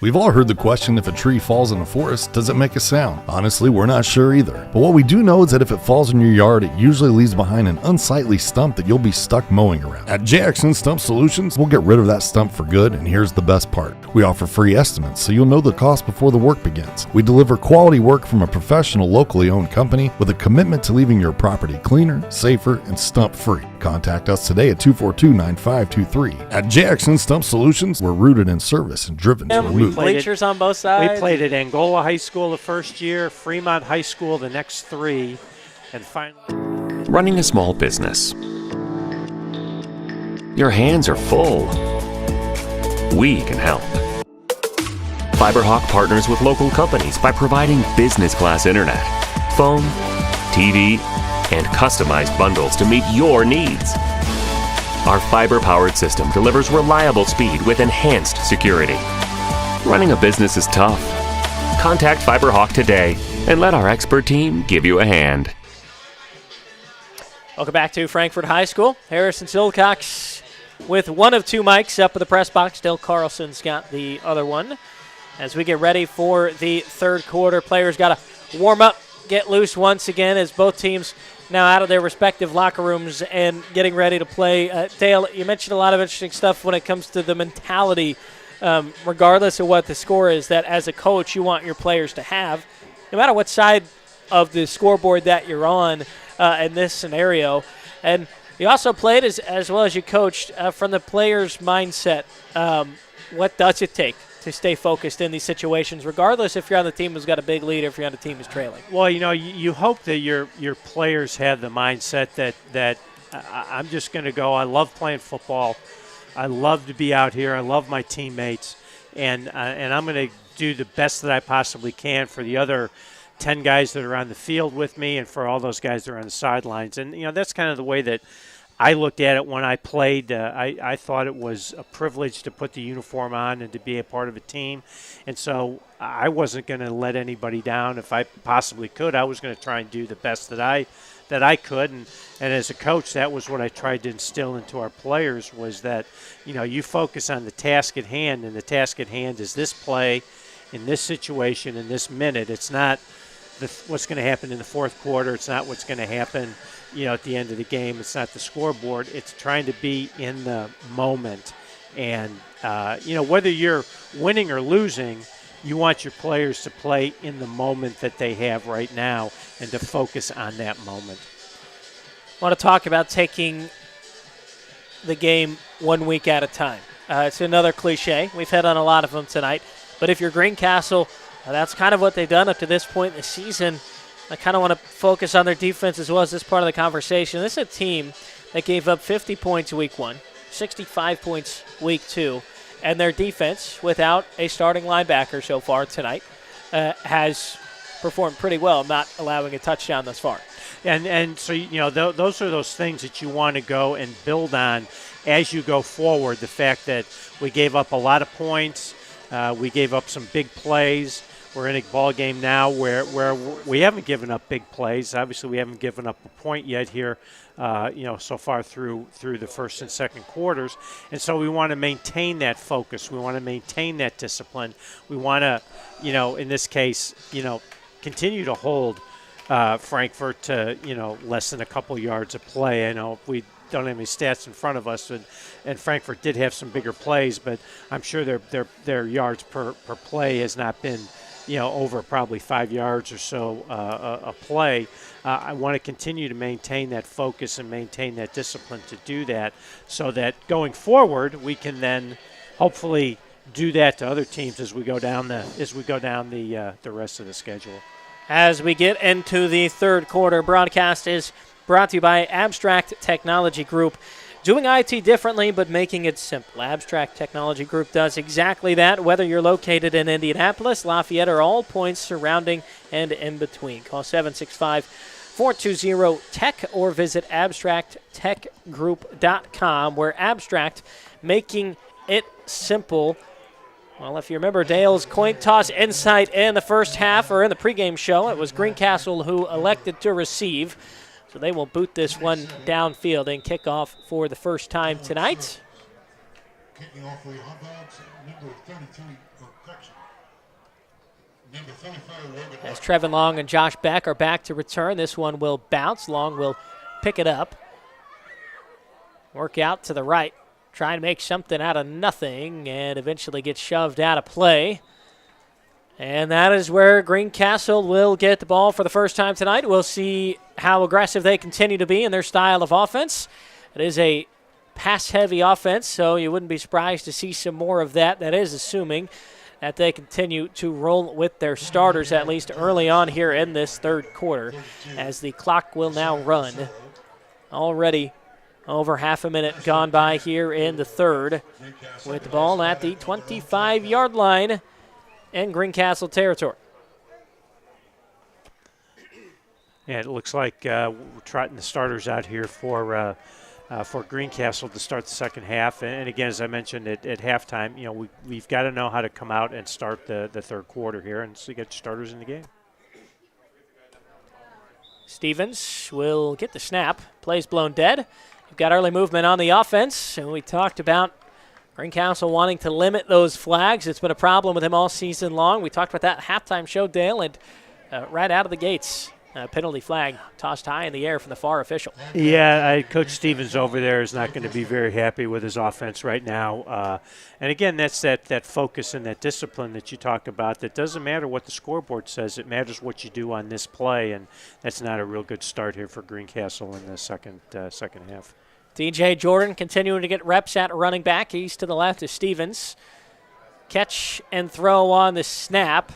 Speaker 9: We've all heard the question, if a tree falls in a forest, does it make a sound? Honestly, we're not sure either. But what we do know is that if it falls in your yard, it usually leaves behind an unsightly stump that you'll be stuck mowing around. At JXN Stump Solutions, we'll get rid of that stump for good, and here's the best part. We offer free estimates, so you'll know the cost before the work begins. We deliver quality work from a professional, locally owned company with a commitment to leaving your property cleaner, safer, and stump-free. Contact us today at 242-9523. At JXN Stump Solutions, we're rooted in service and driven to remove.
Speaker 1: Bleachers on both sides.
Speaker 2: We played at Angola High School the first year, Fremont High School the next 3, and finally...
Speaker 7: Running a small business. Your hands are full. We can help. FiberHawk partners with local companies by providing business class internet, phone, TV, and customized bundles to meet your needs. Our fiber-powered system delivers reliable speed with enhanced security. Running a business is tough. Contact FiberHawk today and let our expert team give you a hand.
Speaker 1: Welcome back to Frankfort High School. Harrison Silcox with one of two mics up in the press box. Dale Carlson's got the other one. As we get ready for the third quarter, players got to warm up, get loose once again as both teams now out of their respective locker rooms and getting ready to play. Dale, you mentioned a lot of interesting stuff when it comes to the mentality, regardless of what the score is, that as a coach you want your players to have, no matter what side of the scoreboard that you're on in this scenario. And You also played as well as you coached. From the player's mindset, what does it take to stay focused in these situations, regardless if you're on the team who's got a big lead or if you're on the team who's trailing?
Speaker 2: Well, you hope that your players have the mindset that I'm just going to go. I love playing football. I love to be out here. I love my teammates, and I'm going to do the best that I possibly can for the other 10 guys that are on the field with me and for all those guys that are on the sidelines. And, that's kind of the way that I looked at it when I played. I thought it was a privilege to put the uniform on and to be a part of a team. And so I wasn't going to let anybody down. If I possibly could, I was going to try and do the best that I could. And as a coach, that was what I tried to instill into our players was that, you focus on the task at hand, and the task at hand is this play in this situation in this minute. It's not what's going to happen in the fourth quarter. It's not what's going to happen, at the end of the game. It's not the scoreboard. It's trying to be in the moment. And, whether you're winning or losing, you want your players to play in the moment that they have right now and to focus on that moment.
Speaker 1: I want to talk about taking the game 1 week at a time. It's another cliche. We've hit on a lot of them tonight. But if you're Greencastle, that's kind of what they've done up to this point in the season. I kind of want to focus on their defense as well as this part of the conversation. This is a team that gave up 50 points week 1, 65 points week 2, and their defense, without a starting linebacker so far tonight, has performed pretty well, not allowing a touchdown thus far.
Speaker 2: And so, those are those things that you want to go and build on as you go forward. The fact that we gave up a lot of points, we gave up some big plays. We're in a ball game now where we haven't given up big plays. Obviously, we haven't given up a point yet here, so far through the first and second quarters. And so we want to maintain that focus. We want to maintain that discipline. We want to, in this case, continue to hold Frankfurt to, less than a couple yards of play. I know we don't have any stats in front of us, and Frankfurt did have some bigger plays, but I'm sure their yards per play has not been, over probably 5 yards or so a play. I want to continue to maintain that focus and maintain that discipline to do that, so that going forward we can then hopefully do that to other teams as we go down the rest of the schedule.
Speaker 1: As we get into the third quarter, broadcast is brought to you by Abstract Technology Group. Doing IT differently, but making it simple. Abstract Technology Group does exactly that, whether you're located in Indianapolis, Lafayette, or all points surrounding and in between. Call 765-420-TECH or visit abstracttechgroup.com, where Abstract, making it simple. Well, if you remember Dale's coin toss insight in the first half or in the pregame show, it was Greencastle who elected to receive. So they will boot this one downfield and kick off for the first time tonight.
Speaker 16: Kicking off for the Hot number 33, number 35.
Speaker 1: As Trevin Long and Josh Beck are back to return, this one will bounce. Long will pick it up. Work out to the right. Try to make something out of nothing and eventually get shoved out of play. And that is where Greencastle will get the ball for the first time tonight. We'll see how aggressive they continue to be in their style of offense. It is a pass-heavy offense, so you wouldn't be surprised to see some more of that. That is assuming that they continue to roll with their starters, at least early on here in this third quarter, as the clock will now run. Already over half a minute gone by here in the third, with the ball at the 25-yard line in Greencastle territory.
Speaker 2: Yeah, it looks like we're trotting the starters out here for Greencastle to start the second half. And again, as I mentioned at halftime, we've got to know how to come out and start the third quarter here, and so you get your starters in the game.
Speaker 1: Stevens will get the snap. Play's blown dead. We've got early movement on the offense, and we talked about Greencastle wanting to limit those flags. It's been a problem with him all season long. We talked about that halftime show, Dale, and right out of the gates, penalty flag tossed high in the air from the far official.
Speaker 2: Yeah, Coach Stevens over there is not going to be very happy with his offense right now. And again, that's that focus and that discipline that you talk about. That doesn't matter what the scoreboard says. It matters what you do on this play, and that's not a real good start here for Greencastle in the second half.
Speaker 1: DJ Jordan continuing to get reps at running back. He's to the left of Stevens. Catch and throw on the snap.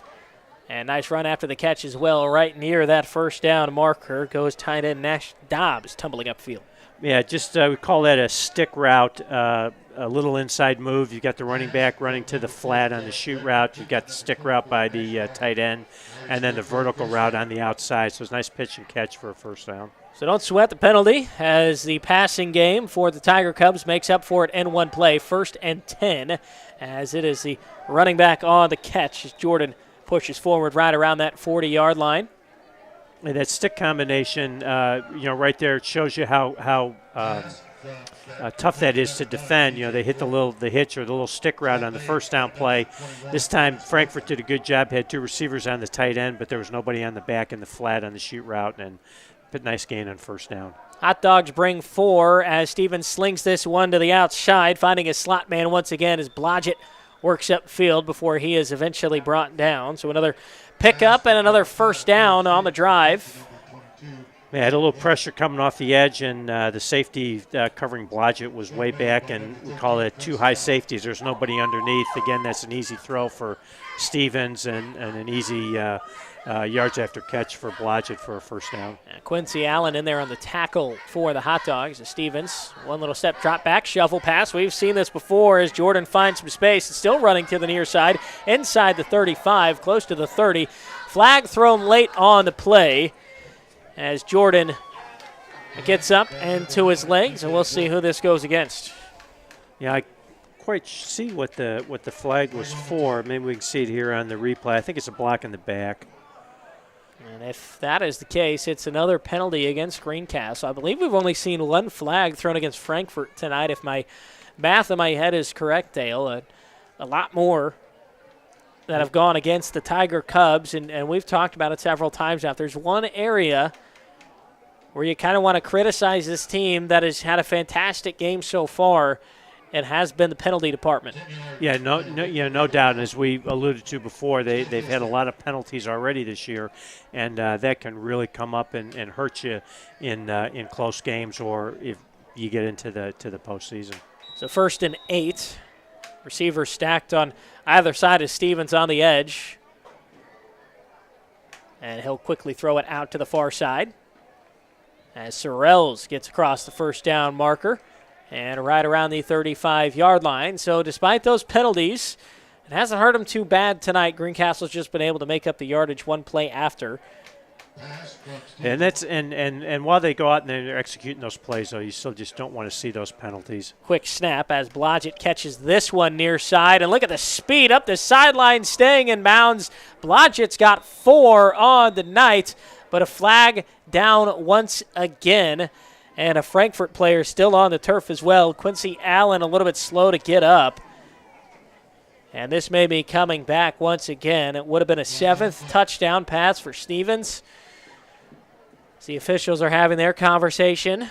Speaker 1: And nice run after the catch as well, right near that first down marker. Goes tight end Nash Dobbs tumbling upfield.
Speaker 2: Yeah, just we call that a stick route, a little inside move. You've got the running back running to the flat on the shoot route. You've got the stick route by the tight end, and then the vertical route on the outside. So it's a nice pitch and catch for a first down.
Speaker 1: So don't sweat the penalty as the passing game for the Tiger Cubs makes up for it in one play. 1st and 10 as it is the running back on the catch as Jordan pushes forward right around that 40-yard line.
Speaker 2: And that stick combination, right there, it shows you how tough that is to defend. They hit the hitch or the little stick route on the first down play. This time, Frankfort did a good job. Had 2 receivers on the tight end, but there was nobody on the back and the flat on the shoot route, and a nice gain on first down.
Speaker 1: Hot Dogs bring 4 as Stevens slings this one to the outside, finding his slot man once again as Blodgett works upfield before he is eventually brought down. So another pickup and another first down on the drive.
Speaker 2: Yeah, had a little pressure coming off the edge, and the safety covering Blodgett was way back, and we call it 2 high safeties. There's nobody underneath. Again, that's an easy throw for Stevens and an easy yards after catch for Blodgett for a first down.
Speaker 1: Quincy Allen in there on the tackle for the Hot Dogs. Stevens, one little step, drop back, shuffle pass. We've seen this before as Jordan finds some space. Still running to the near side, inside the 35, close to the 30. Flag thrown late on the play as Jordan gets up and to his legs, and we'll see who this goes against.
Speaker 2: Yeah, I quite see what the flag was for. Maybe we can see it here on the replay. I think it's a block in the back.
Speaker 1: And if that is the case, it's another penalty against Greencastle. I believe we've only seen one flag thrown against Frankfort tonight, if my math in my head is correct, Dale. A lot more that have gone against the Tiger Cubs, and we've talked about it several times now. If there's one area where you kind of want to criticize this team that has had a fantastic game so far, it has been the penalty department.
Speaker 2: Yeah, no doubt. And as we alluded to before, they've had a lot of penalties already this year, and that can really come up and hurt you in close games or if you get into the postseason.
Speaker 1: So 1st and 8. Receivers stacked on either side of Stevens on the edge. And he'll quickly throw it out to the far side as Sorrells gets across the first down marker and right around the 35-yard line. So despite those penalties, it hasn't hurt them too bad tonight. Greencastle's just been able to make up the yardage one play after.
Speaker 2: And that's and while they go out and they're executing those plays, though, you still just don't want to see those penalties.
Speaker 1: Quick snap as Blodgett catches this one near side, and look at the speed up the sideline, staying in bounds. Blodgett's got 4 on the night, but a flag down once again, and a Frankfort player still on the turf as well. Quincy Allen a little bit slow to get up. And this may be coming back once again. It would have been a 7th touchdown pass for Stevens. The officials are having their conversation.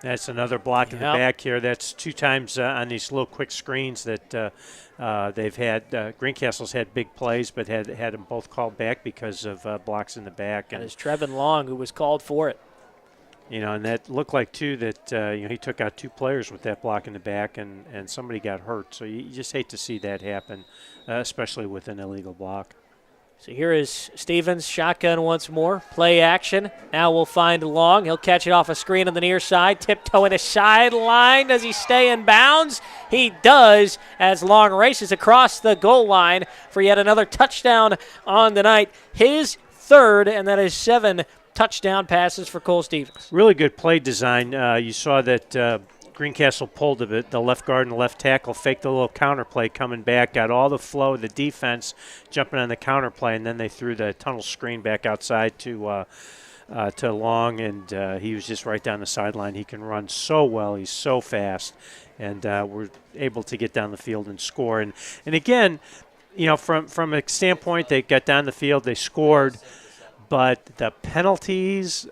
Speaker 2: That's another block in the back here. That's 2 times on these little quick screens that they've had. Greencastle's had big plays, but had them both called back because of blocks in the back.
Speaker 1: And it's Trevin Long who was called for it.
Speaker 2: And that looked like, too, that he took out 2 players with that block in the back, and somebody got hurt. So you just hate to see that happen, especially with an illegal block.
Speaker 1: So here is Stevens, shotgun once more, play action. Now we'll find Long. He'll catch it off a screen on the near side, tiptoeing a sideline. Does he stay in bounds? He does as Long races across the goal line for yet another touchdown on the night. His 3rd, and that is 7 touchdown passes for Cole Stevens.
Speaker 2: Really good play design. You saw that Greencastle pulled a bit. The left guard and the left tackle faked a little counter play coming back, got all the flow of the defense jumping on the counter play, and then they threw the tunnel screen back outside to Long, and he was just right down the sideline. He can run so well. He's so fast, and we're able to get down the field and score. And again, from a standpoint, they got down the field, they scored, but the penalties,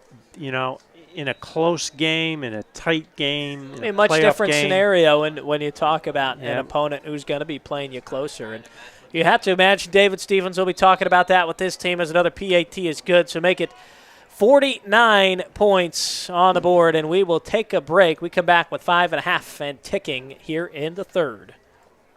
Speaker 2: in a close game, in a tight game, in a
Speaker 1: much different
Speaker 2: game.
Speaker 1: Scenario when you talk about an opponent who's going to be playing you closer. And you have to imagine David Stevens will be talking about that with this team as another PAT is good. So make it 49 points on the board, and we will take a break. We come back with 5.5 and ticking here in the third.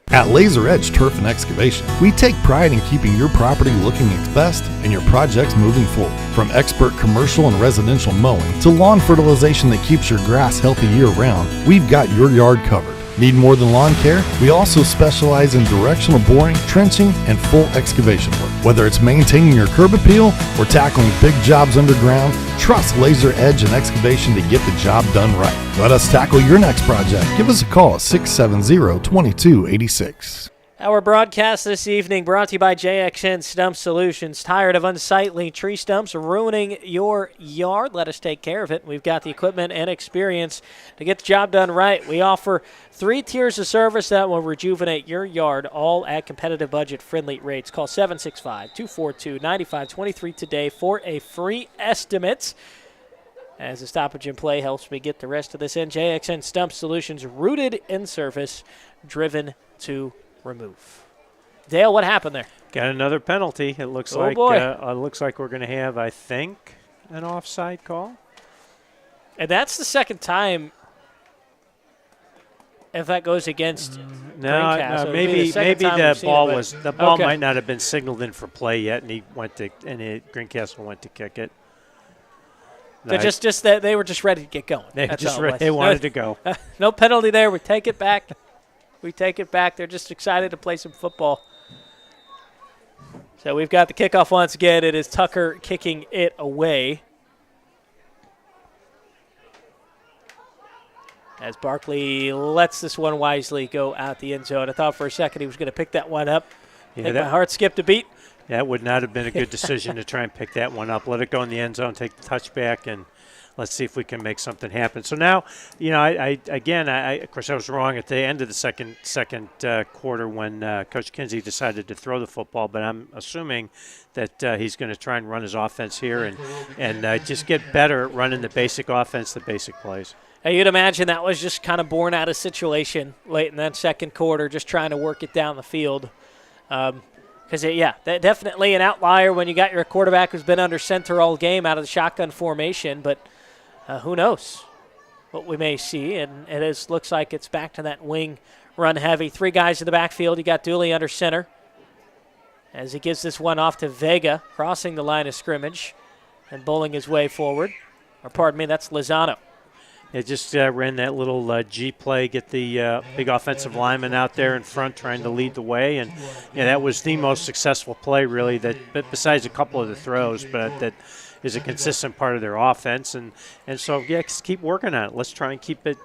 Speaker 9: At Laser Edge Turf and Excavation, we take pride in keeping your property looking its best and your projects moving forward. From expert commercial and residential mowing to lawn fertilization that keeps your grass healthy year-round, we've got your yard covered. Need more than lawn care? We also specialize in directional boring, trenching, and full excavation work. Whether it's maintaining your curb appeal or tackling big jobs underground, trust Laser Edge and Excavation to get the job done right. Let us tackle your next project. Give us a call at 670-2286.
Speaker 1: Our broadcast this evening brought to you by JXN Stump Solutions. Tired of unsightly tree stumps ruining your yard? Let us take care of it. We've got the equipment and experience to get the job done right. We offer 3 tiers of service that will rejuvenate your yard, all at competitive budget-friendly rates. Call 765-242-9523 today for a free estimate. As the stoppage in play helps me get the rest of this in. JXN Stump Solutions, rooted in service, driven to remove. Dale, what happened there?
Speaker 2: Got another penalty. It looks like we're going to have, I think, an offside call.
Speaker 1: And that's the second time. If that goes against
Speaker 2: no, maybe the ball might not have been signaled in for play yet, and Greencastle went to kick it.
Speaker 1: So just that they were just ready to get going.
Speaker 2: They wanted to go.
Speaker 1: No penalty there. We take it back. They're just excited to play some football. So we've got the kickoff once again. It is Tucker kicking it away. As Barkley lets this one wisely go out the end zone. I thought for a second he was going to pick that one up. I think my heart skipped a beat.
Speaker 2: That would not have been a good decision to try and pick that one up. Let it go in the end zone, take the touchback, and let's see if we can make something happen. So now, I of course I was wrong at the end of the second quarter when Coach Kinsey decided to throw the football, but I'm assuming that he's going to try and run his offense here and just get better at running the basic offense, the basic plays.
Speaker 1: You'd imagine that was just kind of born out of situation late in that second quarter, just trying to work it down the field. Because, that definitely an outlier when you got your quarterback who's been under center all game out of the shotgun formation, but who knows what we may see. And it looks like it's back to that wing run heavy. 3 guys in the backfield. You got Dooley under center as he gives this one off to Vega, crossing the line of scrimmage and bowling his way forward. That's Lozano.
Speaker 2: It just ran that little G play, get the big offensive lineman out there in front trying to lead the way. And that was the most successful play, really, but besides a couple of the throws, but that is a consistent part of their offense. And so, just keep working on it. Let's try and keep it,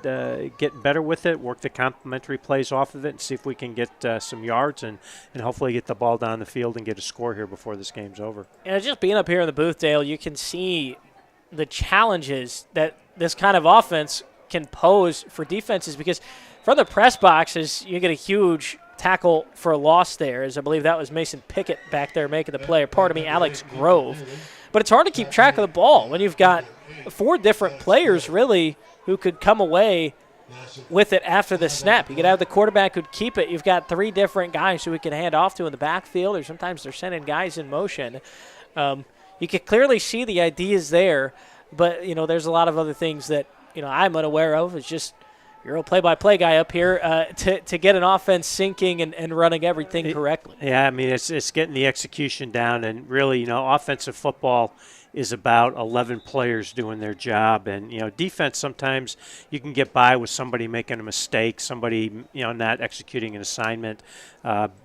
Speaker 2: get better with it, work the complementary plays off of it, and see if we can get some yards and hopefully get the ball down the field and get a score here before this game's over.
Speaker 1: And just being up here in the booth, Dale, you can see the challenges that this kind of offense can pose for defenses, because from the press boxes, you get a huge tackle for a loss there, as I believe that was Mason Pickett back there making the play, Alex Grove. But it's hard to keep track of the ball when you've got 4 different players, really, who could come away with it after the snap. You could have the quarterback who'd keep it. You've got 3 different guys who we can hand off to in the backfield, or sometimes they're sending guys in motion. You can clearly see the ideas there, but, there's a lot of other things that, I'm unaware of. It's just you're a play-by-play guy up here to get an offense syncing and running everything correctly.
Speaker 2: Yeah, I mean, it's getting the execution down, and really, offensive football is about 11 players doing their job. And, defense, sometimes you can get by with somebody making a mistake, somebody, not executing an assignment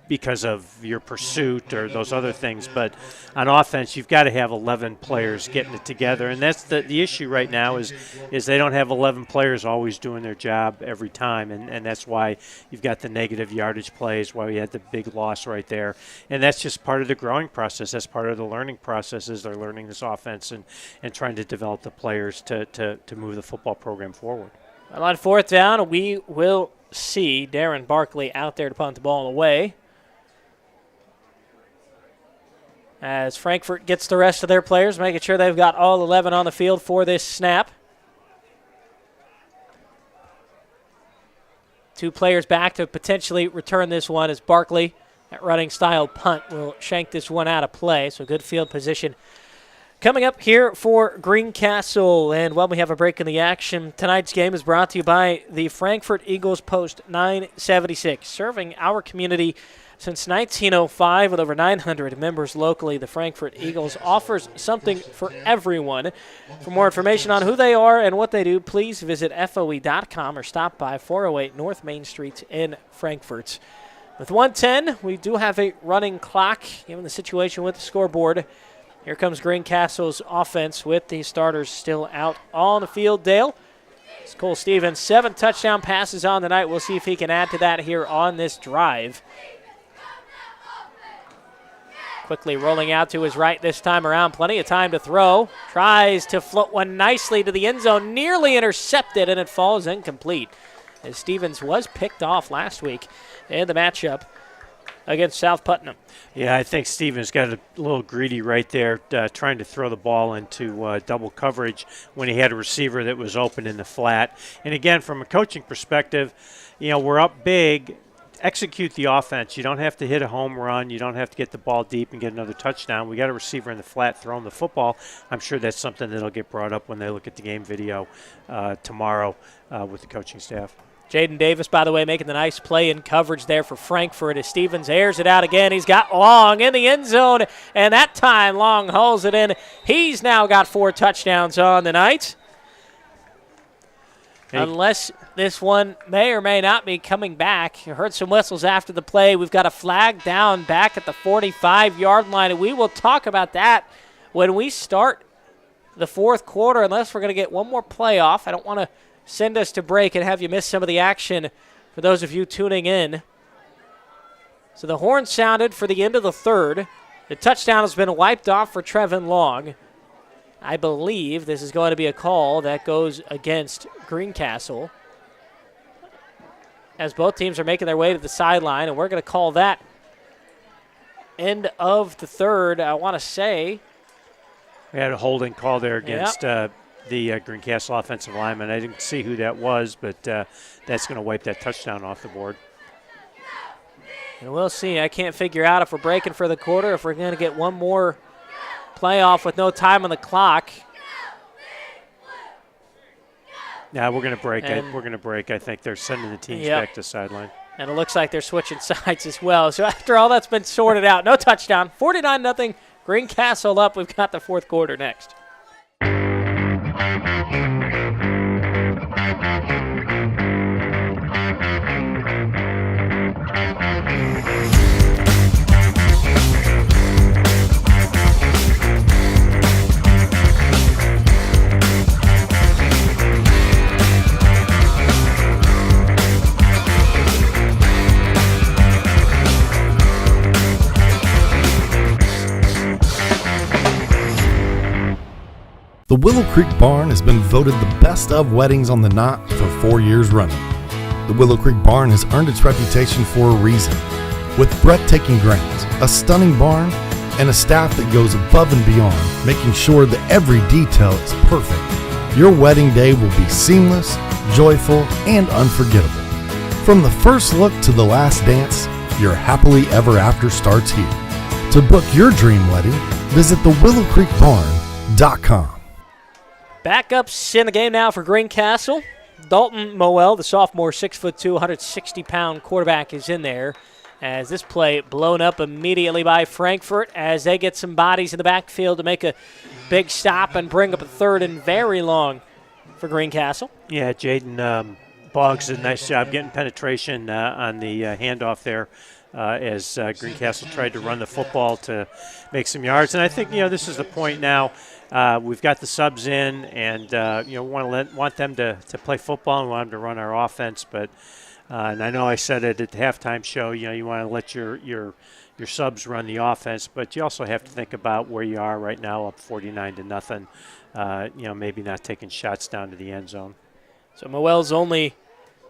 Speaker 2: because of your pursuit or those other things. But on offense, you've got to have 11 players getting it together. And that's the issue right now is they don't have 11 players always doing their job every time. And that's why you've got the negative yardage plays, why we had the big loss right there. And that's just part of the growing process. That's part of the learning process, is they're learning this offense and trying to develop the players to move the football program forward.
Speaker 1: Well, on 4th down, we will see Darren Barkley out there to punt the ball away, as Frankfort gets the rest of their players, making sure they've got all 11 on the field for this snap. 2 players back to potentially return this one, as Barkley, at running style punt, will shank this one out of play. So good field position Coming up here for Greencastle, and while we have a break in the action, tonight's game is brought to you by the Frankfort Eagles Post 976, serving our community since 1905 with over 900 members locally. The Frankfort Eagles offers something for everyone. For more information on who they are and what they do, please visit FOE.com or stop by 408 North Main Street in Frankfort. With 1:10, we do have a running clock, given the situation with the scoreboard. Here comes Greencastle's offense with the starters still out on the field. Dale, it's Cole Stevens, 7 touchdown passes on the night. We'll see if he can add to that here on this drive. Quickly rolling out to his right this time around. Plenty of time to throw. Tries to float one nicely to the end zone. Nearly intercepted, and it falls incomplete, as Stevens was picked off last week in the matchup against South Putnam.
Speaker 2: Yeah, I think Stevens got a little greedy right there, trying to throw the ball into double coverage when he had a receiver that was open in the flat. And again, from a coaching perspective, we're up big. Execute the offense. You don't have to hit a home run. You don't have to get the ball deep and get another touchdown. We got a receiver in the flat throwing the football. I'm sure that's something that'll get brought up when they look at the game video tomorrow with the coaching staff.
Speaker 1: Jaden Davis, by the way, making the nice play in coverage there for Frankfort as Stevens airs it out again. He's got Long in the end zone, and that time Long hauls it in. He's now got 4 touchdowns on the night. Unless this one may or may not be coming back. You heard some whistles after the play. We've got a flag down back at the 45-yard line, and we will talk about that when we start the fourth quarter, unless we're going to get one more play off. I don't want to send us to break and have you miss some of the action for those of you tuning in. So the horn sounded for the end of the third. The touchdown has been wiped off for Trevin Long. I believe this is going to be a call that goes against Greencastle, as both teams are making their way to the sideline, and we're going to call that end of the third. I want to say
Speaker 2: we had a holding call there against the Greencastle offensive lineman. I didn't see who that was, but that's going to wipe that touchdown off the board.
Speaker 1: And we'll see. I can't figure out if we're breaking for the quarter, if we're going to get one more playoff with no time on the clock.
Speaker 2: Yeah, we're going to break. We're going to break. I think they're sending the teams back to sideline.
Speaker 1: And it looks like they're switching sides as well. So after all that's been sorted out, no touchdown, 49-0, Greencastle up. We've got the fourth quarter next.
Speaker 9: The Willow Creek Barn has been voted the best of weddings on the knot for 4 years running. The Willow Creek Barn has earned its reputation for a reason. With breathtaking grounds, a stunning barn, and a staff that goes above and beyond, making sure that every detail is perfect, your wedding day will be seamless, joyful, and unforgettable. From the first look to the last dance, your happily ever after starts here. To book your dream wedding, visit thewillowcreekbarn.com.
Speaker 1: Backups in the game now for Greencastle. Dalton Moel, the sophomore, 6'2", 160-pound quarterback, is in there. As this play blown up immediately by Frankfort as they get some bodies in the backfield to make a big stop and bring up a third and very long for Greencastle.
Speaker 2: Yeah, Jaden Boggs did a nice job getting penetration on the handoff there. As Greencastle tried to run the football to make some yards. And I think, this is the point now. We've got the subs in, and, want them to play football and want them to run our offense. But and I know I said it at the halftime show, you want to let your subs run the offense, but you also have to think about where you are right now, up 49-0. Maybe not taking shots down to the end zone.
Speaker 1: So Moel's only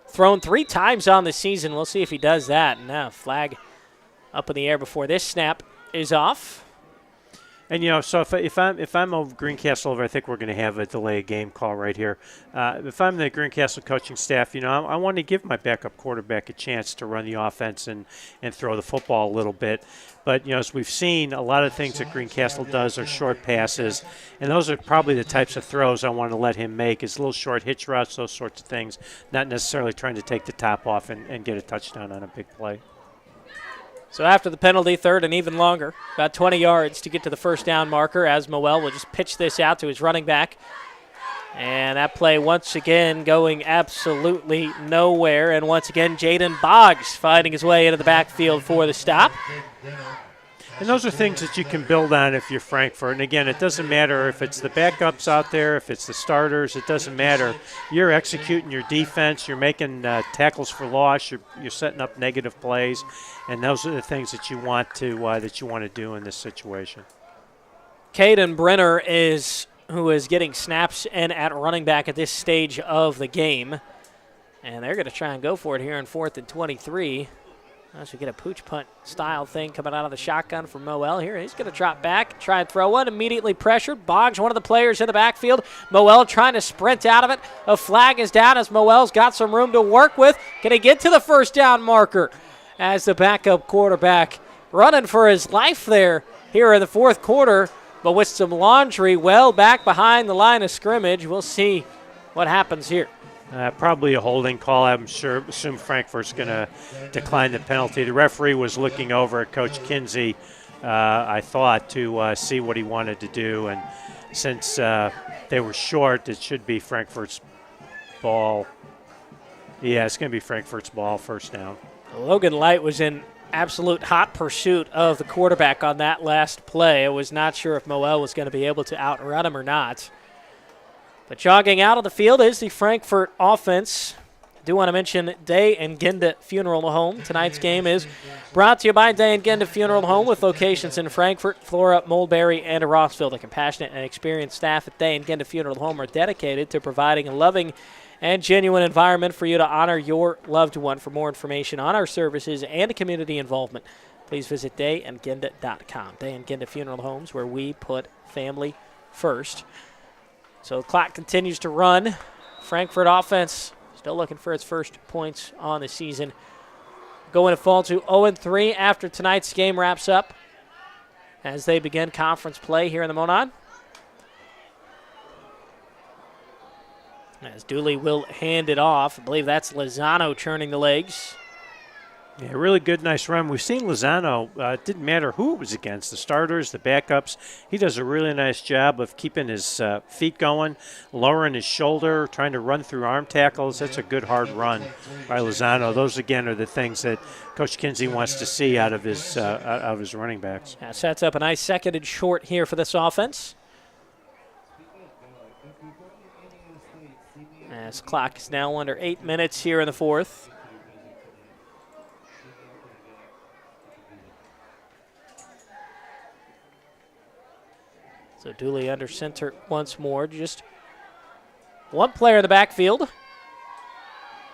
Speaker 1: thrown 3 times on the season. We'll see if he does that. Now flag up in the air before this snap is off.
Speaker 2: And so if I'm over Greencastle over, I think we're going to have a delay of game call right here. If I'm the Greencastle coaching staff, I want to give my backup quarterback a chance to run the offense and throw the football a little bit. But as we've seen, a lot of things that Greencastle does are short passes, and those are probably the types of throws I want to let him make. Is little short hitch routes, those sorts of things. Not necessarily trying to take the top off and get a touchdown on a big play.
Speaker 1: So after the penalty, third and even longer, about 20 yards to get to the first down marker, as Moel will just pitch this out to his running back. And that play once again going absolutely nowhere. And once again, Jaden Boggs finding his way into the backfield for the stop.
Speaker 2: And those are things that you can build on if you're Frankfurt. And again, it doesn't matter if it's the backups out there, if it's the starters, it doesn't matter. You're executing your defense, you're making tackles for loss, you're setting up negative plays, and those are the things that you want to do in this situation.
Speaker 1: Caden Brenner who is getting snaps in at running back at this stage of the game. And they're going to try and go for it here in 4th and 23. As we get a pooch punt style thing coming out of the shotgun from Moel here. He's going to drop back, try and throw one, immediately pressured. Boggs, one of the players in the backfield. Moel trying to sprint out of it. A flag is down as Moel's got some room to work with. Can he get to the first down marker? As the backup quarterback running for his life there here in the 4th quarter, but with some laundry well back behind the line of scrimmage. We'll see what happens here.
Speaker 2: Probably a holding call. Assume Frankfurt's going to decline the penalty. The referee was looking over at Coach Kinsey, I thought, to see what he wanted to do. And since they were short, it should be Frankfurt's ball. Yeah, it's going to be Frankfurt's ball, first down.
Speaker 1: Logan Light was in absolute hot pursuit of the quarterback on that last play. I was not sure if Moel was going to be able to outrun him or not. But jogging out of the field is the Frankfurt offense. I do want to mention Day and Genda Funeral Home. Tonight's game is brought to you by Day and Genda Funeral Home with locations in Frankfurt, Flora, Mulberry, and Rossville. The compassionate and experienced staff at Day and Genda Funeral Home are dedicated to providing a loving and genuine environment for you to honor your loved one. For more information on our services and community involvement, please visit dayandgenda.com. Day and Genda Funeral Homes, where we put family first. So the clock continues to run. Frankfurt offense still looking for its first points on the season. Going to fall to 0-3 after tonight's game wraps up as they begin conference play here in the Monon. As Dooley will hand it off. I believe that's Lozano turning the legs.
Speaker 2: Yeah, really good, nice run. We've seen Lozano, it didn't matter who it was against, the starters, the backups. He does a really nice job of keeping his feet going, lowering his shoulder, trying to run through arm tackles. That's a good, hard run by Lozano. Those, again, are the things that Coach Kinsey wants to see out of his running backs.
Speaker 1: Yeah, sets up a nice second and short here for this offense. As clock is now under 8 minutes here in the 4th. So Dooley under center once more. Just one player in the backfield.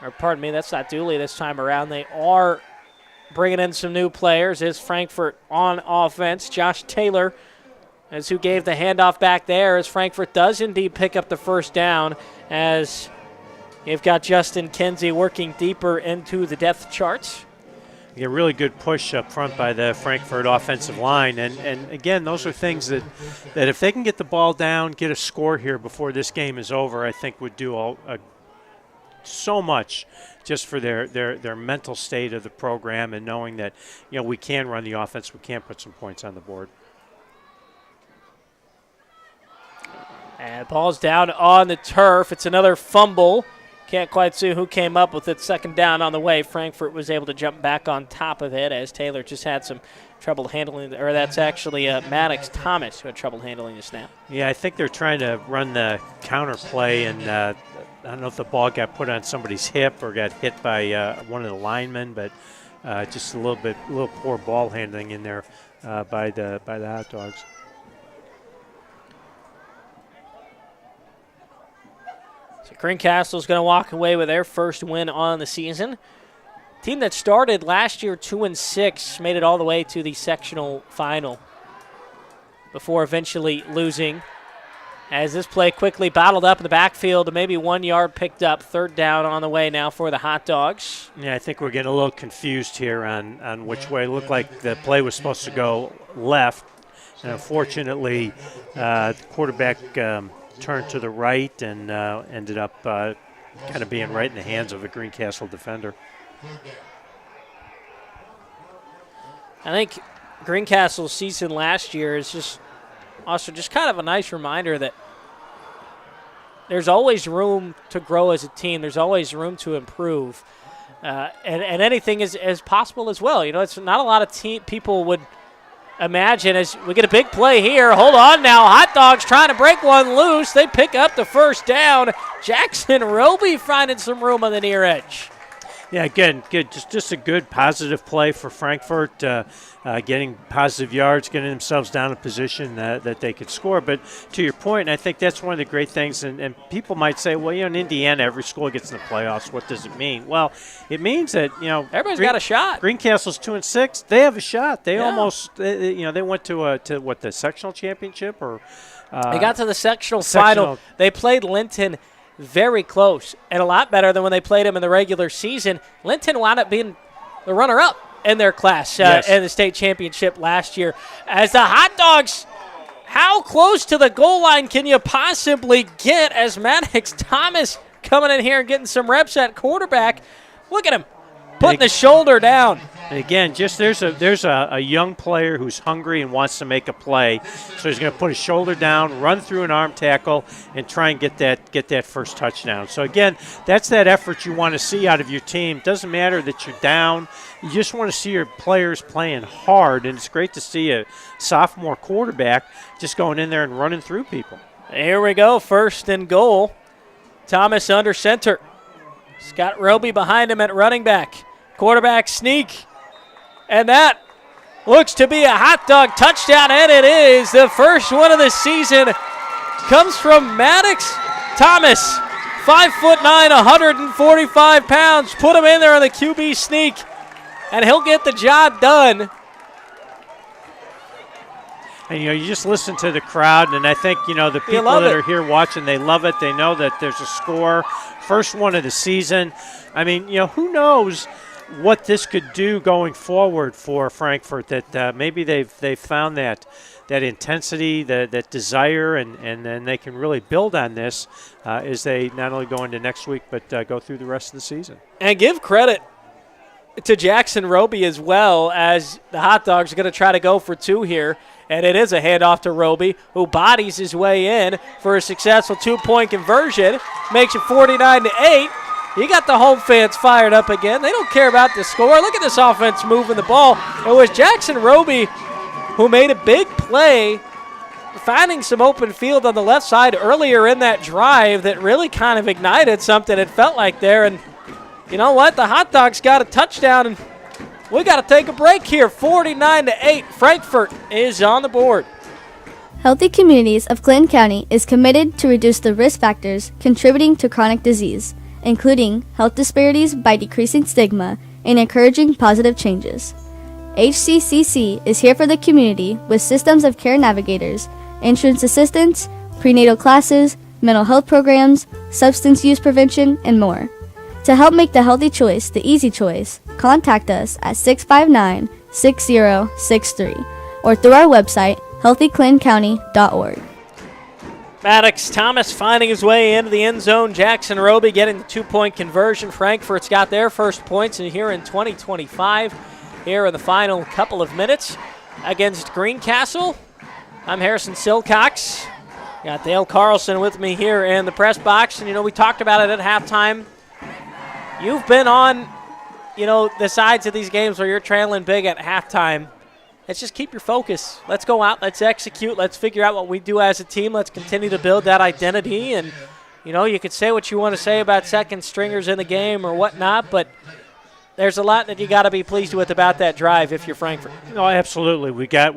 Speaker 1: Or pardon me, that's not Dooley this time around. They are bringing in some new players. Is Frankfurt on offense. Josh Taylor is who gave the handoff back there, as Frankfurt does indeed pick up the first down, as you've got Justin Kinsey working deeper into the depth charts.
Speaker 2: A really good push up front by the Frankfurt offensive line. And again, those are things that if they can get the ball down, get a score here before this game is over, I think would do so much just for their mental state of the program and knowing that, we can run the offense, we can put some points on the board.
Speaker 1: And ball's down on the turf. It's another fumble. Can't quite see who came up with it. Second down on the way. Frankfurt was able to jump back on top of it as Taylor just had some trouble handling, or that's actually Maddox Thomas who had trouble handling the snap.
Speaker 2: Yeah, I think they're trying to run the counter play, and I don't know if the ball got put on somebody's hip or got hit by one of the linemen, but just a little poor ball handling in there by the Hot Dogs.
Speaker 1: Greencastle's going to walk away with their first win on the season. Team that started last year 2-6 made it all the way to the sectional final. before eventually losing. As this play quickly bottled up in the backfield, maybe 1 yard picked up. Third down on the way now for the Hot Dogs.
Speaker 2: Yeah, I think we're getting a little confused here on which way. It looked like the play was supposed to go left. And unfortunately, the quarterback turned to the right and ended up kind of being right in the hands of a Greencastle defender.
Speaker 1: I think Greencastle's season last year is just kind of a nice reminder that there's always room to grow as a team. There's always room to improve. And anything is possible as well. You know, it's not a lot of people would imagine as we get a big play here. Hold on now. Hot Dogs trying to break one loose. They pick up the first down. Jackson Roby finding some room on the near edge.
Speaker 2: Yeah, again, good. Just a good positive play for Frankfort, getting positive yards, getting themselves down in position that they could score. But to your point, I think that's one of the great things, and people might say, well, you know, in Indiana, every school gets in the playoffs. What does it mean? Well, it means that, you know,
Speaker 1: everybody's got a shot.
Speaker 2: Greencastle's 2-6. They have a shot. They almost, you know, they went to the sectional championship or
Speaker 1: they got to the sectional final. They played Linton very close and a lot better than when they played them in the regular season. Linton wound up being the runner-up in their class in the state championship last year. As the Hot Dogs, how close to the goal line can you possibly get as Maddox Thomas coming in here and getting some reps at quarterback? Look at him putting the shoulder down.
Speaker 2: And again, just there's a young player who's hungry and wants to make a play, so he's going to put his shoulder down, run through an arm tackle, and try and get that first touchdown. So again, that's that effort you want to see out of your team. Doesn't matter that you're down; you just want to see your players playing hard, and it's great to see a sophomore quarterback just going in there and running through people.
Speaker 1: Here we go, first and goal. Thomas under center. Scott Roby behind him at running back. Quarterback sneak. And that looks to be a Hot Dog touchdown, and it is. The first one of the season comes from Maddox Thomas. 5'9", 145 pounds. Put him in there on the QB sneak, and he'll get the job done.
Speaker 2: And, you know, you just listen to the crowd, and I think, you know, the people that are here watching, they love it. They know that there's a score. First one of the season. I mean, you know, who knows what this could do going forward for Frankfort, that maybe they've found that intensity, that desire, and then they can really build on this as they not only go into next week but go through the rest of the season.
Speaker 1: And give credit to Jackson Roby as well, as the Hot Dogs are going to try to go for two here. And it is a handoff to Roby, who bodies his way in for a successful two-point conversion. Makes it 49-8. You got the home fans fired up again. They don't care about the score. Look at this offense moving the ball. It was Jackson Roby who made a big play, finding some open field on the left side earlier in that drive that really kind of ignited something, it felt like there. And you know what? The Hot Dogs got a touchdown, and we got to take a break here. 49-8. Frankfort is on the board.
Speaker 3: Healthy Communities of Clinton County is committed to reduce the risk factors contributing to chronic disease, including health disparities by decreasing stigma and encouraging positive changes. HCCC is here for the community with systems of care navigators, insurance assistance, prenatal classes, mental health programs, substance use prevention, and more. To help make the healthy choice the easy choice, contact us at 659-6063 or through our website, healthyclintoncounty.org.
Speaker 1: Maddox Thomas finding his way into the end zone. Jackson Roby getting the two-point conversion. Frankfort's got their first points in here in 2025 here in the final couple of minutes against Greencastle. I'm Harrison Silcox. Got Dale Carlson with me here in the press box. And, you know, we talked about it at halftime. You've been on, you know, the sides of these games where you're trailing big at halftime. Let's just keep your focus. Let's go out. Let's execute. Let's figure out what we do as a team. Let's continue to build that identity. And, you know, you could say what you want to say about second stringers in the game or whatnot, but there's a lot that you got to be pleased with about that drive if you're Frankfort.
Speaker 2: No, absolutely. We've got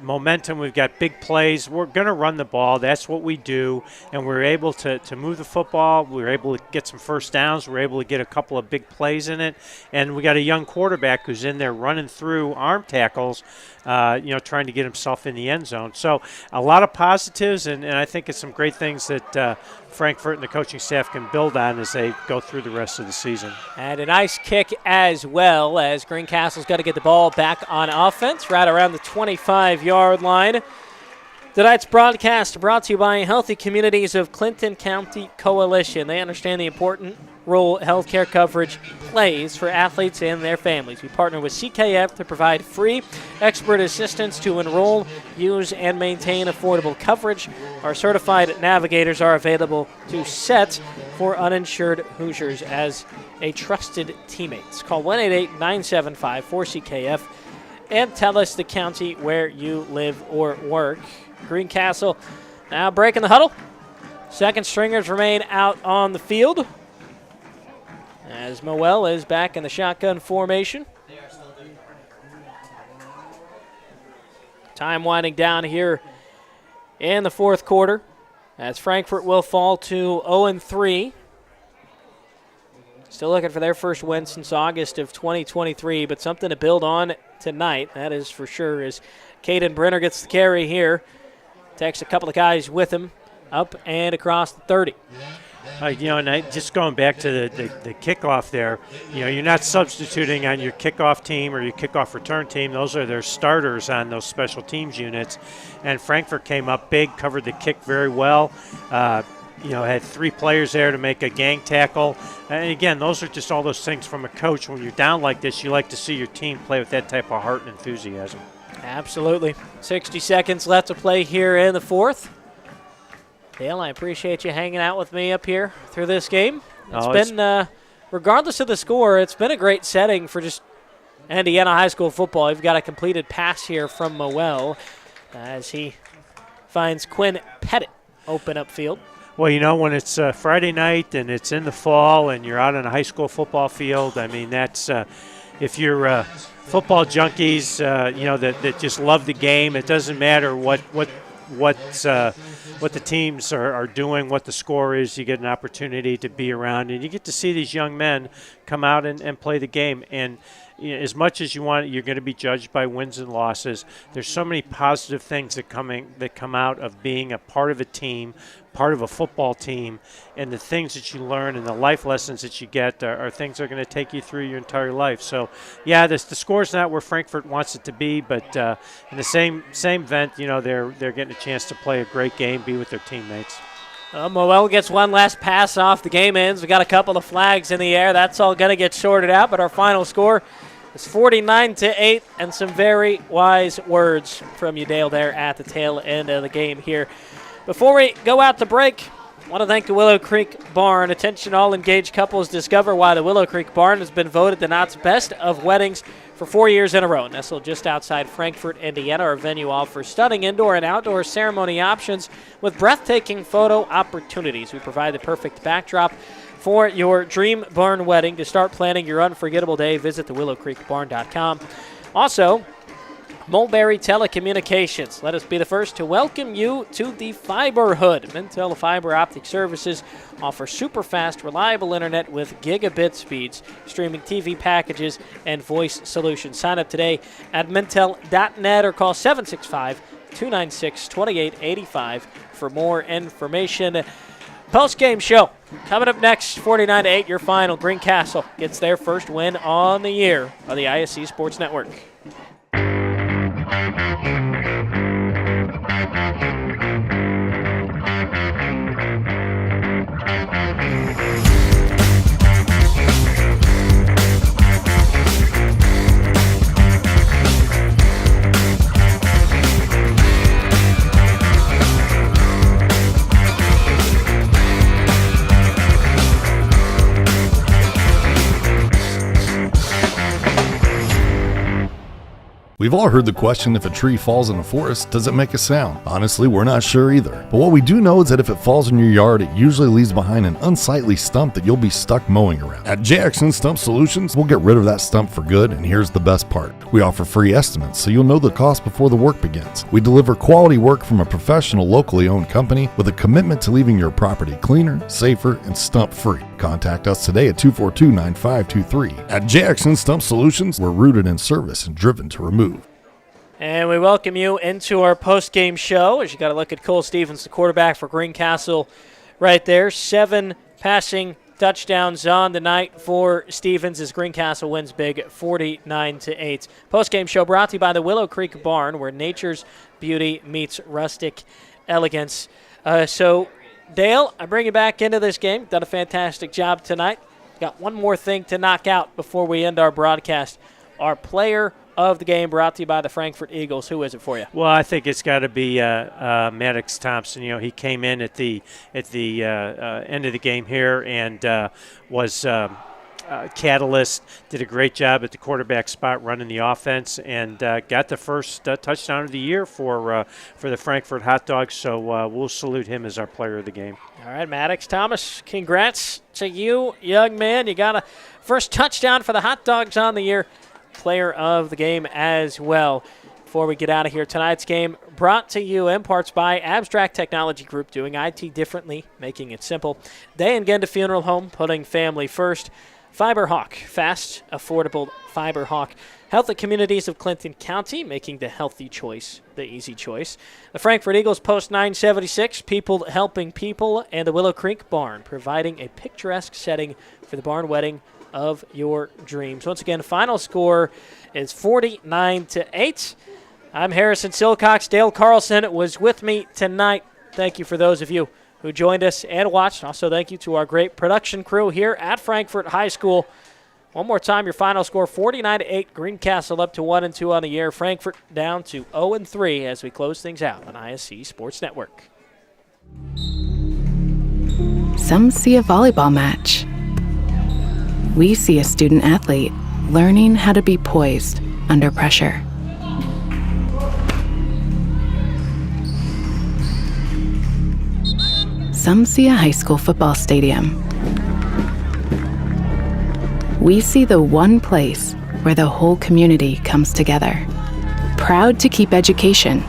Speaker 2: momentum. We've got big plays. We're going to run the ball. That's what we do. And we're able to move the football. We were able to get some first downs. We were able to get a couple of big plays in it. And we got a young quarterback who's in there running through arm tackles, trying to get himself in the end zone. So a lot of positives, and I think it's some great things that Frankfort and the coaching staff can build on as they go through the rest of the season.
Speaker 1: And a nice kick as well, as Greencastle's got to get the ball back on offense right around the 25-yard line. Tonight's broadcast brought to you by Healthy Communities of Clinton County Coalition. They understand the important role healthcare coverage plays for athletes and their families. We partner with CKF to provide free expert assistance to enroll, use, and maintain affordable coverage. Our certified navigators are available to set for uninsured Hoosiers as a trusted teammates. Call 1-888-975-4CKF and tell us the county where you live or work. Greencastle now breaking the huddle. Second stringers remain out on the field as Moel is back in the shotgun formation. Time winding down here in the fourth quarter as Frankfort will fall to 0-3. Still looking for their first win since August of 2023, but something to build on tonight, that is for sure, as Caden Brenner gets the carry here. Takes a couple of guys with him up and across the 30.
Speaker 2: And just going back to the kickoff there, you're not substituting on your kickoff team or your kickoff return team. Those are their starters on those special teams units. And Frankfort came up big, covered the kick very well. Had three players there to make a gang tackle. And again, those are just all those things from a coach. When you're down like this, you like to see your team play with that type of heart and enthusiasm.
Speaker 1: Absolutely. 60 seconds left to play here in the fourth. Dale, I appreciate you hanging out with me up here through this game. It's been, regardless of the score, it's been a great setting for just Indiana high school football. You've got a completed pass here from Moel as he finds Quinn Pettit open upfield.
Speaker 2: Well, when it's Friday night and it's in the fall and you're out on a high school football field, I mean, that's if you're football junkies, that just love the game. It doesn't matter what the teams are doing, what the score is. You get an opportunity to be around, and you get to see these young men come out and play the game. And as much as you want, you're going to be judged by wins and losses. There's so many positive things that come out of being a part of a team, part of a football team, and the things that you learn and the life lessons that you get are things that are going to take you through your entire life. So, yeah, the score's not where Frankfort wants it to be, but in the same vent, they're getting a chance to play a great game, be with their teammates.
Speaker 1: Moel gets one last pass off. The game ends. We got a couple of flags in the air. That's all going to get sorted out, but our final score is 49-8, and some very wise words from you, Dale, there at the tail end of the game here. Before we go out to break, I want to thank the Willow Creek Barn. Attention all engaged couples, discover why the Willow Creek Barn has been voted the Knott's Best of Weddings for 4 years in a row. Nestled just outside Frankfort, Indiana, our venue offers stunning indoor and outdoor ceremony options with breathtaking photo opportunities. We provide the perfect backdrop for your dream barn wedding. To start planning your unforgettable day, visit thewillowcreekbarn.com. Also, Mulberry Telecommunications. Let us be the first to welcome you to the Fiber Hood. Mintel Fiber Optic Services offer super fast, reliable internet with gigabit speeds, streaming TV packages, and voice solutions. Sign up today at mintel.net or call 765-296-2885 for more information. Postgame show coming up next. 49-8, your final. Greencastle gets their first win on the year on the ISC Sports Network.
Speaker 9: We've all heard the question, if a tree falls in a forest, does it make a sound? Honestly, we're not sure either. But what we do know is that if it falls in your yard, it usually leaves behind an unsightly stump that you'll be stuck mowing around. At JXN Stump Solutions, we'll get rid of that stump for good, and here's the best part. We offer free estimates, so you'll know the cost before the work begins. We deliver quality work from a professional, locally owned company with a commitment to leaving your property cleaner, safer, and stump-free. Contact us today at 242-9523. At JXN Stump Solutions, we're rooted in service and driven to remove.
Speaker 1: And we welcome you into our post-game show as you got to look at Cole Stevens, the quarterback for Greencastle right there. 7 passing touchdowns on the night for Stevens as Greencastle wins big 49-8. Post-game show brought to you by the Willow Creek Barn, where nature's beauty meets rustic elegance. So, Dale, I bring you back into this game. Done a fantastic job tonight. Got one more thing to knock out before we end our broadcast. Our player of the game brought to you by the Frankfort Eagles. Who is it for you?
Speaker 2: Well, I think it's got to be Maddox Thompson. You know, he came in at the end of the game here and was catalyst, did a great job at the quarterback spot running the offense, and got the first touchdown of the year for the Frankfort Hot Dogs. So we'll salute him as our player of the game.
Speaker 1: All right, Maddox Thomas, congrats to you, young man. You got a first touchdown for the Hot Dogs on the year. Player of the game as well. Before we get out of here, tonight's game brought to you in parts by Abstract Technology Group, doing IT differently, making it simple. Day and Genda Funeral Home, putting family first. FiberHawk, fast, affordable FiberHawk. Healthy Communities of Clinton County, making the healthy choice the easy choice. The Frankfort Eagles Post 976, people helping people. And the Willow Creek Barn, providing a picturesque setting for the barn wedding of your dreams. Once again, final score is 49-8. I'm Harrison Silcox. Dale Carlson was with me tonight. Thank you for those of you who joined us and watched. Also, thank you to our great production crew here at Frankfort High School. One more time, your final score, 49-8. Greencastle up to 1-2 on the year. Frankfort down to 0-3 as we close things out on ISC Sports Network.
Speaker 15: Some see a volleyball match. We see a student athlete learning how to be poised under pressure. Some see a high school football stadium. We see the one place where the whole community comes together. Proud to keep education